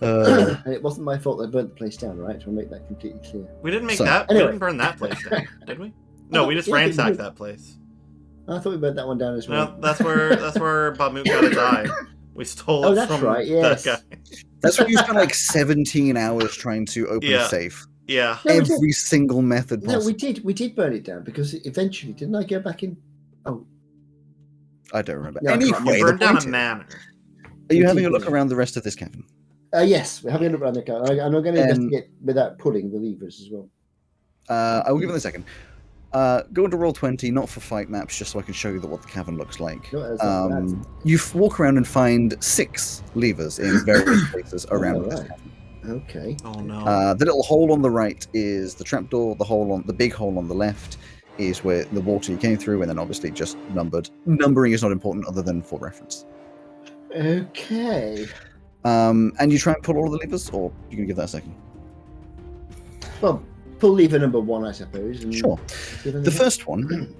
And it wasn't my fault that I burnt the place down, right? To make that completely clear. We didn't make Anyway. we didn't burn that place down, did we? No, we just ransacked that place. I thought we burnt that one down as well. No, that's where Bahamut got his eye. We stole it from yes. that guy. That's when you spent like 17 hours trying to open a safe. Yeah. No, Every single method possible. No, we did burn it down because eventually, didn't I go back in? Oh, I don't remember. Yeah, Anyway, You burned the down point a is, manor. are you having a look around the rest of this cabin? Yes, we're having a look around the car. I'm not going to investigate without pulling the levers as well. I will give it a second. Go into roll 20, not for fight maps, just so I can show you what the cavern looks like. No, that's not bad. You walk around and find 6 levers in various places around this right. cabin. Okay. Oh no. The little hole on the right is the trapdoor. The big hole on the left is where the water you came through, and then obviously just numbered. Numbering is not important other than for reference. Okay. And you try and pull all of the levers, or you can give that a second? Well, pull lever number 1, I suppose. And Sure. The first one,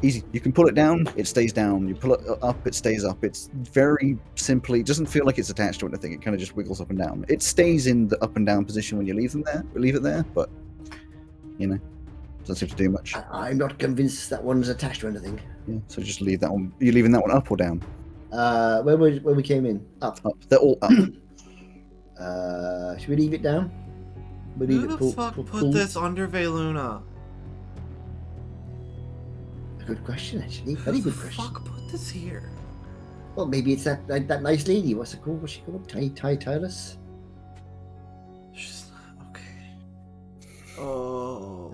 easy. You can pull it down, it stays down. You pull it up, it stays up. It's very simply, doesn't feel like it's attached to anything. It kind of just wiggles up and down. It stays in the up and down position when you leave it there, but, doesn't seem to do much. I'm not convinced that one's attached to anything. Yeah, so just leave that one. Are you leaving that one up or down? When we came in? Up. Up. They're all up. Should we leave it down? We leave Who it the fuck put this under Veluna? A good question, actually. Very good question. Who the fuck put this here? Well, maybe it's that nice lady. What's it called? What's she called? Tyrus? She's okay. Oh.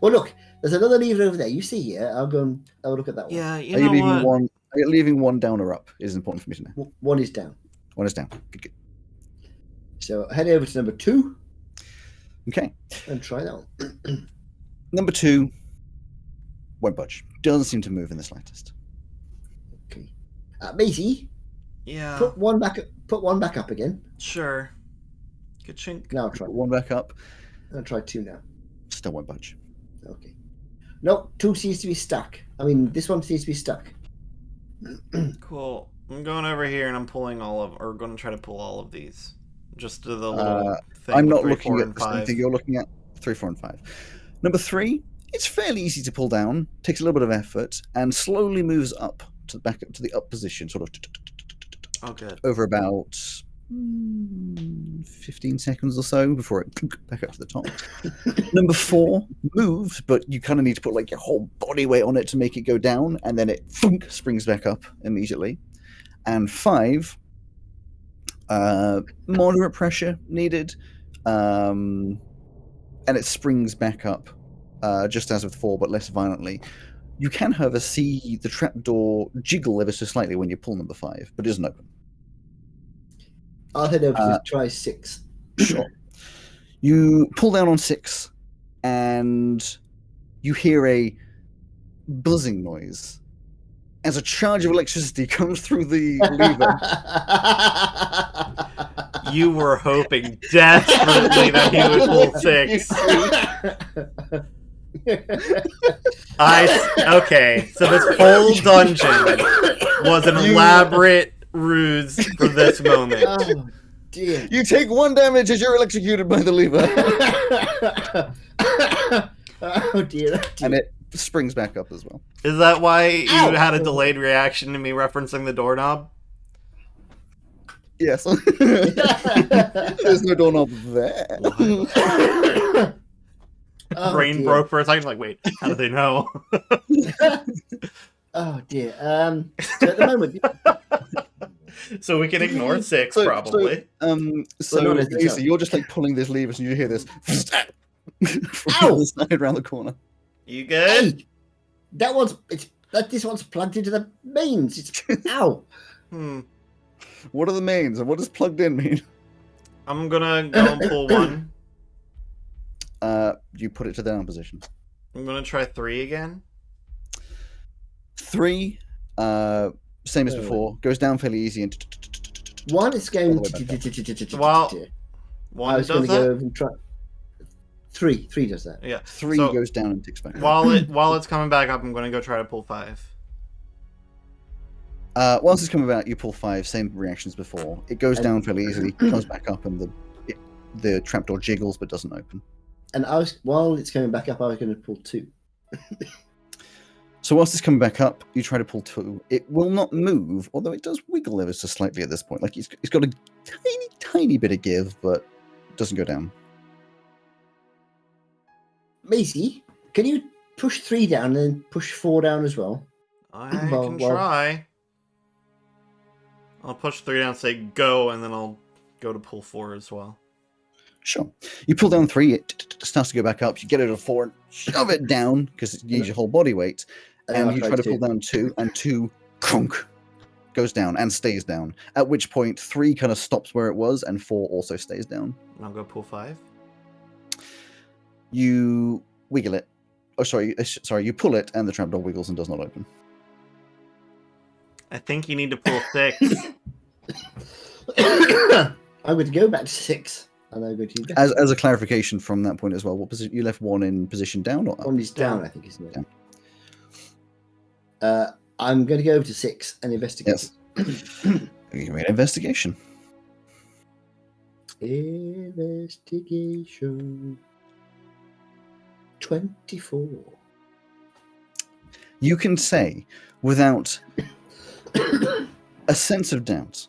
Well, look, there's another lever over there. You see here. I'll go and have a look at that one. Yeah, Are you leaving one down or up? It is important for me to know. One is down. One is down. Good. So head over to number 2. Okay. And try that one. Number 2 won't budge. Doesn't seem to move in the slightest. Okay. Maisie, Yeah. put one back up again. Sure. Good chink. Now try. Put one back up. I'll try 2 now. Still won't budge. Okay. No, 2 seems to be stuck. I mean, this one seems to be stuck. Cool. I'm going over here and I'm going to try to pull all of these. Just to the little thing. I'm not 3, looking 4, at and the same 5. thing you're looking at. 3, 4, and 5. Number 3, it's fairly easy to pull down. Takes a little bit of effort and slowly moves up to the up position, sort of Oh, good. over about 15 seconds or so before it back up to the top. Number 4 moves, but you kind of need to put like your whole body weight on it to make it go down, and then it springs back up immediately. And 5, moderate pressure needed, and it springs back up just as with 4, but less violently. You can, however, see the trapdoor jiggle ever so slightly when you pull number 5, but it isn't open. I'll head over to try 6. Sure. You pull down on 6, and you hear a buzzing noise as a charge of electricity comes through the lever. You were hoping desperately that he would pull 6. Okay, so this whole dungeon was an elaborate ruse for this moment. Oh dear. You take 1 damage as you're electrocuted by the lever. Oh dear. And it springs back up as well. Is that why you Ow! had a delayed reaction to me referencing the doorknob? Yes. There's no doorknob there. Oh, Brain dear. broke for a second. Like, wait, how do they know? Oh dear. So at the moment, So we can ignore 6, So- probably. So not as the basically, judge. you're just like pulling this lever, and you hear this from Ow! the side around the corner. You good? hey, this one's plugged into the mains. It's ow. Hmm. What are the mains, and what does plugged in mean? I'm gonna go and pull 1. You put it to down position. I'm gonna try 3 again. 3, same as before, goes down fairly easy and One is going All the way back Well, I 1 was going does to go that? over and try. Three does that. Yeah. 3 So- goes down and ticks back up. While it's coming back up, I'm gonna go try to pull 5. Once it's come about, you pull 5, same reactions before. It goes down fairly easily, comes back up, and the trapdoor jiggles but doesn't open. And while it's coming back up, I was going to pull 2. So whilst it's coming back up, you try to pull 2. It will not move, although it does wiggle ever so slightly at this point. Like it's got a tiny bit of give, but it doesn't go down. Maisie, can you push 3 down and then push 4 down as well? I Well, can well. try. I'll push 3 down, say go, and then I'll go to pull 4 as well. Sure. You pull down 3, it starts to go back up. You get it to 4, and shove it down because it needs your whole body weight. then And I'll you try to pull down 2, and 2 crunk goes down and stays down. At which point 3 kind of stops where it was, and 4 also stays down. I'll go pull 5. You wiggle it. Oh, sorry. You pull it, and the trapdoor wiggles and does not open. I think you need to pull 6. I'm going to go back to 6. And I'm going to As a clarification from that point as well, what position you left 1 in position down or up? 1 is down, Down. I think, isn't it? Down. I'm going to go over to 6 and investigate. Yes. Give me an investigation. Investigation. 24. You can say, without a sense of doubt,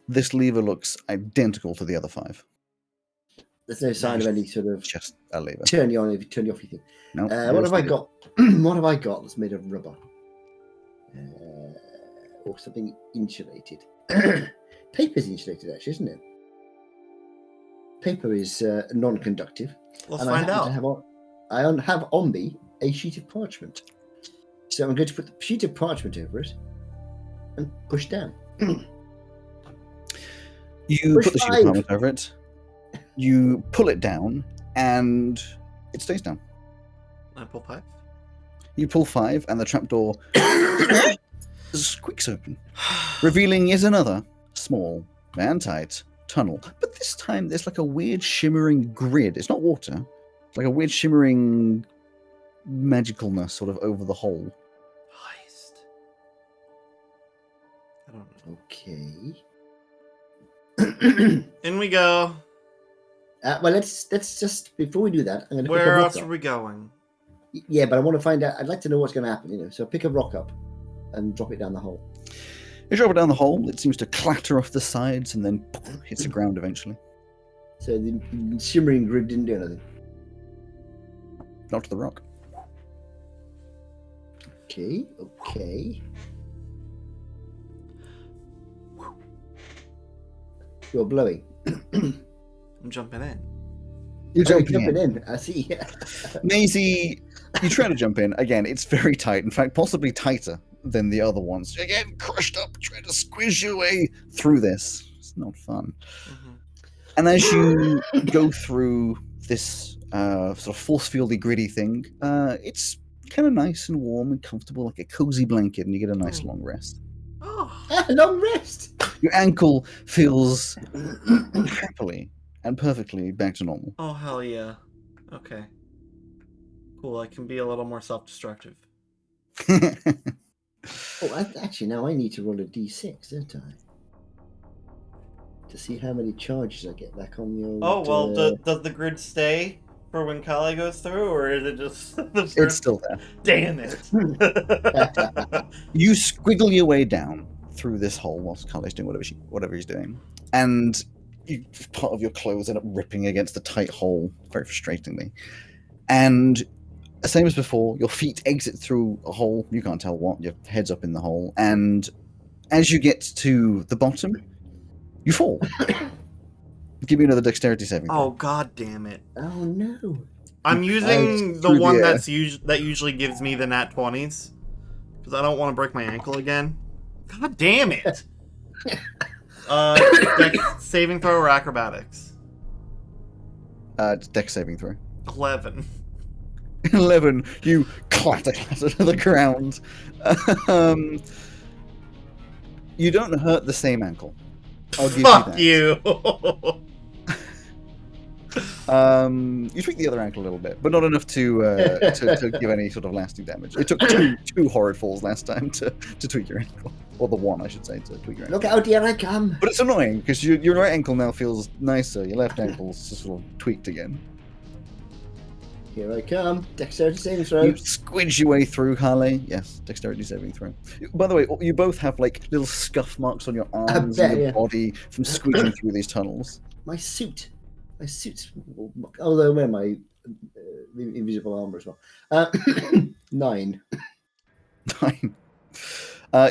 this lever looks identical to the other 5. There's no sign of any sort of Just a lever. turn you on off you think. No. What have I got? What have I got that's made of rubber? Or something insulated. Paper's insulated, actually, isn't it? Paper is non-conductive. Let's and find I out. have on me a sheet of parchment. So I'm going to put the sheet of parchment over it and push down. You Push put the sheet 5. of parchment over it. You pull it down, and it stays down. I pull 5. You pull 5, and the trapdoor squeaks open, revealing yet another small and tight tunnel. But this time, there's like a weird shimmering grid. It's not water. It's like a weird shimmering magicalness sort of over the hole. Heist. I don't know. Okay. In we go. Well, let's just before we do that, I'm going to pick Where a rock else up. are we going? Yeah, but I want to find out. I'd like to know what's going to happen. So pick a rock up and drop it down the hole. You drop it down the hole. It seems to clatter off the sides and then hits the ground eventually. So the shimmering grid didn't do anything. Not to the rock. Okay. You're blowing. I'm jumping in. You're Oh, jumping in. I see. Maisie, you try to jump in. Again, it's very tight. In fact, possibly tighter than the other ones. Again, crushed up, trying to squeeze your way through this. It's not fun. Mhm. And as you go through this sort of force fieldy, gritty thing, it's kind of nice and warm and comfortable, like a cozy blanket, and you get a nice long rest. Oh, Long rest. Your ankle feels happily and perfectly back to normal. oh hell yeah. Okay. Cool. I can be a little more self-destructive. Actually, now I need to roll a d6, don't I? To see how many charges I get back on the old... Oh, well, does the grid stay for when Kali goes through, or is it just the first... It's still there. Damn it! You squiggle your way down through this hole whilst Kali's doing whatever he's doing. And part of your clothes end up ripping against the tight hole, very frustratingly. And same as before, your feet exit through a hole, you can't tell what, your head's up in the hole, and as you get to the bottom, you fall. Give me another dexterity saving throw. Oh, god damn it. Oh, no. I'm using the one that usually gives me the nat 20s, because I don't want to break my ankle again. God damn it! Dex saving throw or acrobatics? Dex saving throw. 11. 11. You clatter to the ground. You don't hurt the same ankle. I'll give Fuck you that. You! You tweak the other ankle a little bit, but not enough to give any sort of lasting damage. It took two horrid falls last time to tweak your ankle. Or the one, I should say, to tweak your ankle. Look out, here I come. But it's annoying, because your right ankle now feels nicer. Your left ankle's just sort of tweaked again. Here I come. Dexterity saving throw. You squidge your way through, Harley. Yes, dexterity saving throw. By the way, you both have like little scuff marks on your arms and your body from squidging through these tunnels. My suit's... Although I wear my invisible armor as well. 9. 9.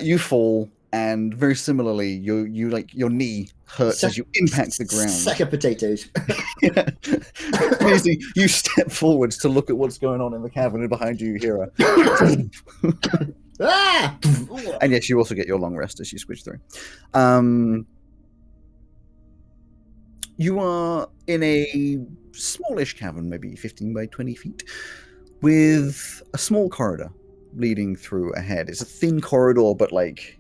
You fall, and very similarly, you like your knee hurts as you impact the ground. Sack of potatoes. Yeah. Basically, you step forwards to look at what's going on in the cavern, and behind you, you hear a... Ah! And yes, you also get your long rest as you squidge through. You are in a smallish cavern, maybe 15 by 20 feet, with a small corridor leading through ahead. It's a thin corridor, but like...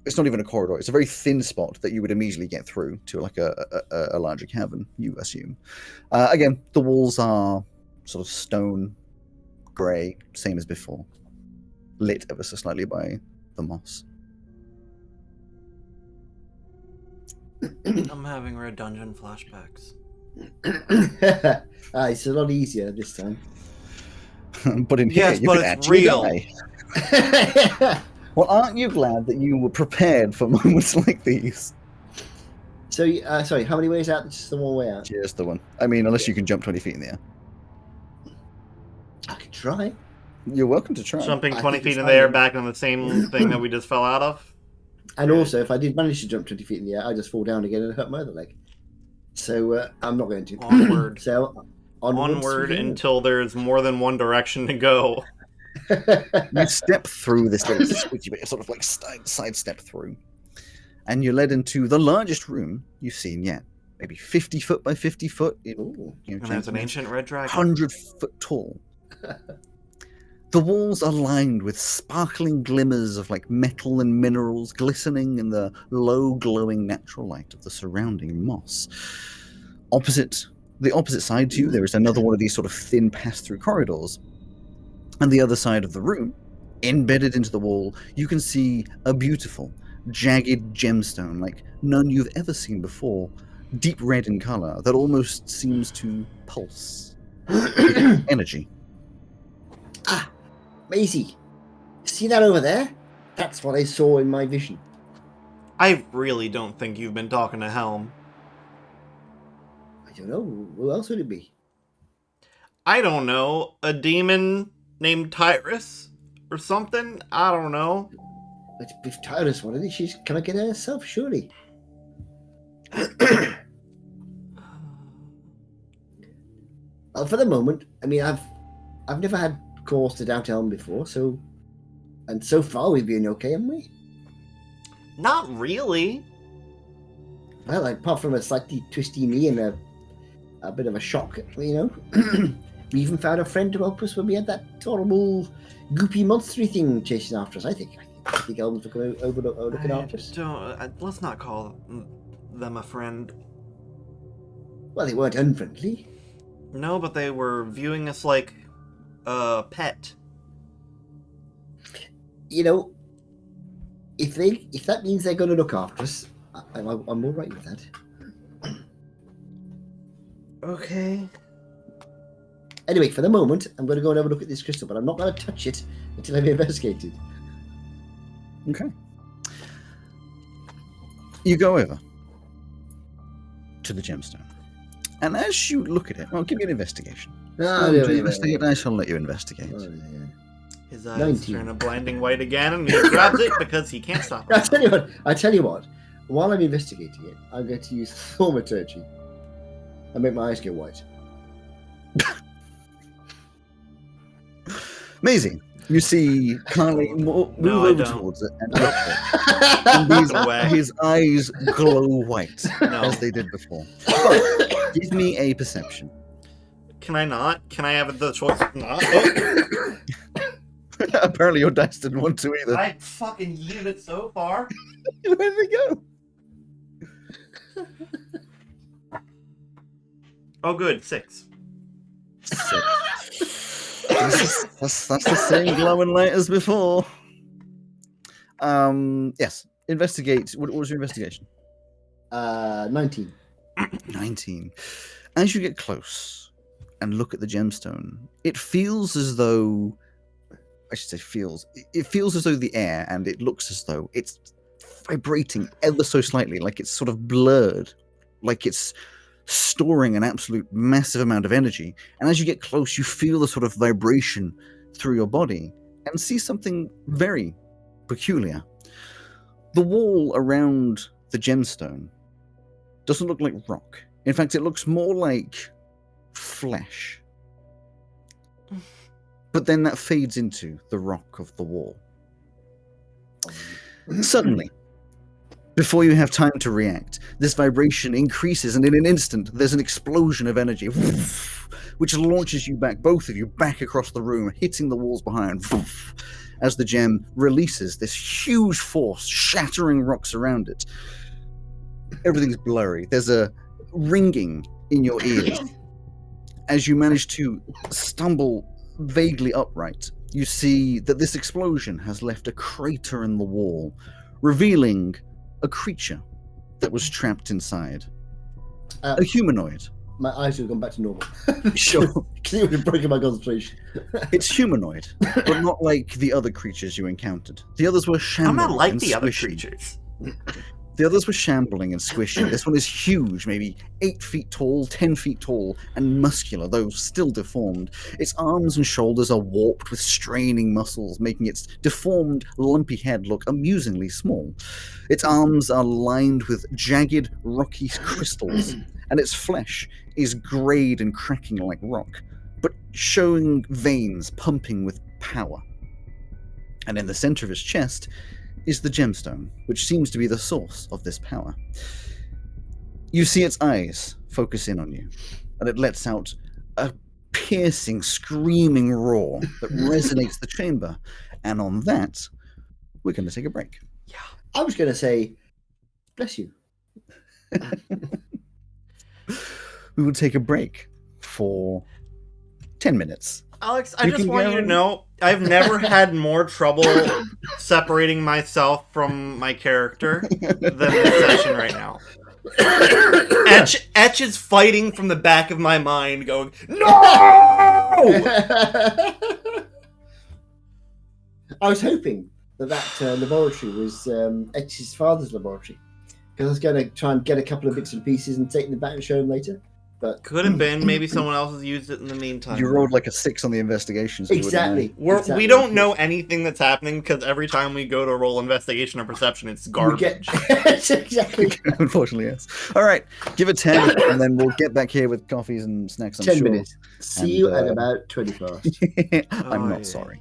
It's not even a corridor. It's a very thin spot that you would immediately get through to like a larger cavern, you assume. Again, the walls are sort of stone, grey, same as before. Lit ever so slightly by the moss. I'm having Red Dungeon flashbacks. It's a lot easier this time. But in here, you but can it's actually real. die. Well, aren't you glad that you were prepared for moments like these? So, sorry, how many ways out? Just the one way out? Just the one. I mean, unless you can jump 20 feet in the air. I could try. You're welcome to try. Jumping 20 feet in the air back on the same thing that we just fell out of. And also, if I did manage to jump 20 feet in the air, I just fall down again and hurt my other leg. So, I'm not going to. Onward. So, Onward until there's more than one direction to go. You step through this little squidgy bit, sort of like sidestep through, and you're led into the largest room you've seen yet. Maybe 50 foot by 50 foot. And there's an ancient red dragon. 100 foot tall. The walls are lined with sparkling glimmers of like metal and minerals glistening in the low glowing natural light of the surrounding moss. The opposite side to you, there is another one of these sort of thin pass-through corridors. And the other side of the room, embedded into the wall, you can see a beautiful, jagged gemstone like none you've ever seen before, deep red in color, that almost seems to pulse with energy. Ah, Maisie, see that over there? That's what I saw in my vision. I really don't think you've been talking to Helm. I don't know. Who else would it be? I don't know. A demon named Tyrus? Or something? I don't know. But if Tyrus wanted it, she's gonna get it herself, surely. Well, for the moment, I mean, I've never had cause to doubt Elm before, so far we've been okay, haven't we? Not really. Well, like, apart from a slightly twisty knee and a bit of a shock, you know. We even found a friend to help us when we had that horrible, goopy, monstery thing chasing after us. I think Elm's looking after us. Let's not call them a friend. Well, they weren't unfriendly. No, but they were viewing us like a pet. You know, if that means they're going to look after us, I'm all right with that. Okay. Anyway, for the moment, I'm going to go and have a look at this crystal, but I'm not going to touch it until I've investigated. Okay. You go over to the gemstone. And as you look at it, I'll give you an investigation. Investigate, I shall let you investigate. Oh, yeah. His eyes 19. turn a blinding white again, and he grabs it because he can't stop I himself. tell you what. While I'm investigating it, I'm going to use thaumaturgy and make my eyes go white. Amazing. You see Carly move over towards it and touch it. And his eyes glow white as they did before. But give me a perception. Can I not? Can I have the choice of not? Oh. Apparently your dice didn't want to either. I fucking yeeted it so far. Where did it go? Oh, good. 6. That's the same glowing light as before. Yes. Investigate. What was your investigation? 19. 19. As you get close and look at the gemstone, it feels as though... I should say feels. It feels as though the air, and it looks as though it's vibrating ever so slightly, like it's sort of blurred, like it's storing an absolute massive amount of energy. And as you get close, you feel the sort of vibration through your body and see something very peculiar. The wall around the gemstone doesn't look like rock. In fact, it looks more like flesh. But then that fades into the rock of the wall. Suddenly, before you have time to react, this vibration increases, and in an instant, there's an explosion of energy, which launches you back, both of you, back across the room, hitting the walls behind, as the gem releases this huge force, shattering rocks around it. Everything's blurry. There's a ringing in your ears. As you manage to stumble vaguely upright, you see that this explosion has left a crater in the wall, revealing a creature that was trapped inside. A humanoid. My eyes have gone back to normal. Sure. It would have broken my concentration. It's humanoid, but not like the other creatures you encountered. The others were shambling. I'm not like and the other squishing. creatures. The others were shambling and squishing. This one is huge, maybe 8 feet tall, 10 feet tall, and muscular, though still deformed. Its arms and shoulders are warped with straining muscles, making its deformed, lumpy head look amusingly small. Its arms are lined with jagged, rocky crystals, and its flesh is grayed and cracking like rock, but showing veins pumping with power. And in the center of its chest is the gemstone, which seems to be the source of this power. You see its eyes focus in on you, and it lets out a piercing, screaming roar that resonates the chamber. And on that, we're going to take a break. Yeah. I was going to say, bless you. We will take a break for 10 minutes. Alex, I just want you to know, I've never had more trouble separating myself from my character than this session right now. Etch is fighting from the back of my mind, going, no! I was hoping that laboratory was Etch's father's laboratory, because I was going to try and get a couple of bits and pieces and take them back and show him later. But could have been. Maybe someone else has used it in the meantime. You rolled like a 6 on the investigation. So exactly. We don't know anything that's happening because every time we go to roll investigation or perception, it's garbage. Exactly. Unfortunately, yes. All right, give it 10, and then we'll get back here with coffees and snacks. 10 minutes. See you at about 20 past. I'm not sorry.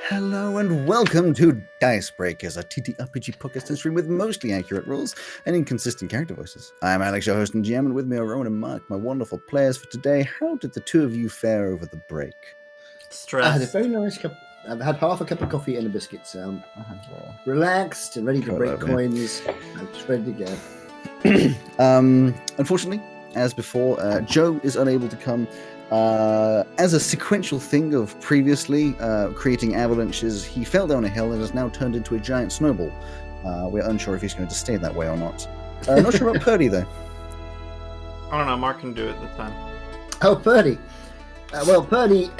Hello and welcome to Dice Breakers, a TTRPG podcast stream with mostly accurate rules and inconsistent character voices. I'm Alex, your host and GM, and with me are Rowan and Mark, my wonderful players for today. How did the two of you fare over the break? Stress. I had a very nice cup. I've had half a cup of coffee and a biscuit, so I'm relaxed and ready to break coins. I'm just ready to go. Unfortunately, as before, Joe is unable to come. As a sequential thing of previously creating avalanches, he fell down a hill and has now turned into a giant snowball. We're unsure if he's going to stay that way or not. Not sure about Purdy, though. I don't know. Mark can do it this time. Oh, Purdy. Well, Purdy...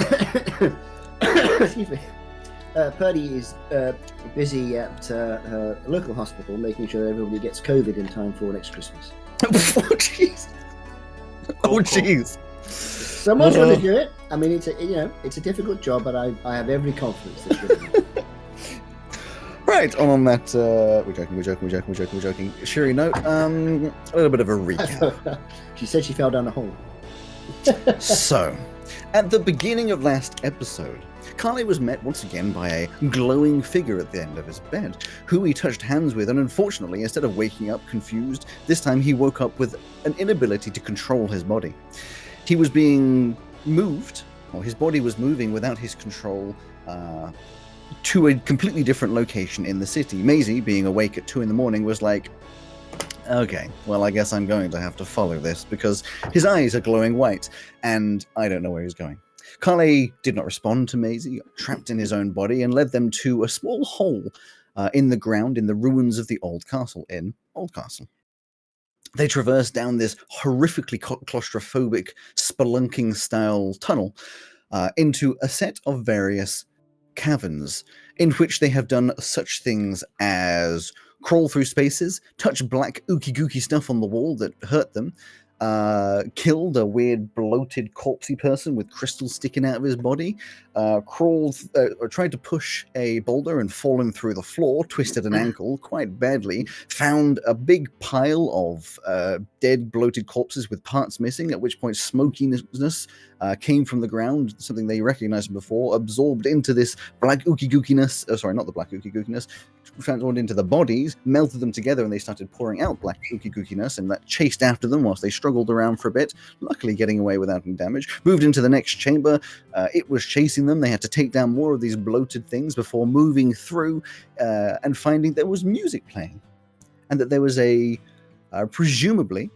Excuse me. Purdy is busy at a local hospital making sure everybody gets COVID in time for next Christmas. Oh, jeez. Oh, jeez. Someone's going to do it. I mean, it's a difficult job, but I have every confidence that you're going to do it. Right, on that, we're joking. Cheery note, a little bit of a recap. She said she fell down a hole. So, at the beginning of last episode, Carly was met once again by a glowing figure at the end of his bed, who he touched hands with, and unfortunately, instead of waking up confused, this time he woke up with an inability to control his body. He was being moved, or his body was moving without his control, to a completely different location in the city. Maisie, being awake at 2 a.m, was like, okay, well, I guess I'm going to have to follow this, because his eyes are glowing white, and I don't know where he's going. Carly did not respond to Maisie, trapped in his own body, and led them to a small hole in the ground in the ruins of the Old Castle in Oldcastle. They traversed down this horrifically claustrophobic, spelunking-style tunnel into a set of various caverns, in which they have done such things as crawl through spaces, touch black ooky-gooky stuff on the wall that hurt them, killed a weird bloated corpsey person with crystals sticking out of his body, tried to push a boulder and fallen through the floor, twisted an ankle quite badly, found a big pile of dead bloated corpses with parts missing, at which point smokiness came from the ground, something they recognized before, absorbed into this black ooky-gookiness, not the black ooky-gookiness, transformed into the bodies, melted them together, and they started pouring out black ooky-gookiness, and that chased after them whilst they struggled around for a bit, luckily getting away without any damage. Moved into the next chamber. It was chasing them. They had to take down more of these bloated things before moving through and finding there was music playing, and that there was a presumably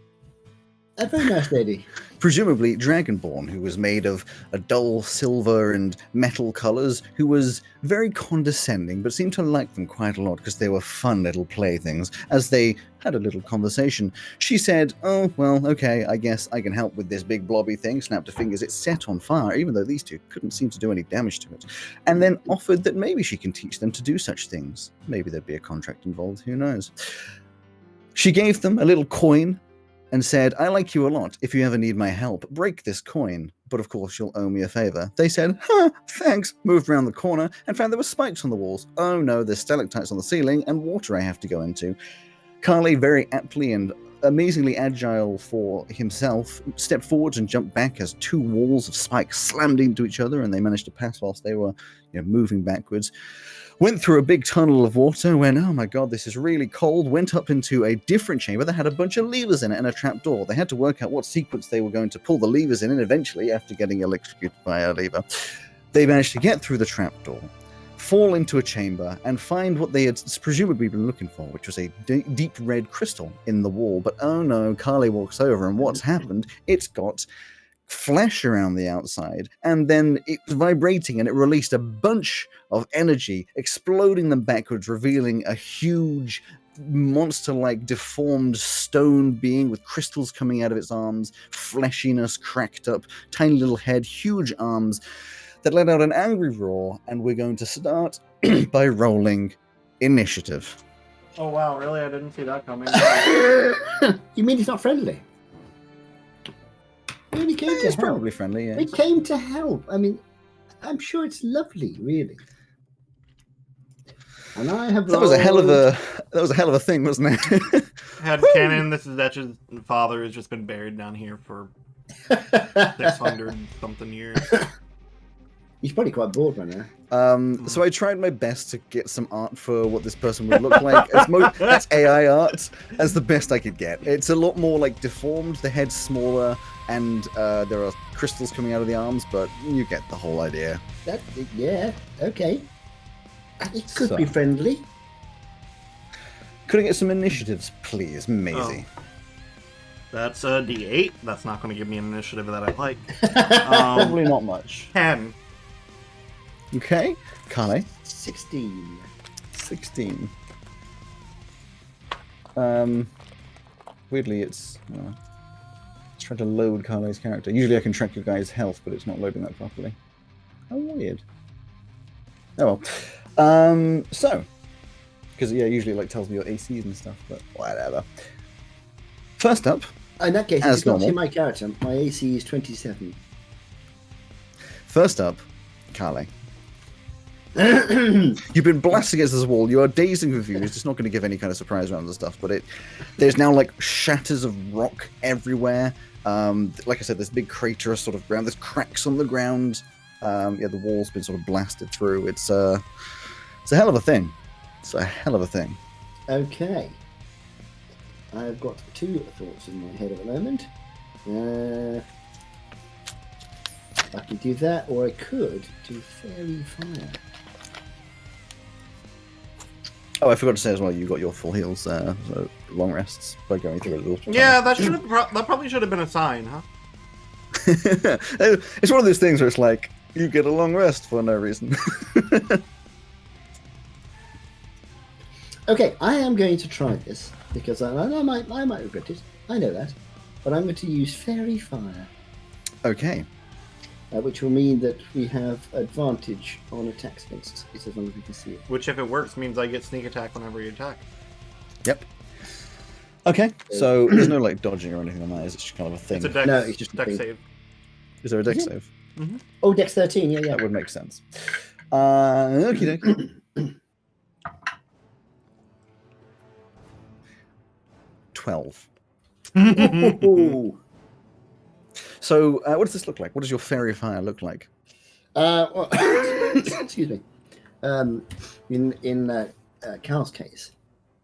a very nice lady, Dragonborn, who was made of a dull silver and metal colors, who was very condescending, but seemed to like them quite a lot because they were fun little playthings. As they had a little conversation, she said, "Oh, well, okay, I guess I can help with this big blobby thing." Snapped her fingers. It set on fire, even though these two couldn't seem to do any damage to it. And then offered that maybe she can teach them to do such things. Maybe there'd be a contract involved, who knows. She gave them a little coin and said, "I like you a lot. If you ever need my help, break this coin. But of course, you'll owe me a favor." They said, thanks. Moved around the corner and found there were spikes on the walls. Oh no, there's stalactites on the ceiling and water I have to go into. Carly, very aptly and amazingly agile for himself, stepped forwards and jumped back as 2 walls of spikes slammed into each other, and they managed to pass whilst they were moving backwards. Went through a big tunnel of water, went, oh my god, this is really cold, went up into a different chamber that had a bunch of levers in it and a trap door. They had to work out what sequence they were going to pull the levers in, and eventually, after getting electrocuted by a lever, they managed to get through the trap door, fall into a chamber, and find what they had presumably been looking for, which was a deep red crystal in the wall. But oh no, Carly walks over, and what's happened? It's got flesh around the outside, and then it was vibrating, and it released a bunch of energy, exploding them backwards, revealing a huge monster-like deformed stone being with crystals coming out of its arms, fleshiness cracked up, tiny little head, huge arms, that let out an angry roar. And we're going to start by rolling initiative. Oh wow, really? I didn't see that coming. You mean it's not friendly? It only came to It's help. probably friendly, yeah. It came to help. I mean, I'm sure it's lovely, really. And I have That was a hell of a thing, wasn't it? Head canon, this is Etch's father has just been buried down here for 600 something years. He's probably quite bored right now. So I tried my best to get some art for what this person would look like. That's AI art as the best I could get. It's a lot more like deformed, the head's smaller, and there are crystals coming out of the arms, but you get the whole idea. Yeah, okay. It could be friendly. Could I get some initiatives, please, Maisie? That's a D8. That's not going to give me an initiative that I like. Probably not much. 10. Okay. Carly? 16. 16. Weirdly, it's trying to load Carly's character. Usually I can track your guy's health, but it's not loading that properly. How weird. Oh well. So, because usually it tells me your ACs and stuff, but whatever. First up, In that case, as if you can't see normal. my character, my AC is 27. First up, Carly. You've been blasting against this wall. You are dazed and confused. It's not going to give any kind of surprise rounds and stuff, but there's now shatters of rock everywhere. Like I said, there's big crater sort of ground. There's cracks on the ground. The wall's been sort of blasted through. It's a hell of a thing. It's a hell of a thing. Okay. I've got 2 thoughts in my head at the moment. I could do that, or I could do Fairy Fire. Oh, I forgot to say as well, you got your full heals, so long rests by going through it. Yeah, that probably should have been a sign, huh? It's one of those things where it's like, you get a long rest for no reason. Okay, I am going to try this, because I might regret it. I know that. But I'm going to use Fairy Fire. Okay. Which will mean that we have advantage on attacks against it, as long as we can see it. Which, if it works, means I get sneak attack whenever you attack. Yep. Okay, so there's no dodging or anything on that, is it? It's just kind of a thing. It's a dex, No, it's just a dex thing. save. Is there a dex Is it? save? Mm-hmm. Oh, Dex 13, yeah. That would make sense. Okie dokie. 12. Ooh. So, what does this look like? What does your fairy fire look like? Well, excuse me. In Cal's case,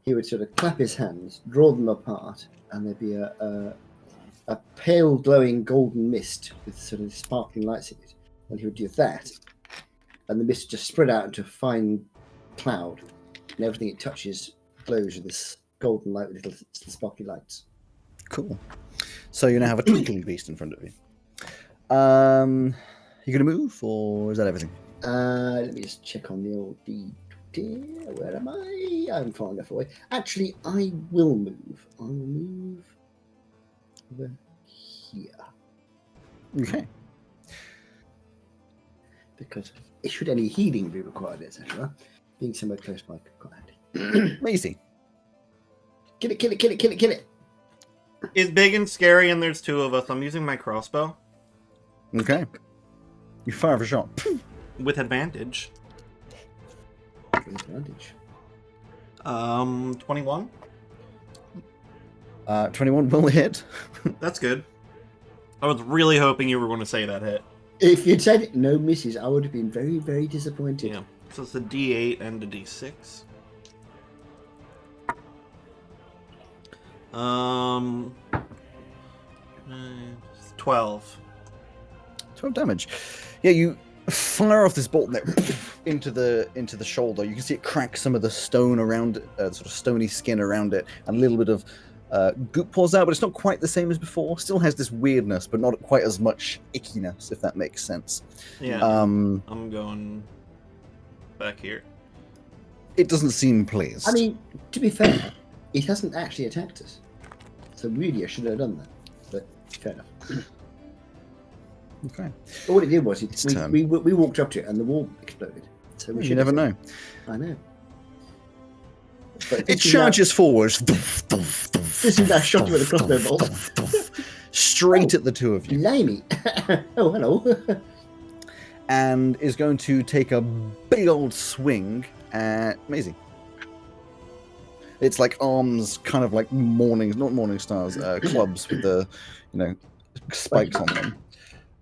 he would sort of clap his hands, draw them apart, and there'd be a pale, glowing golden mist with sort of sparkling lights in it. And he would do that, and the mist would just spread out into a fine cloud, and everything it touches glows with this golden light with little sparkly lights. Cool. So you now have a twinkling beast in front of you. You gonna move, or is that everything? Let me just check on the old D. Where am I? I'm far enough away. Actually, I will move. I'll move over here. Okay. Because should any healing be required, etc., being somewhere close by could be quite handy. Easy. Kill it. It's big and scary, and there's 2 of us. I'm using my crossbow. Okay. You fire off a shot. With advantage. With advantage. 21? 21 will hit. That's good. I was really hoping you were going to say that hit. If you'd said no misses, I would have been very, very disappointed. Yeah. So it's a D8 and a D6. 12. 12 damage. Yeah, you fire off this bolt there into the shoulder. You can see it crack some of the stone around it, sort of stony skin around it, and a little bit of goop pours out, but it's not quite the same as before. Still has this weirdness, but not quite as much ickiness, if that makes sense. Yeah. I'm going back here. It doesn't seem pleased. I mean, to be fair, it hasn't actually attacked us. So really, I should have done that. But fair enough. Okay. But what it did was, Its turn. we walked up to it and the wall exploded. So we You should never have- know. I know. But It this is charges forwards. This is now shot you with a crossbow bolt. Straight at the two of you. Limey. Oh, hello. And is going to take a big old swing at Maisie. It's like arms, kind of like not morning stars, clubs with the, spikes on them.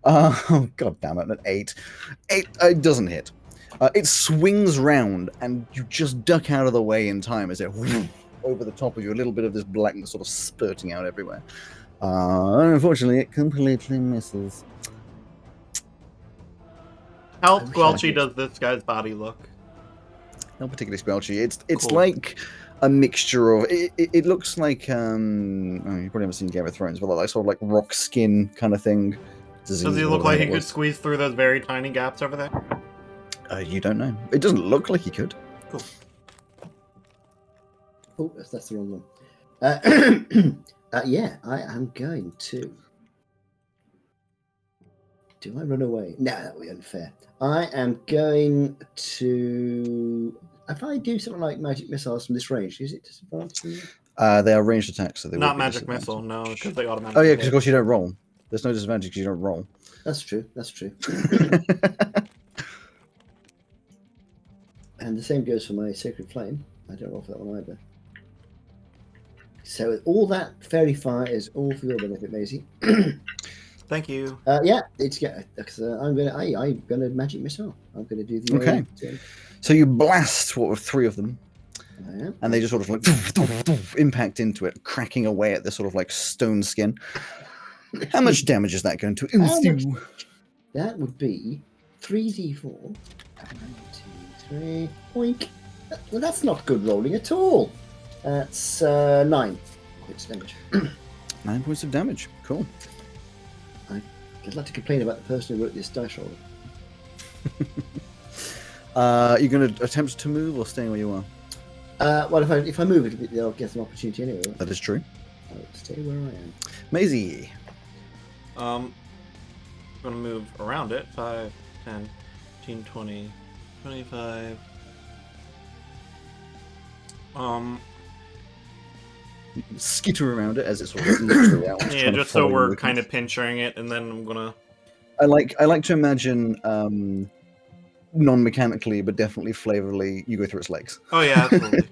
Oh, god damn it, an 8. It doesn't hit. It swings round, and you just duck out of the way in time as it over the top of you, a little bit of this blackness sort of spurting out everywhere. Unfortunately, it completely misses. How squelchy does this guy's body look? Not particularly squelchy. It's Cool. like a mixture of it looks like you probably haven't seen Game of Thrones, but like sort of like rock skin kind of thing. Does he look like he could squeeze through those very tiny gaps over there? You don't know. It doesn't look like he could. Cool. Oh, that's the wrong one. Yeah, I am going to. Do I run away? No, that would be unfair. I am going to. If I do something like magic missiles from this range, is it disadvantage? They are ranged attacks, so they not would be magic missile, no, because they automatically. Oh yeah, because of course you don't roll. There's no disadvantage because you don't roll. That's true. That's true. And the same goes for my Sacred Flame. I don't roll for that one either. So all that fairy fire is all for your benefit, Maisie. Thank you. Yeah, it's I'm gonna magic missile. I'm gonna do the okay. So you blast what were 3 of them, and they just sort of like impact into it, cracking away at this sort of like stone skin. How much damage is that going to ensue? That would be 3d4. 1, 2, 3. Oink. Well, that's not good rolling at all. That's 9 points of damage. 9 points of damage. Cool. I'd like to complain about the person who wrote this dice roll. You're going to attempt to move or staying where you are? Well, if I move, I'll get an opportunity anyway. Right? That is true. I'll stay where I am. Maisie. I'm going to move around it. 5, 10, 15, 20, 25. Skitter around it as it sort of looks around. Yeah, just so we're kind of pinching it, and then I'm gonna. I like to imagine, non-mechanically, but definitely flavorly, you go through its legs. Oh yeah, absolutely.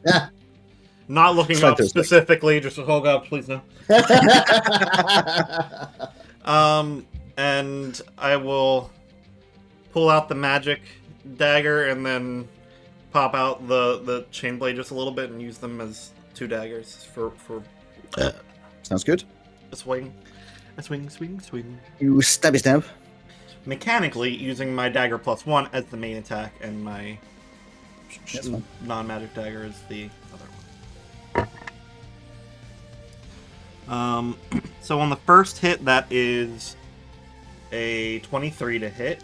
Not looking up specifically, just oh god, please no. And I will pull out the magic dagger and then pop out the chain blade just a little bit and use them as 2 daggers for sounds good. A swing. You stab. Mechanically, using my dagger +1 as the main attack, and my non-magic dagger is the other one. So on the first hit, that is a 23 to hit.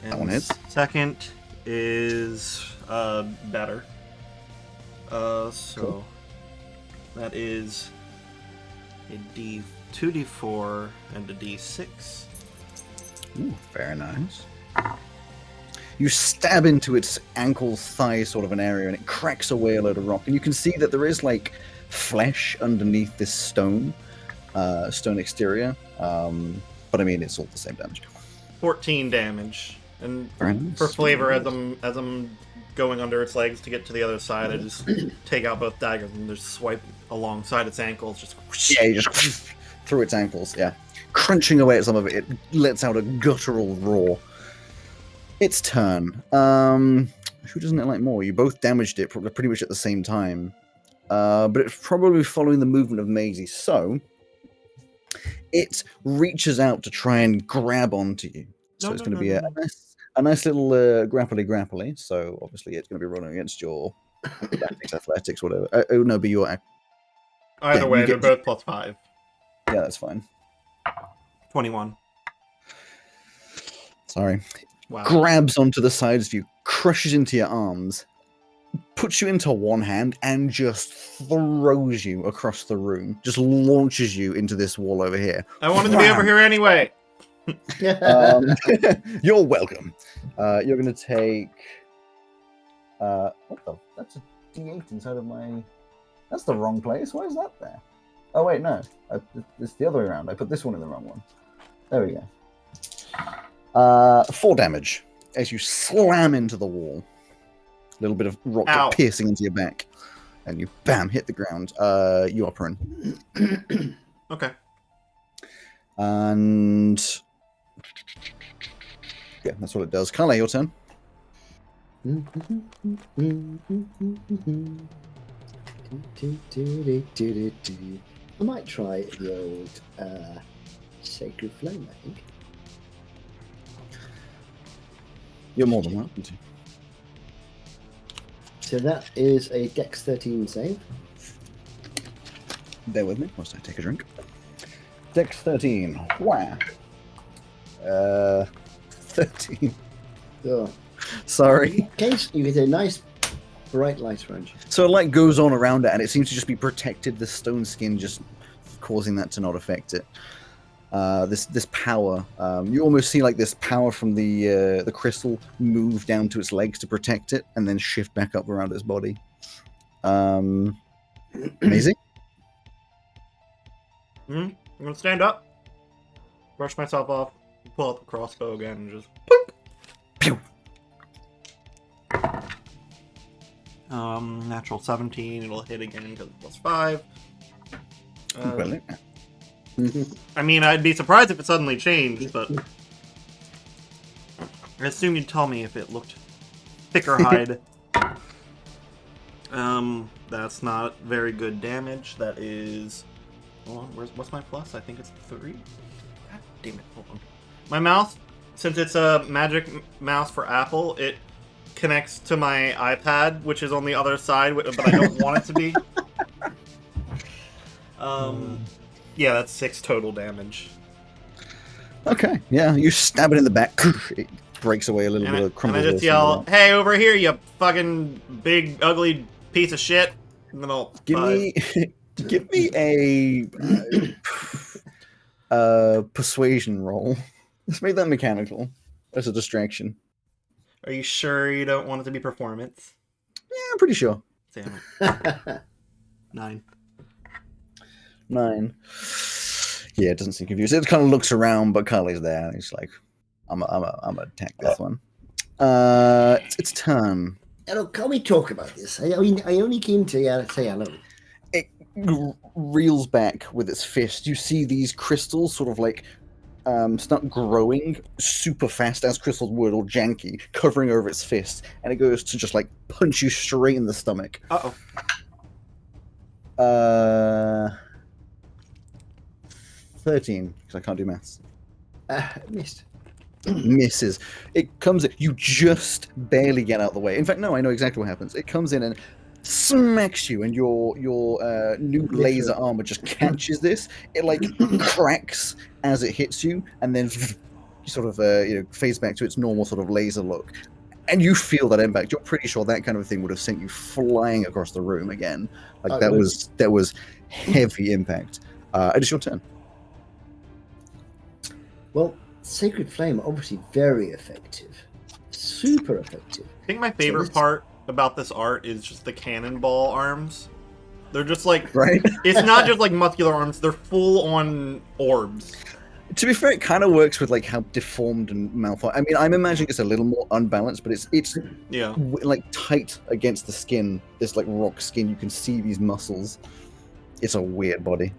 And that one hits. Second is better. So cool. That is a 2d4 and a d6. Ooh, very nice. You stab into its ankle, thigh sort of an area, and it cracks away a load of rock. And you can see that there is like flesh underneath this stone exterior. But I mean, it's all the same damage. 14 damage. And nice. For flavor, as I'm going under its legs to get to the other side, I just take out both daggers and just swipe alongside its ankles. Just yeah, you just through its ankles. Yeah, crunching away at some of it, it lets out a guttural roar. Its turn. Who doesn't it like more? You both damaged it pretty much at the same time, but it's probably following the movement of Maisie. So it reaches out to try and grab onto you. So it's going to be a nice little grapply. So obviously it's going to be running against your athletics, whatever. Oh no, but your either way, they're both +5. Yeah, that's fine. 21. Sorry. Wow. Grabs onto the sides of you, crushes into your arms, puts you into one hand, and just throws you across the room. Just launches you into this wall over here. I wanted to be over here anyway. You're welcome. You're going to take... what the... That's a D8 inside of my... That's the wrong place. Why is that there? Oh, wait, no. It's the other way around. I put this one in the wrong one. There we go. 4 damage as you slam into the wall. A little bit of rock piercing into your back. And you, bam, hit the ground. You are prone. Okay. And... yeah, that's what it does. Carla, your turn. I might try the old Sacred Flame, I think. You're more than welcome to. So that is a Dex 13 save. Bear with me whilst I take a drink. Dex 13. Wow. 13. So, Sorry. in case you get a nice bright light around you. So a light goes on around it, and it seems to just be protected. The stone skin just causing that to not affect it. This power, you almost see like this power from the crystal move down to its legs to protect it, and then shift back up around its body. Amazing. I'm gonna stand up, brush myself off, pull out the crossbow again, and just Pew. Natural 17. It'll hit again because it's +5. Well, I mean, I'd be surprised if it suddenly changed, but I assume you'd tell me if it looked thicker hide. That's not very good damage. That is. Hold on, what's my plus? I think it's 3. God damn it! Hold on. My mouse, since it's a magic mouse for Apple, it connects to my iPad, which is on the other side, but I don't want it to be. Yeah, that's 6 total damage. okay, yeah, you stab it in the back. It breaks away a little bit of crumbles. And I just yell, "Hey, over here, you fucking big, ugly piece of shit!" And then I'll Give me a persuasion roll. Let's make that mechanical. As a distraction. Are you sure you don't want it to be performance? Yeah, I'm pretty sure. Damn it. 9. 9. Yeah, it doesn't seem confused. It kind of looks around, but Carly's there. And he's like, I'm gonna attack this one. It's its turn. Hello, can we talk about this? I only came to say hello. It reels back with its fist. You see these crystals sort of like start growing super fast, as crystals would, all janky, covering over its fist, and it goes to just like punch you straight in the stomach. 13, because I can't do maths. Missed. Misses. It comes in, you just barely get out the way. In fact, no, I know exactly what happens. It comes in and smacks you, and your new laser armor just catches this. It like cracks as it hits you, and then sort of fades back to its normal sort of laser look. And you feel that impact. You're pretty sure that kind of thing would have sent you flying across the room again. Like that was heavy impact. It is your turn. Well, Sacred Flame, obviously very effective. Super effective. I think my favorite part about this art is just the cannonball arms. They're just like, right? It's not just like muscular arms, they're full on orbs. To be fair, it kind of works with like how deformed and malformed. I mean, I'm imagining it's a little more unbalanced, but it's yeah, like tight against the skin. This like rock skin, you can see these muscles. It's a weird body.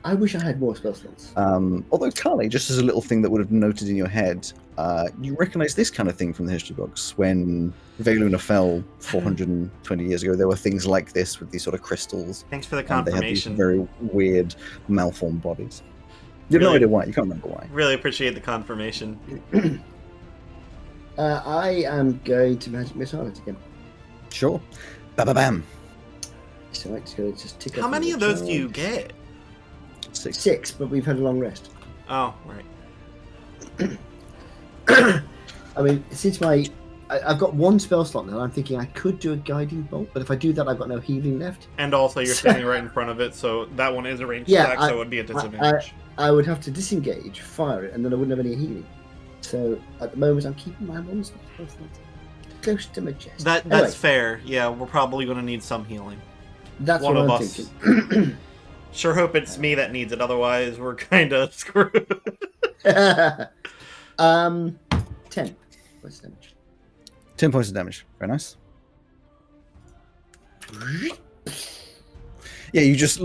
I wish I had more spell slots. Although Carly, just as a little thing that would have noted in your head, you recognize this kind of thing from the history books. When Veluna fell 420 years ago, there were things like this with these sort of crystals. Thanks for the And they had these confirmation. very weird, malformed bodies. You have no idea why. You can't remember why. Really appreciate the confirmation. I am going to Magic Missile it again. Sure. Ba-ba-bam. So it's going to just tick How off many the of those do charge. you get? 6. 6, but we've had a long rest. Oh, right. I mean, since I've got one spell slot now, I'm thinking I could do a Guiding Bolt, but if I do that, I've got no healing left. And also, you're standing right in front of it, so that one is a ranged Yeah, attack, so it would be a disadvantage. I would have to disengage, fire it, and then I wouldn't have any healing. So at the moment, I'm keeping my one spell slot close to my chest. That's Anyway, fair. Yeah, we're probably going to need some healing. That's One what of I'm us. thinking. Sure hope it's me that needs it, otherwise we're kind of screwed. 10 points of damage. 10 points of damage. Very nice. Yeah, you just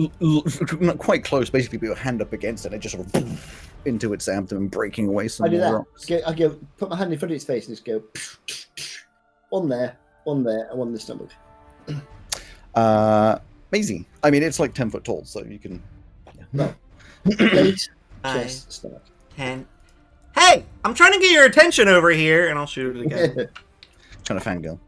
not quite close, basically, put your hand up against it and it just sort of into its abdomen, breaking away some I do more that. rocks. I go, put my hand in front of its face and just go one there, and one in the stomach. Amazing. I mean, it's like 10 foot tall, so you can. No. Face, I chest, stomach. can. Hey, I'm trying to get your attention over here, and I'll shoot it again. Trying to fangirl.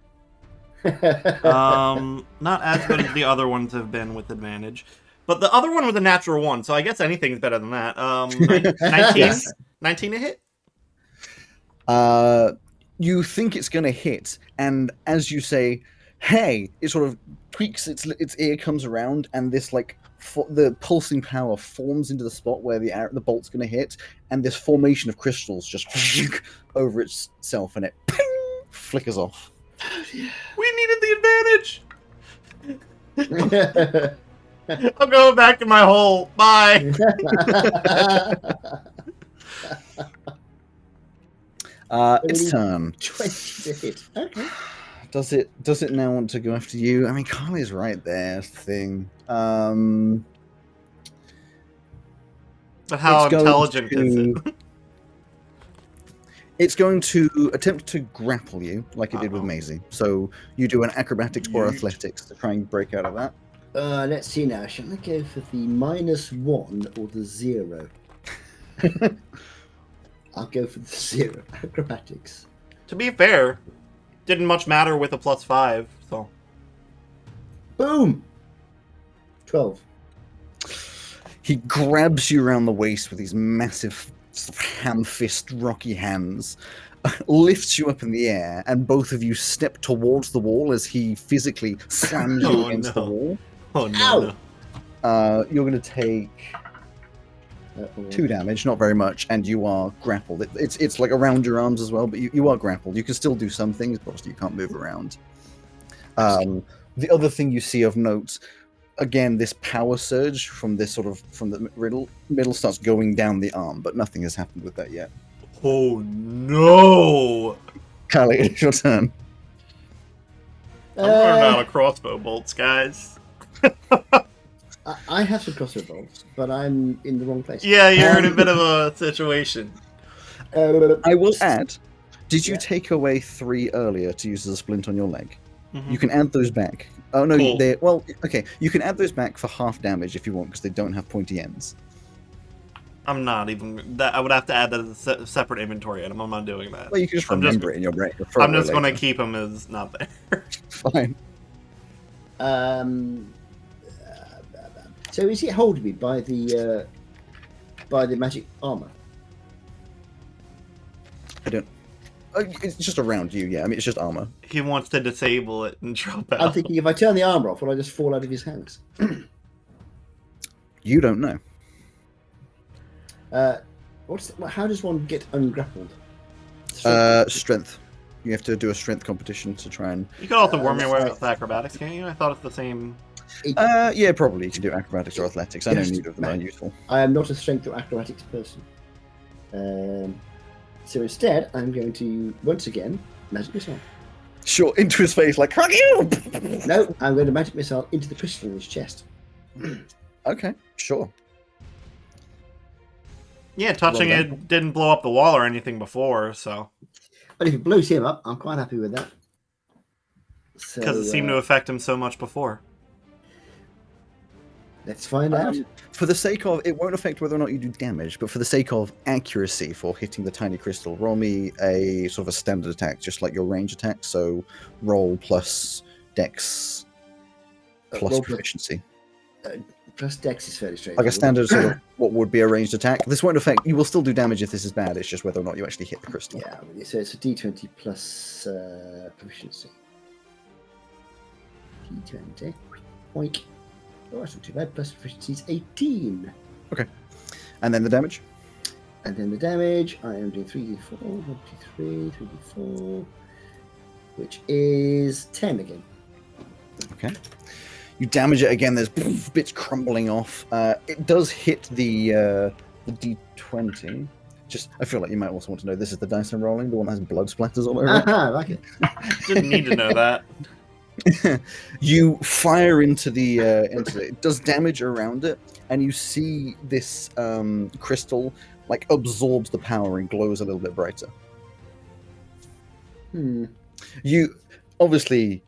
Not as good as the other ones have been with advantage. But the other one was a natural 1, so I guess anything's better than that. 19? Yes. 19 to hit? You think it's going to hit, and as you say, "Hey," it sort of tweaks its ear, comes around, and this the pulsing power forms into the spot where the bolt's going to hit, and this formation of crystals just over itself, and it flickers off. We needed the advantage. I'm going back to my hole. Bye. Its turn. 20 to hit. Okay. Does it now want to go after you? I mean, Carly's right there. That's the thing. But how It's going intelligent is to- it? It's going to attempt to grapple you, like it did with Uh-oh. Maisie. So you do an acrobatics or Yeet. athletics to try and break out of that. Let's see now. Shall I go for the -1 or the 0? I'll go for the 0. Acrobatics. To be fair, didn't much matter with a +5, so. Boom! 12. He grabs you around the waist with these massive sort of ham-fist rocky hands, lifts you up in the air, and both of you step towards the wall as he physically slams you Oh, against no. the wall. Oh no. Ow! no. You're going to take 2 damage, not very much, and you are grappled. It's like around your arms as well, but you are grappled. You can still do some things, but obviously you can't move around. The other thing you see of note, again, this power surge from the middle starts going down the arm, but nothing has happened with that yet. Oh no! Kylie, it's your turn. I'm running out of crossbow bolts, guys. I have some crossbow bolts, but I'm in the wrong place. Yeah, you're in a bit of a situation. I will add, did you Yeah. take away 3 earlier to use as a splint on your leg? Mhm. You can add those back. Oh no, Cool. okay. You can add those back for half damage if you want, because they don't have pointy ends. I'm not even. That I would have to add that as a separate inventory item. I'm not doing that. Well, you can just I'm just- remember it in your brain. I'm just going to keep them as not there. Fine. So is it holding me by the magic armor? I don't. It's just around you, yeah. I mean, it's just armor. He wants to disable it and drop out. I'm thinking if I turn the armor off, will I just fall out of his hands? You don't know. How does one get ungrappled? Strength. You have to do a strength competition to try and. You could also warm your way right. with acrobatics, can't you? I thought it's the same. Yeah, probably you can do acrobatics or athletics. I know Yes. neither of them are useful. I am not a strength or acrobatics person. So instead, I'm going to once again magic missile. Sure, into his face, like "Fuck you!" No, I'm going to magic missile into the crystal in his chest. Okay, sure. Yeah, touching Well it didn't blow up the wall or anything before, so. But if it blows him up, I'm quite happy with that. Because it seemed to affect him so much before. Let's find out. For the sake of, it won't affect whether or not you do damage, but for the sake of accuracy for hitting the tiny crystal, roll me a sort of a standard attack, just like your range attack. So roll plus dex plus roll plus- proficiency. Plus Dex is fairly straight. Like a standard sort of what would be a ranged attack. This won't affect, you will still do damage if this is bad, it's just whether or not you actually hit the crystal. Yeah, so it's a D20 plus proficiency. D20. Oink. Oh, that's not too bad. Plus proficiency is 18. And then the damage? And then the damage, I am doing 3d4, 1, 2, 3, 3d4, which is 10 again. Okay. You damage it again, there's bits crumbling off. It does hit the D20. Just, I feel like you might also want to know this is the dice I'm rolling, the one that has blood splatters all over it. Aha, I like it. Didn't need to know that. You fire into it does damage around it, and you see this crystal like absorbs the power and glows a little bit brighter. You obviously,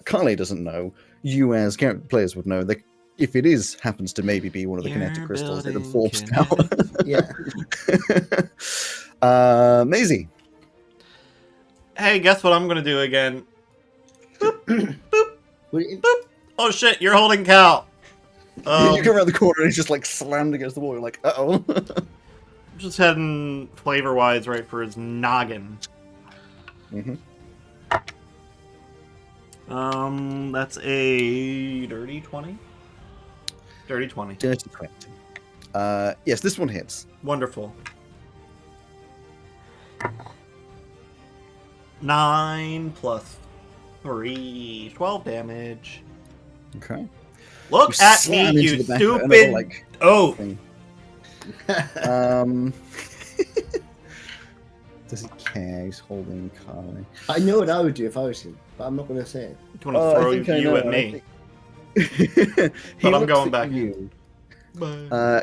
Carly doesn't know. You as character players would know that if it happens to maybe be one of the kinetic crystals, it absorbs power. Yeah. Maisie. Hey, guess what I'm going to do again? Oh shit, you're holding Cal. You go around the corner and he's just like slammed against the wall. You're like, uh-oh. Just heading flavor-wise right for his noggin. Mm-hmm. That's a dirty 20. Dirty 20. Dirty 20. Yes, this one hits. Wonderful. 9 plus 3, 12 damage. Okay. Look You at slam me, into you the back of another, stupid like, oaf. thing. Does he care? He's holding Carly. I know what I would do if I was him, but I'm not going to say it. I'm going to throw you at me. But I'm going back. You.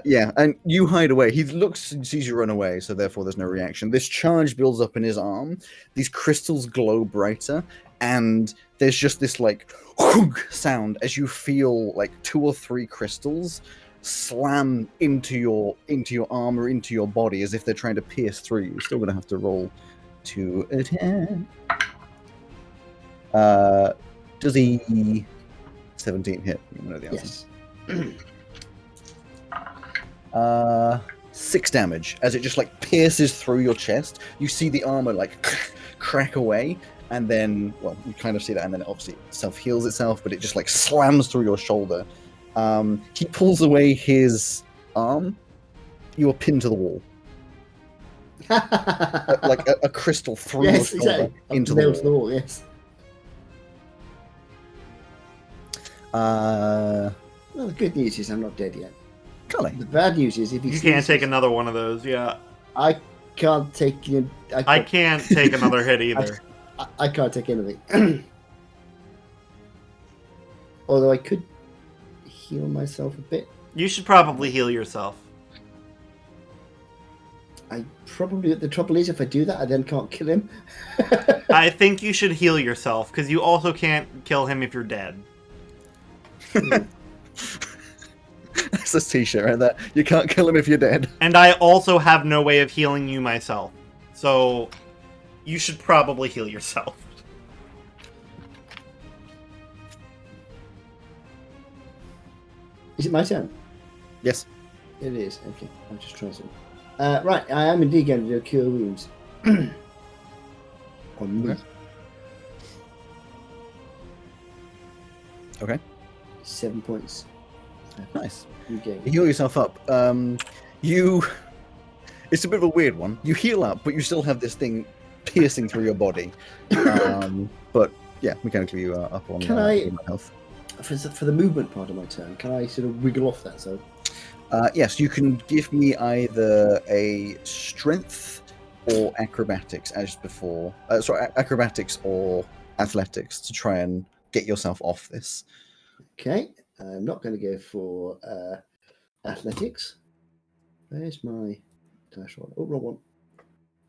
Yeah, and you hide away. He looks and sees you run away, so therefore there's no reaction. This charge builds up in his arm. These crystals glow brighter, and there's just this like sound as you feel like 2 or 3 crystals slam into your arm or into your body as if they're trying to pierce through you. You're still gonna have to roll to attack. Does he 17 hit? You know the answer. Yes. 6 damage as it just like pierces through your chest. You see the armor like crack away, and then, well, you kind of see that, and then it obviously self-heals itself, but it just like slams through your shoulder. He pulls away his arm. You are pinned to the wall. Like a crystal through your shoulder exactly. into the wall. Yes. Well, the good news is I'm not dead yet. Golly. The bad news is if he You can't take another one of those, yeah. I can't take you. I can't take another hit either. I can't take anything. Although I could heal myself a bit. You should probably heal yourself. The trouble is if I do that, I then can't kill him. I think you should heal yourself, because you also can't kill him if you're dead. That's a t-shirt right there. You can't kill him if you're dead. And I also have no way of healing you myself. So, you should probably heal yourself. Is it my turn? Yes. It is. Okay, I'm just trying something. Right, I am indeed going to do a cure wounds. On me. Okay. 7 points. Nice. You gain. You heal yourself up. It's a bit of a weird one. You heal up, but you still have this thing piercing through your body. But yeah, mechanically you are up on health. For the movement part of my turn, can I sort of wiggle off that zone? Yes, you can give me either a strength or acrobatics as before. Acrobatics or athletics to try and get yourself off this. Okay, I'm not going to go for athletics. Where's my dash roll? Oh, wrong one.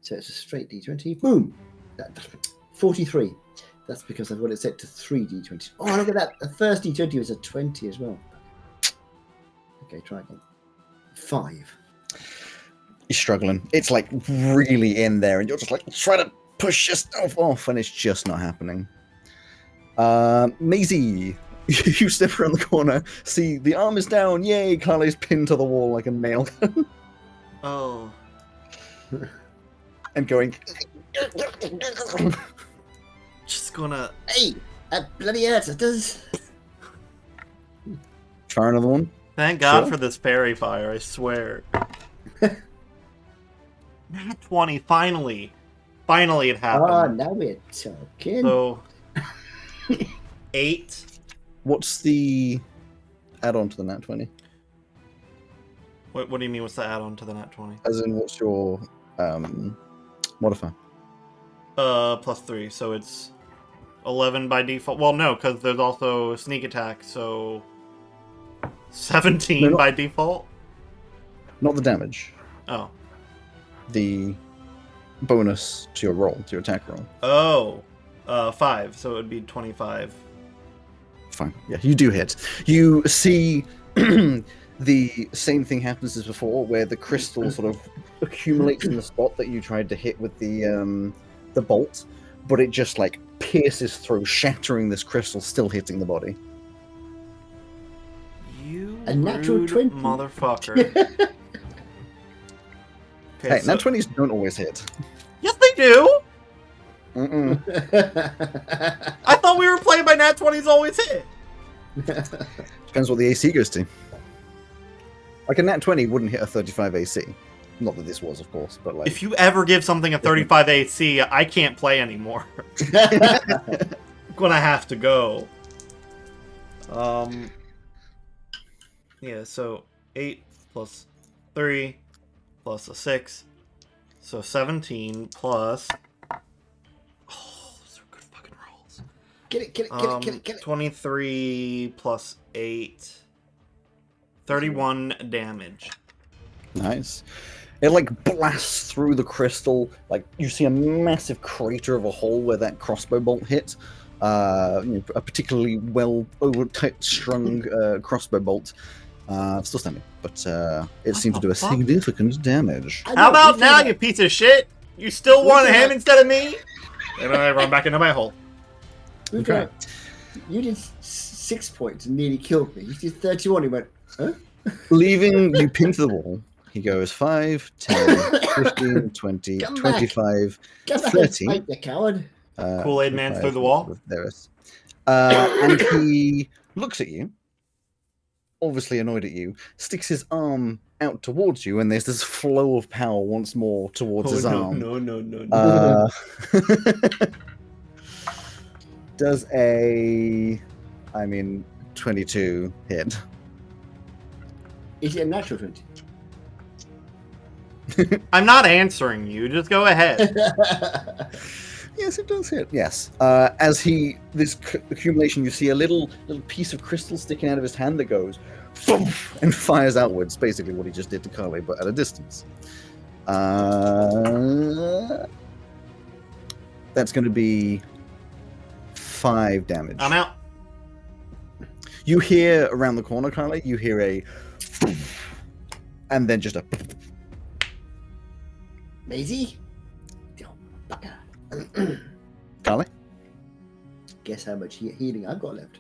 So it's a straight D20. Boom! 43. That's because I've got it set to 3 D20s. Oh, look at that. The first D20 was a 20 as well. Okay, try again. 5. You're struggling. It's like really in there, and you're just like trying to push yourself off, and it's just not happening. Maisie, you step around the corner, see the arm is down, yay, Carly's pinned to the wall like a nail gun. Oh. And going... Just gonna... Hey! That bloody hurts, it does. Try another one. Thank God Sure. for this fairy fire, I swear. Nat 20, finally. Finally it happened. Ah, now we're talking. So... 8. What's the add-on to the nat 20? What do you mean, what's the add-on to the nat 20? As in, what's your modifier? Plus 3, so it's 11 by default. Well, no, because there's also sneak attack, so 17 by default. Not the damage. Oh. The bonus to your roll, to your attack roll. Oh. 5, so it would be 25. Fine. Yeah, you do hit. You see the same thing happens as before, where the crystal sort of accumulates in the spot that you tried to hit with the bolt, but it just like pierces through, shattering this crystal, still hitting the body. You A natural rude 20. motherfucker. Okay, Hey, so- nat 20s don't always hit. Yes, they do! Mm-mm. I thought we were playing by nat 20s always hit. Depends what the AC goes to. Like a nat 20 wouldn't hit a 35 AC. Not that this was, of course, but like... If you ever give something a 35 AC, I can't play anymore. I'm gonna have to go. Yeah, so 8 plus 3 plus a 6. So 17 plus... Oh, those are good fucking rolls. Get it. 23 plus 8. 31 damage. Nice. It like blasts through the crystal. Like you see a massive crater of a hole where that crossbow bolt hit. A particularly well tight strung crossbow bolt. Still standing, but it seems to do a significant damage. How about now, you piece of shit? You still want him instead of me? And I run back into my hole. Okay. You did 6 points and nearly killed me. You did 31. He went, huh? Leaving you pinned to the wall. He goes 5, 10, 15, 20, 25, 30. Fight, you coward. Kool-Aid Man through the wall. There is. And he looks at you, obviously annoyed at you, sticks his arm out towards you, and there's this flow of power once more towards his arm. No. Does a, 22 hit. Is it a natural 20? I'm not answering you. Just go ahead. Yes, it does hit. Yes. This accumulation, you see a little piece of crystal sticking out of his hand that goes and fires outwards. Basically, what he just did to Carly, but at a distance. That's going to be 5 damage. I'm out. You hear around the corner, Carly. You hear a, and then just a. Maisie? Carly? Guess how much healing I've got left.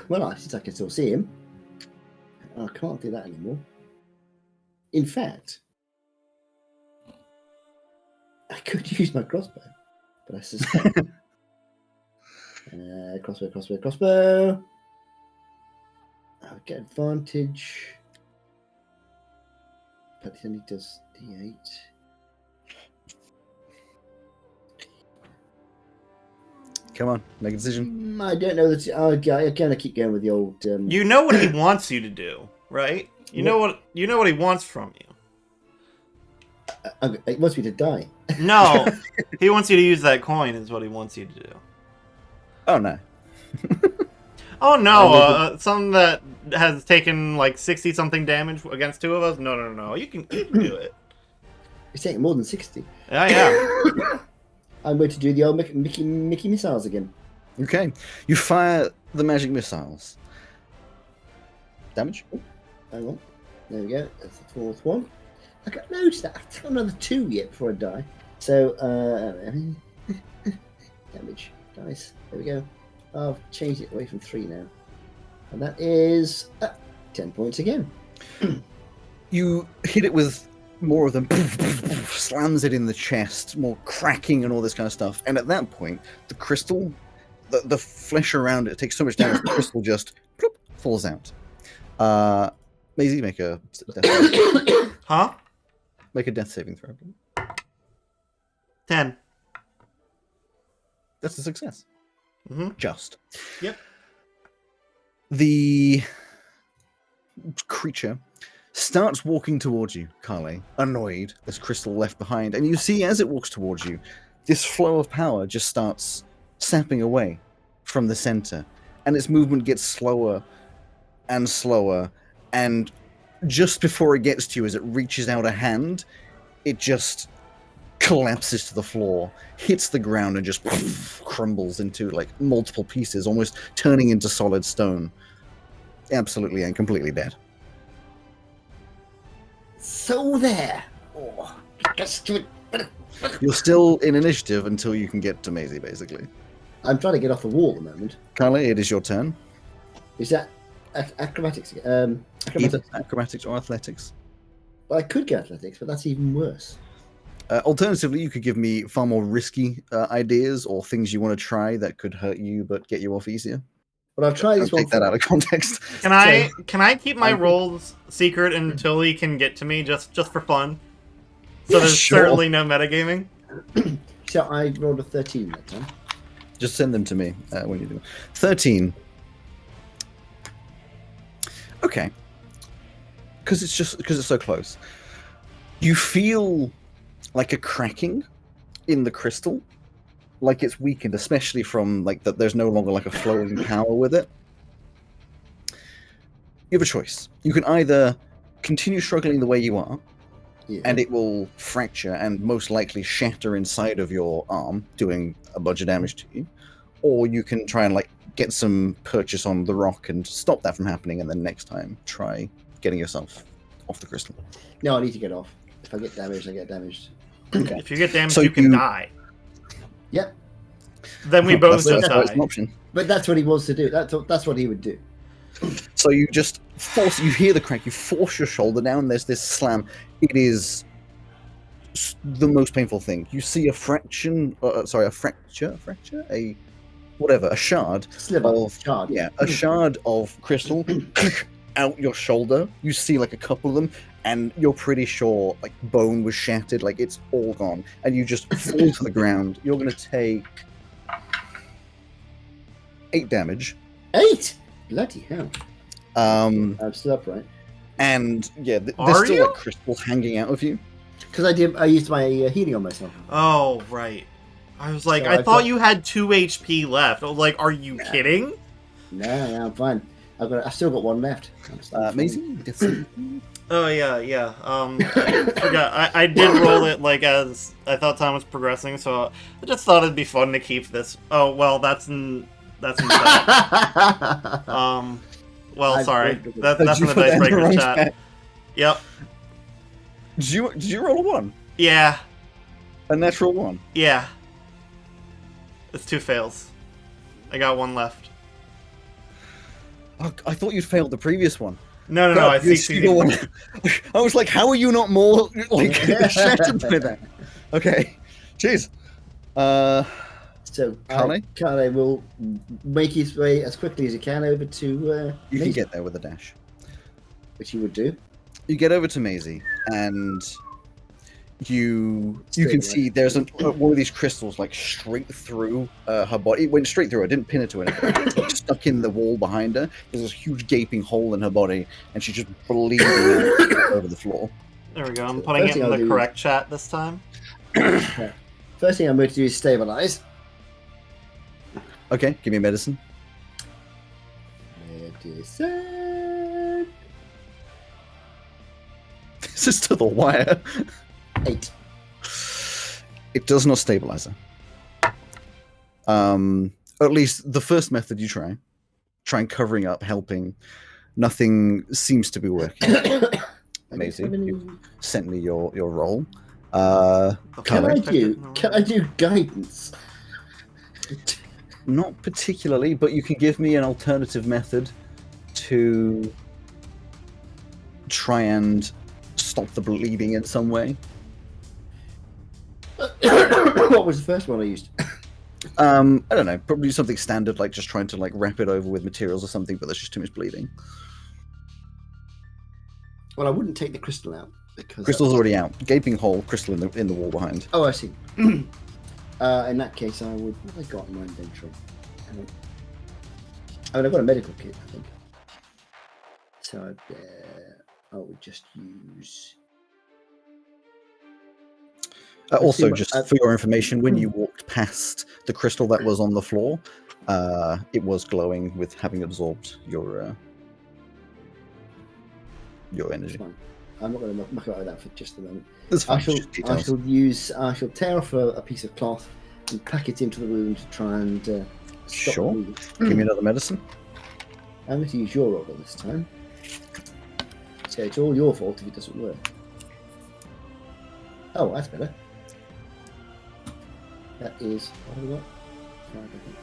Well, since I can still see him, I can't do that anymore. In fact, I could use my crossbow, but I suspect. Crossbow. I'll get advantage. But he only does D8. Come on, make a decision. I don't know that. I'm gonna keep going with the old. You know what he wants you to do, right? You know what he wants from you. It wants me to die. No, he wants you to use that coin. Is what he wants you to do. Oh no. Oh no, something that has taken like 60 something damage against 2 of us. No. You can do it. It's taking more than 60. Yeah. I'm going to do the old Mickey missiles again. Okay, you fire the magic missiles. Damage? Hang on. There we go. That's the 4th one. I got loads of that. I've got another 2 yet before I die. So, damage. Nice. There we go. I've changed it away from 3 now. And that is 10 points again. You hit it with more of them, slams it in the chest, more cracking and all this kind of stuff. And at that point, the crystal, the flesh around it takes so much damage, the crystal just plop, falls out. Maisie, make a death saving. Huh? Make a death saving throw. 10. That's a success. Mm-hmm. Just. Yep. The creature starts walking towards you, Carly, annoyed, as crystal left behind, and you see as it walks towards you, this flow of power just starts sapping away from the center, and its movement gets slower and slower, and just before it gets to you, as it reaches out a hand, it just collapses to the floor, hits the ground, and just crumbles into like multiple pieces, almost turning into solid stone. Absolutely and completely dead. So there. Oh, You're still in initiative until you can get to Maisie, basically. I'm trying to get off the wall at the moment. Carly, it is your turn. Is that acrobatics? Either Acrobatics. acrobatics or athletics. Well, I could get athletics, but that's even worse. Alternatively, you could give me far more risky ideas or things you want to try that could hurt you but get you off easier. But I've tried Don't this one. take that out of context. Can I keep my rolls secret until he can get to me just for fun? So there's certainly no metagaming. So I rolled a 13 that time. Just send them to me when you do. 13. Okay. Because it's so close. You feel like a cracking in the crystal, like it's weakened, especially from like that. There's no longer like a flowing power with it. You have a choice. You can either continue struggling the way you are, and it will fracture and most likely shatter inside of your arm, doing a bunch of damage to you, or you can try and like get some purchase on the rock and stop that from happening, and then next time try getting yourself off the crystal. No, I need to get off. If I get damaged, I get damaged. Okay. If you get damaged, So you can die. Yep. Then we both That's just always die. an option. But that's what he wants to do. That's what he would do. So you just force. You hear the crack. You force your shoulder down. There's this slam. It is the most painful thing. You see a fraction. A fracture. A whatever. A shard. Shard. Yeah, a shard of crystal out your shoulder. You see like a couple of them, and you're pretty sure like bone was shattered. Like it's all gone, and you just fall to the ground. You're gonna take 8 damage. 8. Bloody hell. I'm still upright. And yeah, there's Are still you? like crystals hanging out of you. Because I used my healing on myself. Oh, right. I was like, So I I've thought got- you had 2 HP left. I was like, are you kidding? No, I'm fine. I've still got 1 left. Amazing. Oh yeah. I forgot. I did roll it like as I thought time was progressing, so I just thought it'd be fun to keep this. Oh well, that's insane. Well, sorry. That's in the dice breaker chat. Yep. Did you roll a 1? Yeah. A natural 1? Yeah. It's 2 fails. I got 1 left. Oh, I thought you'd failed the previous one. No. I see. I was like, how are you not more like shattered by that? Okay. Jeez. So Carly? Carly will make his way as quickly as he can over to You can Maisie, get there with a dash. which he would do. You get over to Maisie, and you Straight can away. see there's one of these crystals like straight through her body. It went straight through her. Didn't pin her to anything. It got stuck in the wall behind her. There's this huge gaping hole in her body, and she's just bleeding out over the floor. There we go. I'm So putting first it thing in I'll the do- correct chat this time. First thing I'm going to do is stabilize. Okay, give me a medicine. Medicine. This is to the wire. 8. It does not stabilize her. At least the first method you try and covering up, helping. Nothing seems to be working. Amazing. You sent me your roll. Can I Carly? do guidance? Not particularly, but you can give me an alternative method to try and stop the bleeding in some way. What was the first one I used? I don't know, probably something standard, like just trying to like wrap it over with materials or something, but there's just too much bleeding. Well, I wouldn't take the crystal out because Crystal's already out. Gaping hole, crystal in the wall behind. Oh, I see. In that case, I would. What have I got in my inventory? I've got a medical kit, I think. So I would just use. Also, see, just for your information, when you walked past the crystal that was on the floor, it was glowing with having absorbed your energy. Fine. I'm not going to muck about that for just a moment. That's fine. I shall details. I shall tear off a piece of cloth and pack it into the wound to try and stop Sure. bleeding. Give me another medicine. I'm going to use your roll this time. So it's all your fault if it doesn't work. Oh, that's better. That is, what have we got? 5, I think.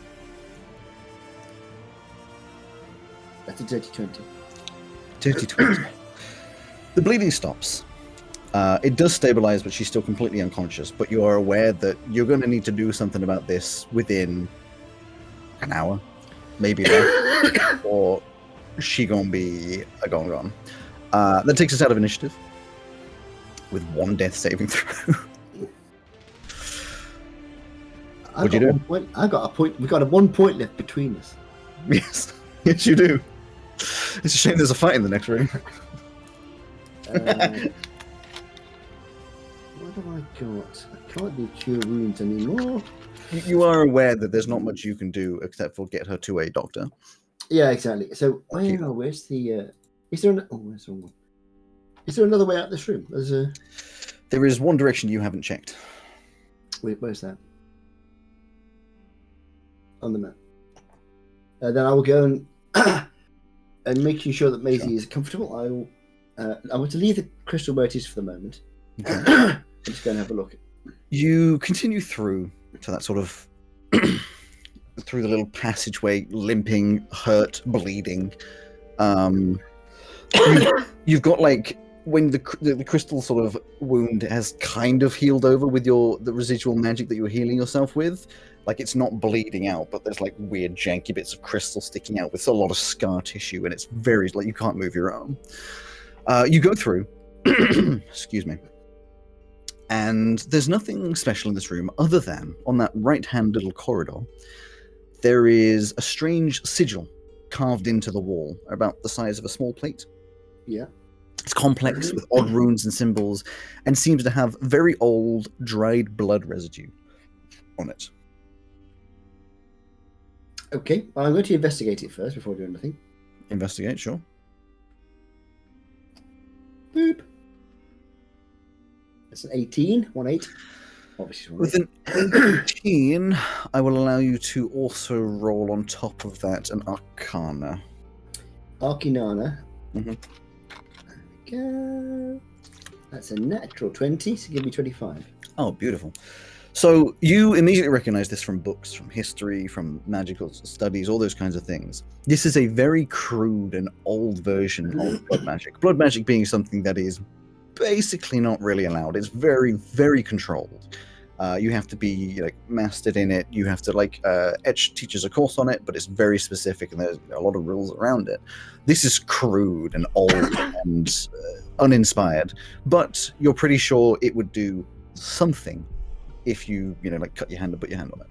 That's a dirty 20. Dirty 20. The bleeding stops. It does stabilize, but she's still completely unconscious. But you are aware that you're going to need to do something about this within an hour, maybe less, or she gonna be gone. That takes us out of initiative with 1 death saving throw. What'd you do? I got a point. We got a 1 point left between us. Yes, yes, you do. It's a shame there's a fight in the next room. What have I got? I can't do cure wounds anymore. You are aware that there's not much you can do except for get her to a doctor. Yeah, exactly. So where's the? Is there where's the one? Is there another way out this room? There is one direction you haven't checked. Wait, where's that? On the map. Then I will go and making sure that Maisie is comfortable. I want to leave the crystal where it is for the moment. Okay. I'm just going to have a look. You continue through to that sort of through the little passageway, limping, hurt, bleeding. You've got like when the crystal sort of wound has kind of healed over with the residual magic that you were healing yourself with. Like it's not bleeding out, but there's like weird janky bits of crystal sticking out with a lot of scar tissue, and it's very like you can't move your arm. You go through, excuse me, and there's nothing special in this room other than on that right-hand little corridor, there is a strange sigil carved into the wall, about the size of a small plate. Yeah. It's complex with odd runes and symbols, and seems to have very old, dried blood residue on it. Okay, well, I'm going to investigate it first before doing anything. Investigate, sure. Boop. That's an 18, 1-8. Obviously, with an 18, I will allow you to also roll on top of that an Arcana. Arcanana. Mm-hmm. There we go. That's a natural 20, so give me 25. Oh, beautiful. So you immediately recognize this from books, from history, from magical studies, all those kinds of things. This is a very crude and old version of blood magic. Blood magic being something that is basically not really allowed. It's very, very controlled. You have to be like mastered in it. You have to Etch teaches a course on it, but it's very specific and there's a lot of rules around it. This is crude and old and uninspired, but you're pretty sure it would do something if you cut your hand and put your hand on it.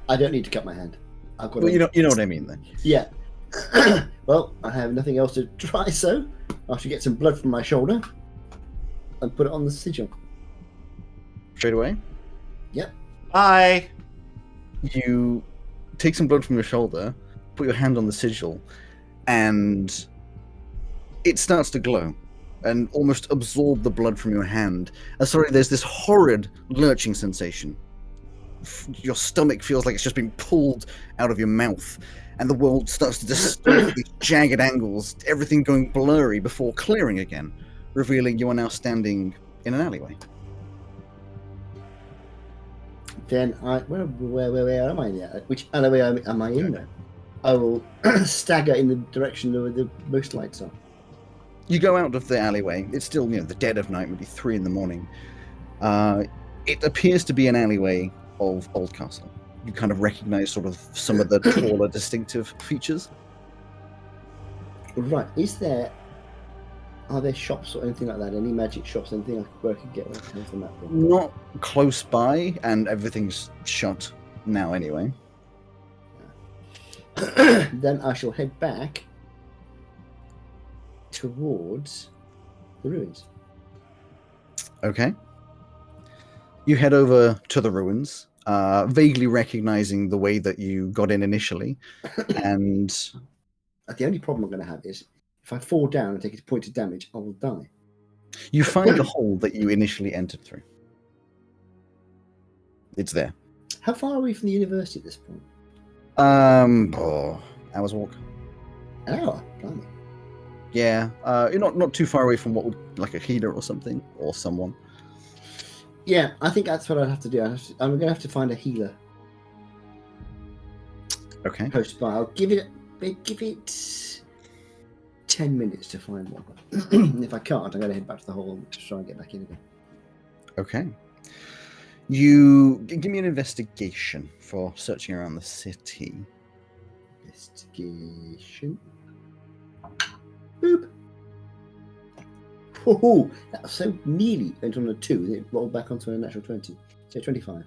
I don't need to cut my hand. I've got. Well, you know what I mean then. Yeah. Well, I have nothing else to try, so I should get some blood from my shoulder and put it on the sigil. Straight away? Yep. Bye. You take some blood from your shoulder, put your hand on the sigil, and it starts to glow and almost absorb the blood from your hand. There's this horrid lurching sensation. Your stomach feels like it's just been pulled out of your mouth, and the world starts to distort these jagged angles, everything going blurry before clearing again, revealing you are now standing in an alleyway. Then where am I there? Which alleyway am I in now? I will stagger in the direction where the most lights are. You go out of the alleyway. It's still, the dead of night, maybe 3 a.m. It appears to be an alleyway of Oldcastle. You kind of recognize sort of some of the taller, distinctive features. Right. Are there shops or anything like that? Any magic shops? Anything where I could get one from that one? Not close by, and everything's shut now anyway. Then I shall head back towards the ruins. Okay. You head over to the ruins, vaguely recognizing the way that you got in initially, and the only problem I'm going to have is if I fall down and take a point of damage, I will die. You find the hole that you initially entered through. It's there. How far are we from the university at this point? Hour's walk. An hour? Blimey. Yeah, you're not too far away from what would like a healer or something or someone. Yeah, I think that's what I'd have to do. I'm going to have to find a healer Okay. close by. I'll give it 10 minutes to find one. If I can't, I'm going to head back to the hall to try and get back in again. Okay. You give me an investigation for searching around the city. Investigation. Boop. Oh, that was so nearly went on a 2. It rolled back onto a natural 20. So 25.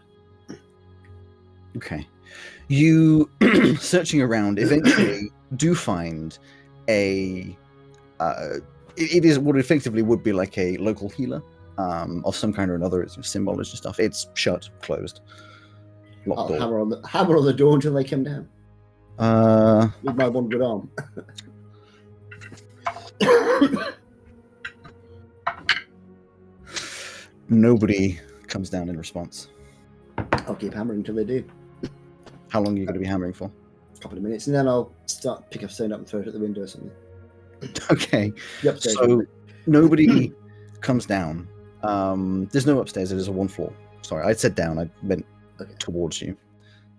Okay. You, searching around, eventually do find a... it is what effectively would be like a local healer of some kind or another. It's symbology and stuff. It's shut, closed. Locked I'll door. hammer on the door until they come down. With my one good arm. Nobody comes down in response. I'll keep hammering until they do. How long are you going to be hammering for? A couple of minutes, and then I'll pick up stone up and throw it at the window or something. Okay. The upstairs So window. nobody comes down. There's no upstairs. It is a one floor. Sorry, I said down. I meant towards you.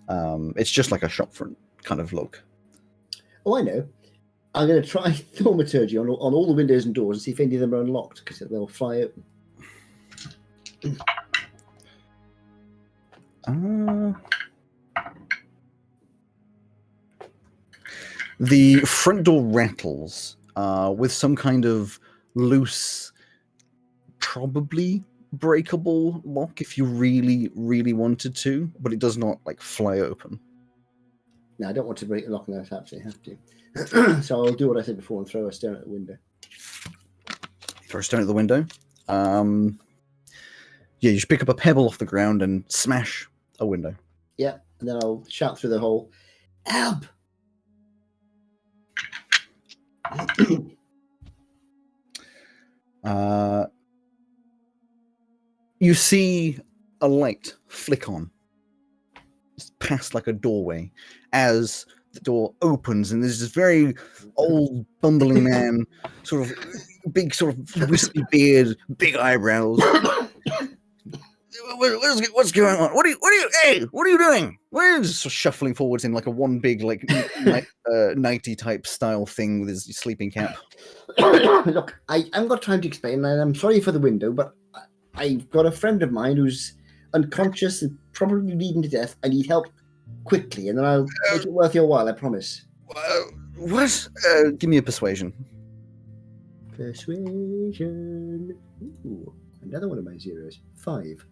It's just like a shop front kind of look. Oh, I know. I'm going to try thaumaturgy on all the windows and doors and see if any of them are unlocked, because they'll fly open. The front door rattles with some kind of loose, probably breakable lock if you really, really wanted to, but it does not like fly open. No, I don't want to break the lock unless I absolutely have to. So I'll do what I said before and throw a stone at the window. Throw a stone at the window. Yeah, you just pick up a pebble off the ground and smash a window. Yeah, and then I'll shout through the hole, "Help!" You see a light flick on past like a doorway as the door opens, and there's this very old bumbling man, sort of big, sort of wispy beard, big eyebrows. What's going on? What are you doing? We're just sort of shuffling forwards in like a one big like nighty type style thing with his sleeping cap. Look, I haven't got time to explain, and I'm sorry for the window, but I've got a friend of mine who's unconscious and probably bleeding to death. I need help quickly, and then I'll make it worth your while, I promise. What? Give me a persuasion. Persuasion. Ooh, another one of my zeros. 5.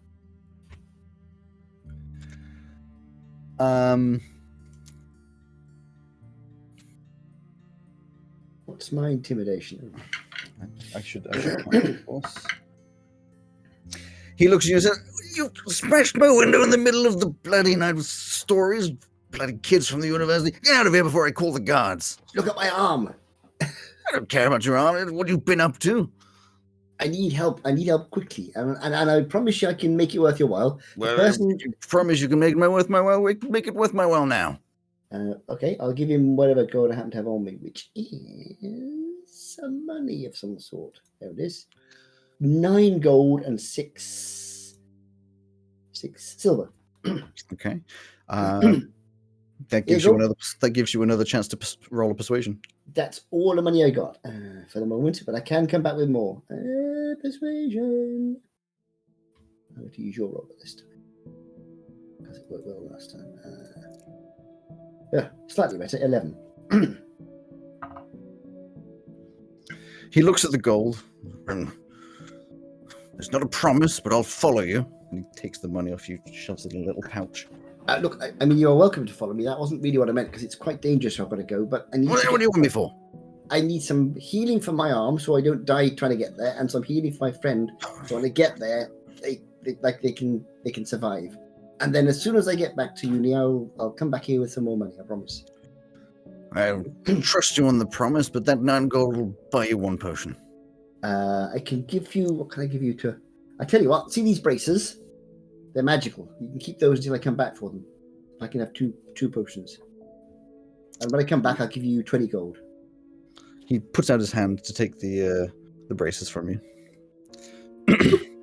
What's my intimidation? I should count, of course. He looks at you and says, "You smashed my window in the middle of the bloody night with stories, bloody kids from the university. Get out of here before I call the guards." Look at my arm. I don't care about your arm. What have you been up to? I need help. I need help quickly, and I promise you I can make it worth your while. Well, you promise you can make it worth my while. We can make it worth my while now. Okay, I'll give him whatever gold I happen to have on me, which is some money of some sort. There it is. 9 gold and 6 silver. Okay. That gives you another chance to roll a persuasion. That's all the money I got for the moment, but I can come back with more. Persuasion. I'm going to use your roll this time because it worked well last time. Yeah, slightly better. 11. He looks at the gold. It's not a promise, but I'll follow you. And he takes the money off you, shoves it in a little pouch. Look, I mean, you're welcome to follow me. That wasn't really what I meant because it's quite dangerous. I've got to go. But I need. What do you want me for? I need some healing for my arm so I don't die trying to get there, and some healing for my friend so when I get there, they can survive. And then as soon as I get back to uni, I'll come back here with some more money. I promise. I trust you on the promise, but that 9 gold will buy you 1 potion. I can give you. What can I give you to? I tell you what. See these braces? They're magical. You can keep those until I come back for them. I can have two potions. And when I come back, I'll give you 20 gold. He puts out his hand to take the braces from you.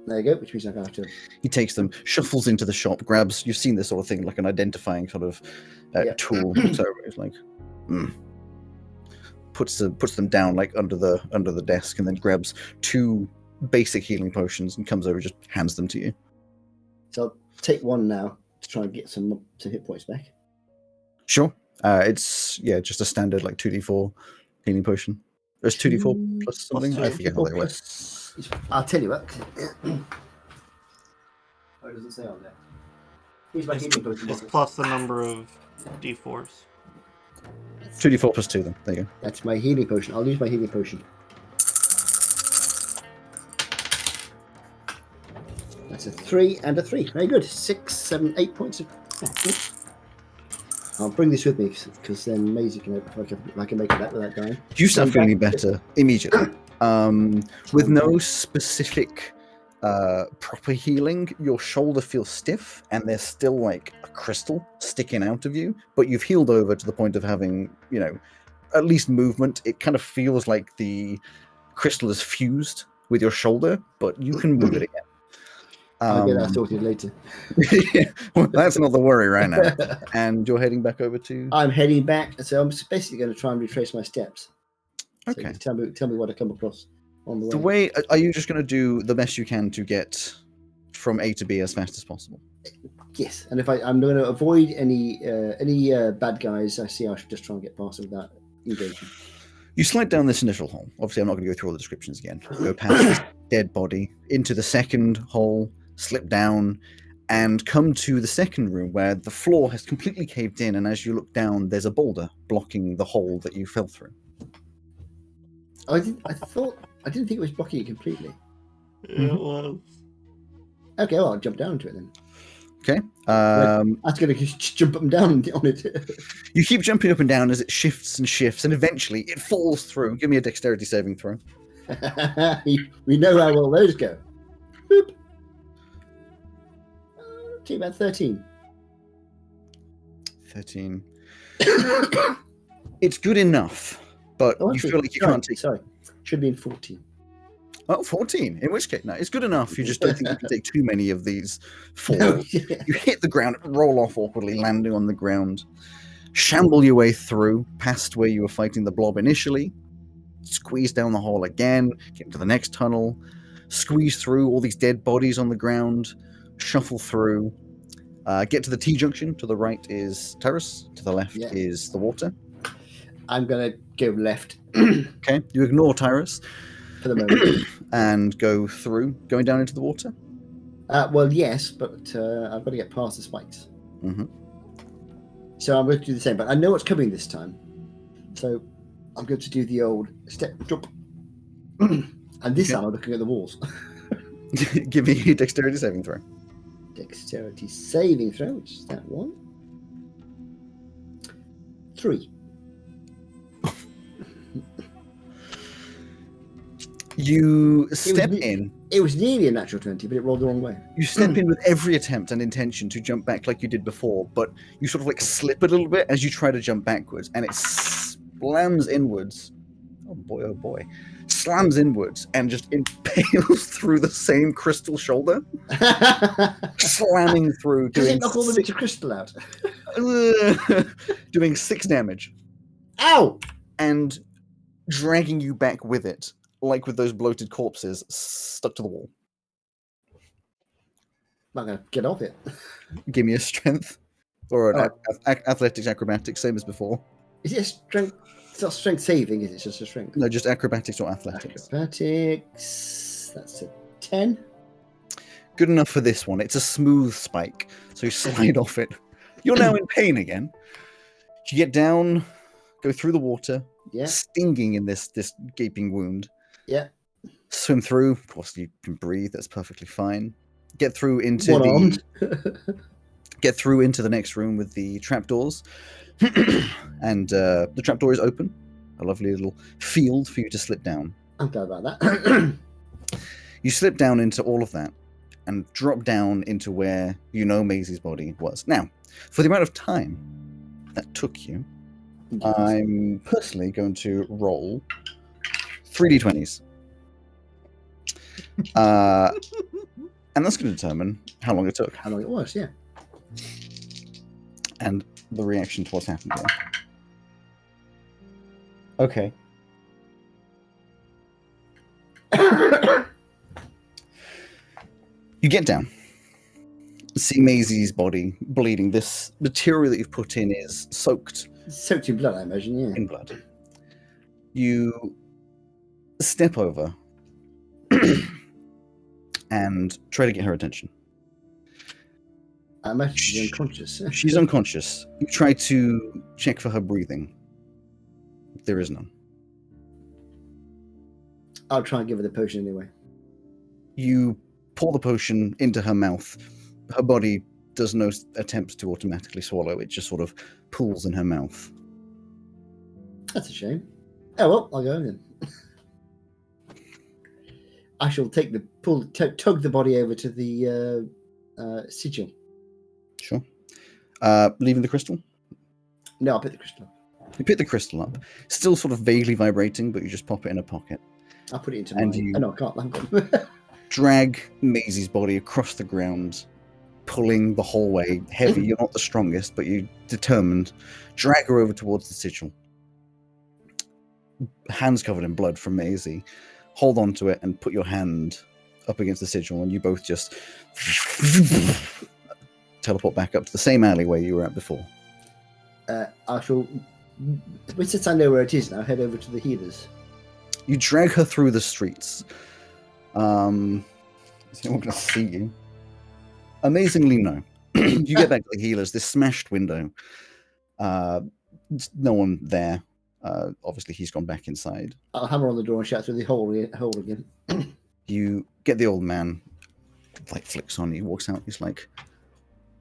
There you go, which means I'm going to have to... He takes them, shuffles into the shop, grabs. You've seen this sort of thing, like an identifying sort of tool. So it's like, puts them down like under the desk, and then grabs 2 basic healing potions and comes over, just hands them to you. So I'll take one now to try and get some hit points back. Sure. It's just a standard like 2d4 healing potion. There's 2d4 plus something. I forget how they work. I'll tell you what. Oh, it doesn't say on there. Here's my healing potion. It's plus the number of d4s. 2d4 plus 2 then. There you go. That's my healing potion. I'll use my healing potion. That's a 3 and a 3. Very good. 6, 7, 8 points of... I'll bring this with me because then Maisie can if I can make it back without dying. You start feeling better immediately. With no specific proper healing, your shoulder feels stiff and there's still like a crystal sticking out of you, but you've healed over to the point of having, at least movement. It kind of feels like the crystal is fused with your shoulder, but you can move it again. I'll get that sorted later. Well, that's not the worry right now. And you're heading back over to... I'm heading back, so I'm basically going to try and retrace my steps. Okay. So tell me what I come across on the way. The way... Are you just going to do the best you can to get from A to B as fast as possible? Yes, and if I'm going to avoid any bad guys I see, I should just try and get past them without engaging. You slide down this initial hole. Obviously, I'm not going to go through all the descriptions again. Go past this dead body, into the second hole, slip down, and come to the second room where the floor has completely caved in, and as you look down, there's a boulder blocking the hole that you fell through. I didn't think it was blocking it completely. It was. Okay, well, I'll jump down to it then. Okay. I was going to just jump up and down on it. You keep jumping up and down as it shifts and shifts, and eventually it falls through. Give me a dexterity saving throw. We know how well those go. Boop. About 13. 13. It's good enough, but you feel like you can't take... Sorry, should have been 14. Oh, 14. In which case, no, it's good enough. You just don't think you can take too many of these falls. No, yeah. You hit the ground, roll off awkwardly, landing on the ground, shamble your way through, past where you were fighting the blob initially, squeeze down the hole again, get into the next tunnel, squeeze through all these dead bodies on the ground, shuffle through, get to the T-junction. To the right is terrace, to the left is the water. I'm going to go left. Okay, you ignore Tyrus for the moment. And go through, going down into the water? Well, yes, but I've got to get past the spikes. Mm-hmm. So I'm going to do the same, but I know what's coming this time. So I'm going to do the old step, jump. And this time I'm looking at the walls. Give me a dexterity saving throw. Dexterity saving throw, which is that one. 3. You step in. It was nearly a natural 20, but it rolled the wrong way. You step in with every attempt and intention to jump back like you did before, but you sort of like slip a little bit as you try to jump backwards, and it slams inwards. Oh boy. Slams inwards and just impales through the same crystal shoulder. Slamming through. Does it knock all the bits of crystal out? Doing 6 damage. Ow! And dragging you back with it, like with those bloated corpses stuck to the wall. I'm not going to get off it. Give me a strength. Or an athletics, acrobatics, same as before. Is it a strength? It's not strength saving, is it? It's just a strength. No, just acrobatics or athletics. Acrobatics. That's a 10. Good enough for this one. It's a smooth spike, so you slide off it. You're now in pain again. You get down, go through the water, stinging in this gaping wound. Yeah. Swim through. Of course, you can breathe. That's perfectly fine. Get through into get through into the next room with the trapdoors. And the trapdoor is open. A lovely little field for you to slip down. I'm glad about that. You slip down into all of that and drop down into where you know Maisie's body was. Now, for the amount of time that took you, I'm personally going to roll 3d20s. And that's going to determine how long it took How long it was, yeah. and the reaction to what's happened here. Okay. You get down. See Maisie's body bleeding. This material that you've put in is soaked Soaked in blood, I imagine, yeah. in blood. You step over and try to get her attention. I imagine she's unconscious. She's unconscious. You try to check for her breathing. There is none. I'll try and give her the potion anyway. You pour the potion into her mouth. Her body does no attempt to automatically swallow. It just sort of pools in her mouth. That's a shame. Oh well, I'll go then. I shall take tug the body over to the sigil. Sure. Leaving the crystal? No, I'll pick the crystal up. You pick the crystal up. Still sort of vaguely vibrating, but you just pop it in a pocket. I'll put it into And mine. you- Oh, no, I can't. Hang on. Drag Maisie's body across the ground, pulling the whole way. Heavy, you're not the strongest, but you're determined. Drag her over towards the sigil. Hands covered in blood from Maisie. Hold on to it and put your hand up against the sigil, and you both just teleport back up to the same alleyway you were at before. I shall, since I know where it is now, head over to the healers. You drag her through the streets. Is anyone going to see you? Amazingly, no. You get back to the healers. This smashed window. No one there. Obviously, he's gone back inside. I'll hammer on the door and shout through the hole again. You get the old man. Light flicks on. He walks out. He's like,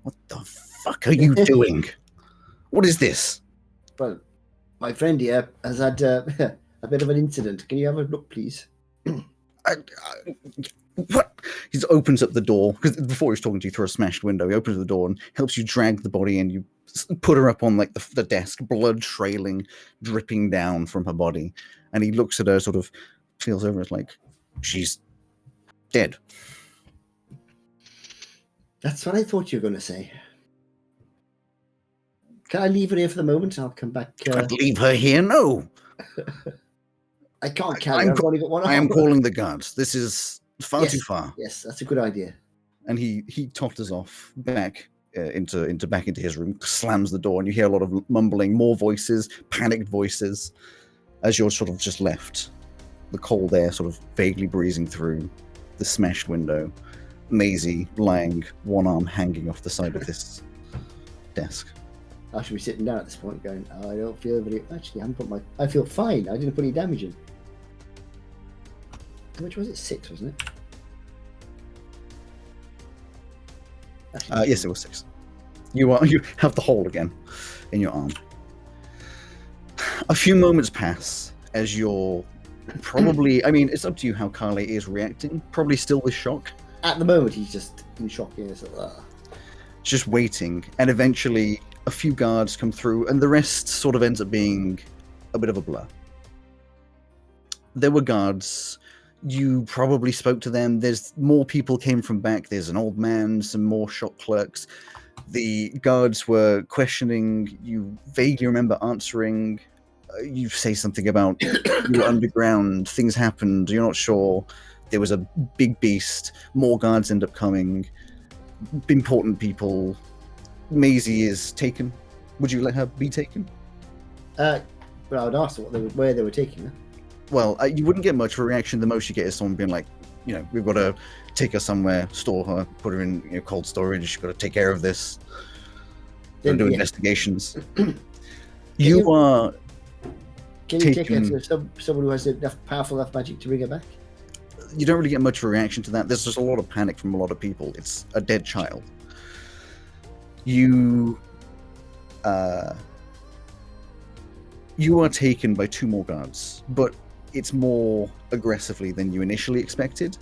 "What the fuck are you doing? What is this?" Well, my friend here has had a bit of an incident. Can you have a look, please? What? He opens up the door, because before he was talking to you through a smashed window. He opens the door and helps you drag the body in. You put her up on like the desk, blood trailing, dripping down from her body. And he looks at her, sort of feels over it like, she's dead. That's what I thought you were going to say. Can I leave her here for the moment? I'll come back. Can't leave her here, no. I can't carry her. I've only got one I am arm. calling the guards. This is far too far. Yes, that's a good idea. And he totters off back into his room, slams the door, and you hear a lot of mumbling, more voices, panicked voices, as you're sort of just left. The cold air sort of vaguely breezing through the smashed window. Maisie lying, one arm hanging off the side of this desk. I should be sitting down at this point going, I don't feel very... Actually, I feel fine. I didn't put any damage in. How much was it? 6, wasn't it? Actually, Yes, it was 6. You have the hole again in your arm. A few moments pass as you're probably... I mean, it's up to you how Carle is reacting. Probably still with shock. At the moment, he's just in shock. He's like, Just waiting, and eventually a few guards come through, and the rest sort of ends up being a bit of a blur. There were guards. You probably spoke to them. There's more people came from back. There's an old man, some more shop clerks. The guards were questioning. You vaguely remember answering. You say something about you were underground. Things happened. You're not sure. There was a big beast. More guards end up coming. Important people. Maisie is taken. Would you let her be taken? but I would ask where they were taking her. Well, you wouldn't get much of a reaction. The most you get is someone being like, we've got to take her somewhere, store her, put her in cold storage. You've got to take care of this. Then, Do yeah. investigations. Can you are Can you take her taken- to someone who has powerful enough magic to bring her back? You don't really get much of a reaction to that. There's just a lot of panic from a lot of people. It's a dead child. You are taken by 2 more guards, but it's more aggressively than you initially expected.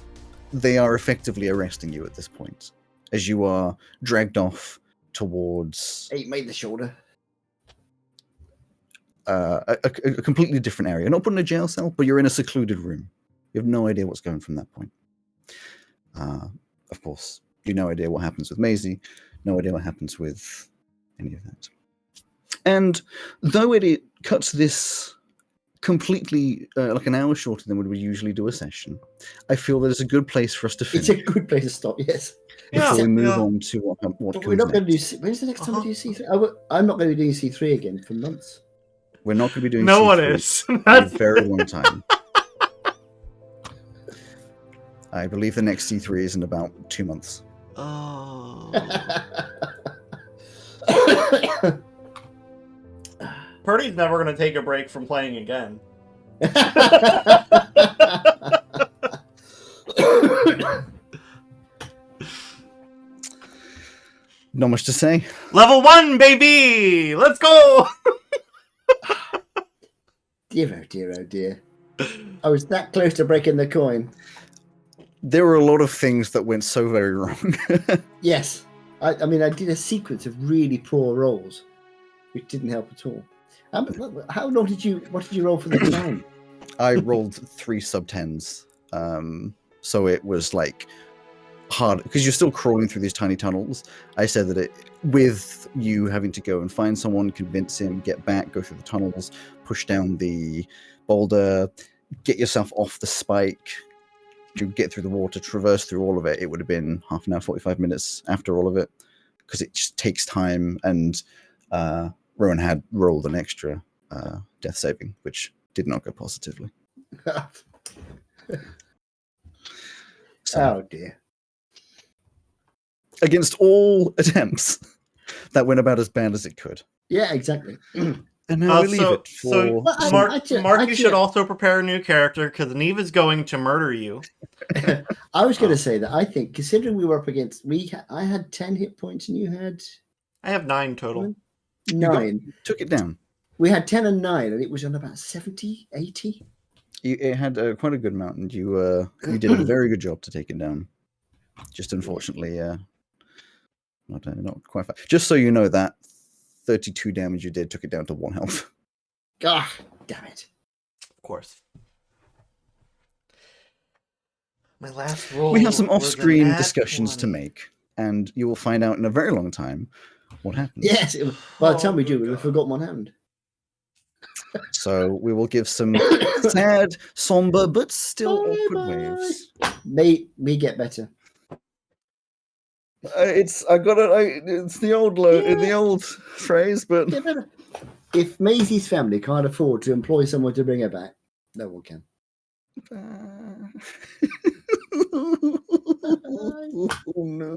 They are effectively arresting you at this point, as you are dragged off towards Hey, made the shoulder. a completely different area. Not put in a jail cell, but you're in a secluded room. You have no idea what's going from that point. of course, no idea what happens with Maisie, no idea what happens with any of that. And though it cuts this completely like an hour shorter than we usually do a session, I feel that it's a good place for us to finish. It's a good place to stop. Yes. Before we move on to what But comes we're not going to next. do. When's the next time we do C3? I'm not going to be doing C3 again for months. We're not going to be doing No C3 one is. for a very long time. I believe the next C3 is in about 2 months. Oh. Purdy's never going to take a break from playing again. Not much to say. Level 1, baby! Let's go! Dear, oh dear, oh dear. I was that close to breaking the coin. There were a lot of things that went so very wrong. Yes. I mean, I did a sequence of really poor rolls, which didn't help at all. How long what did you roll for the time? I rolled 3 sub-10s. So it was like hard, because you're still crawling through these tiny tunnels. I said that with you having to go and find someone, convince him, get back, go through the tunnels, push down the boulder, get yourself off the spike, you get through the water, traverse through all of it, it would have been half an hour, 45 minutes after all of it, because it just takes time. And Rowan had rolled an extra death saving, which did not go positively. Oh dear. Against all attempts, that went about as bad as it could. Yeah, exactly. And now we leave it for... Mark, you should also prepare a new character, because Neve is going to murder you. I was going to say that I think, considering we were up against... I had 10 hit points and you had... I have 9 total. 9. Took it down. We had 10 and 9, and it was on about 70, 80. It had quite a good amount, and you did a very good job to take it down. Just unfortunately, not quite fast. Just so you know, that 32 damage you did took it down to 1 health. God damn it. Of course. My last roll. We have some off-screen discussions to make, and you will find out in a very long time what happens. Yes, by the time we do, we'll have forgotten what happened. So we will give some sad, somber, but still awkward waves. May get better. It's the old phrase, but if Maisie's family can't afford to employ someone to bring her back, no one can. Oh no.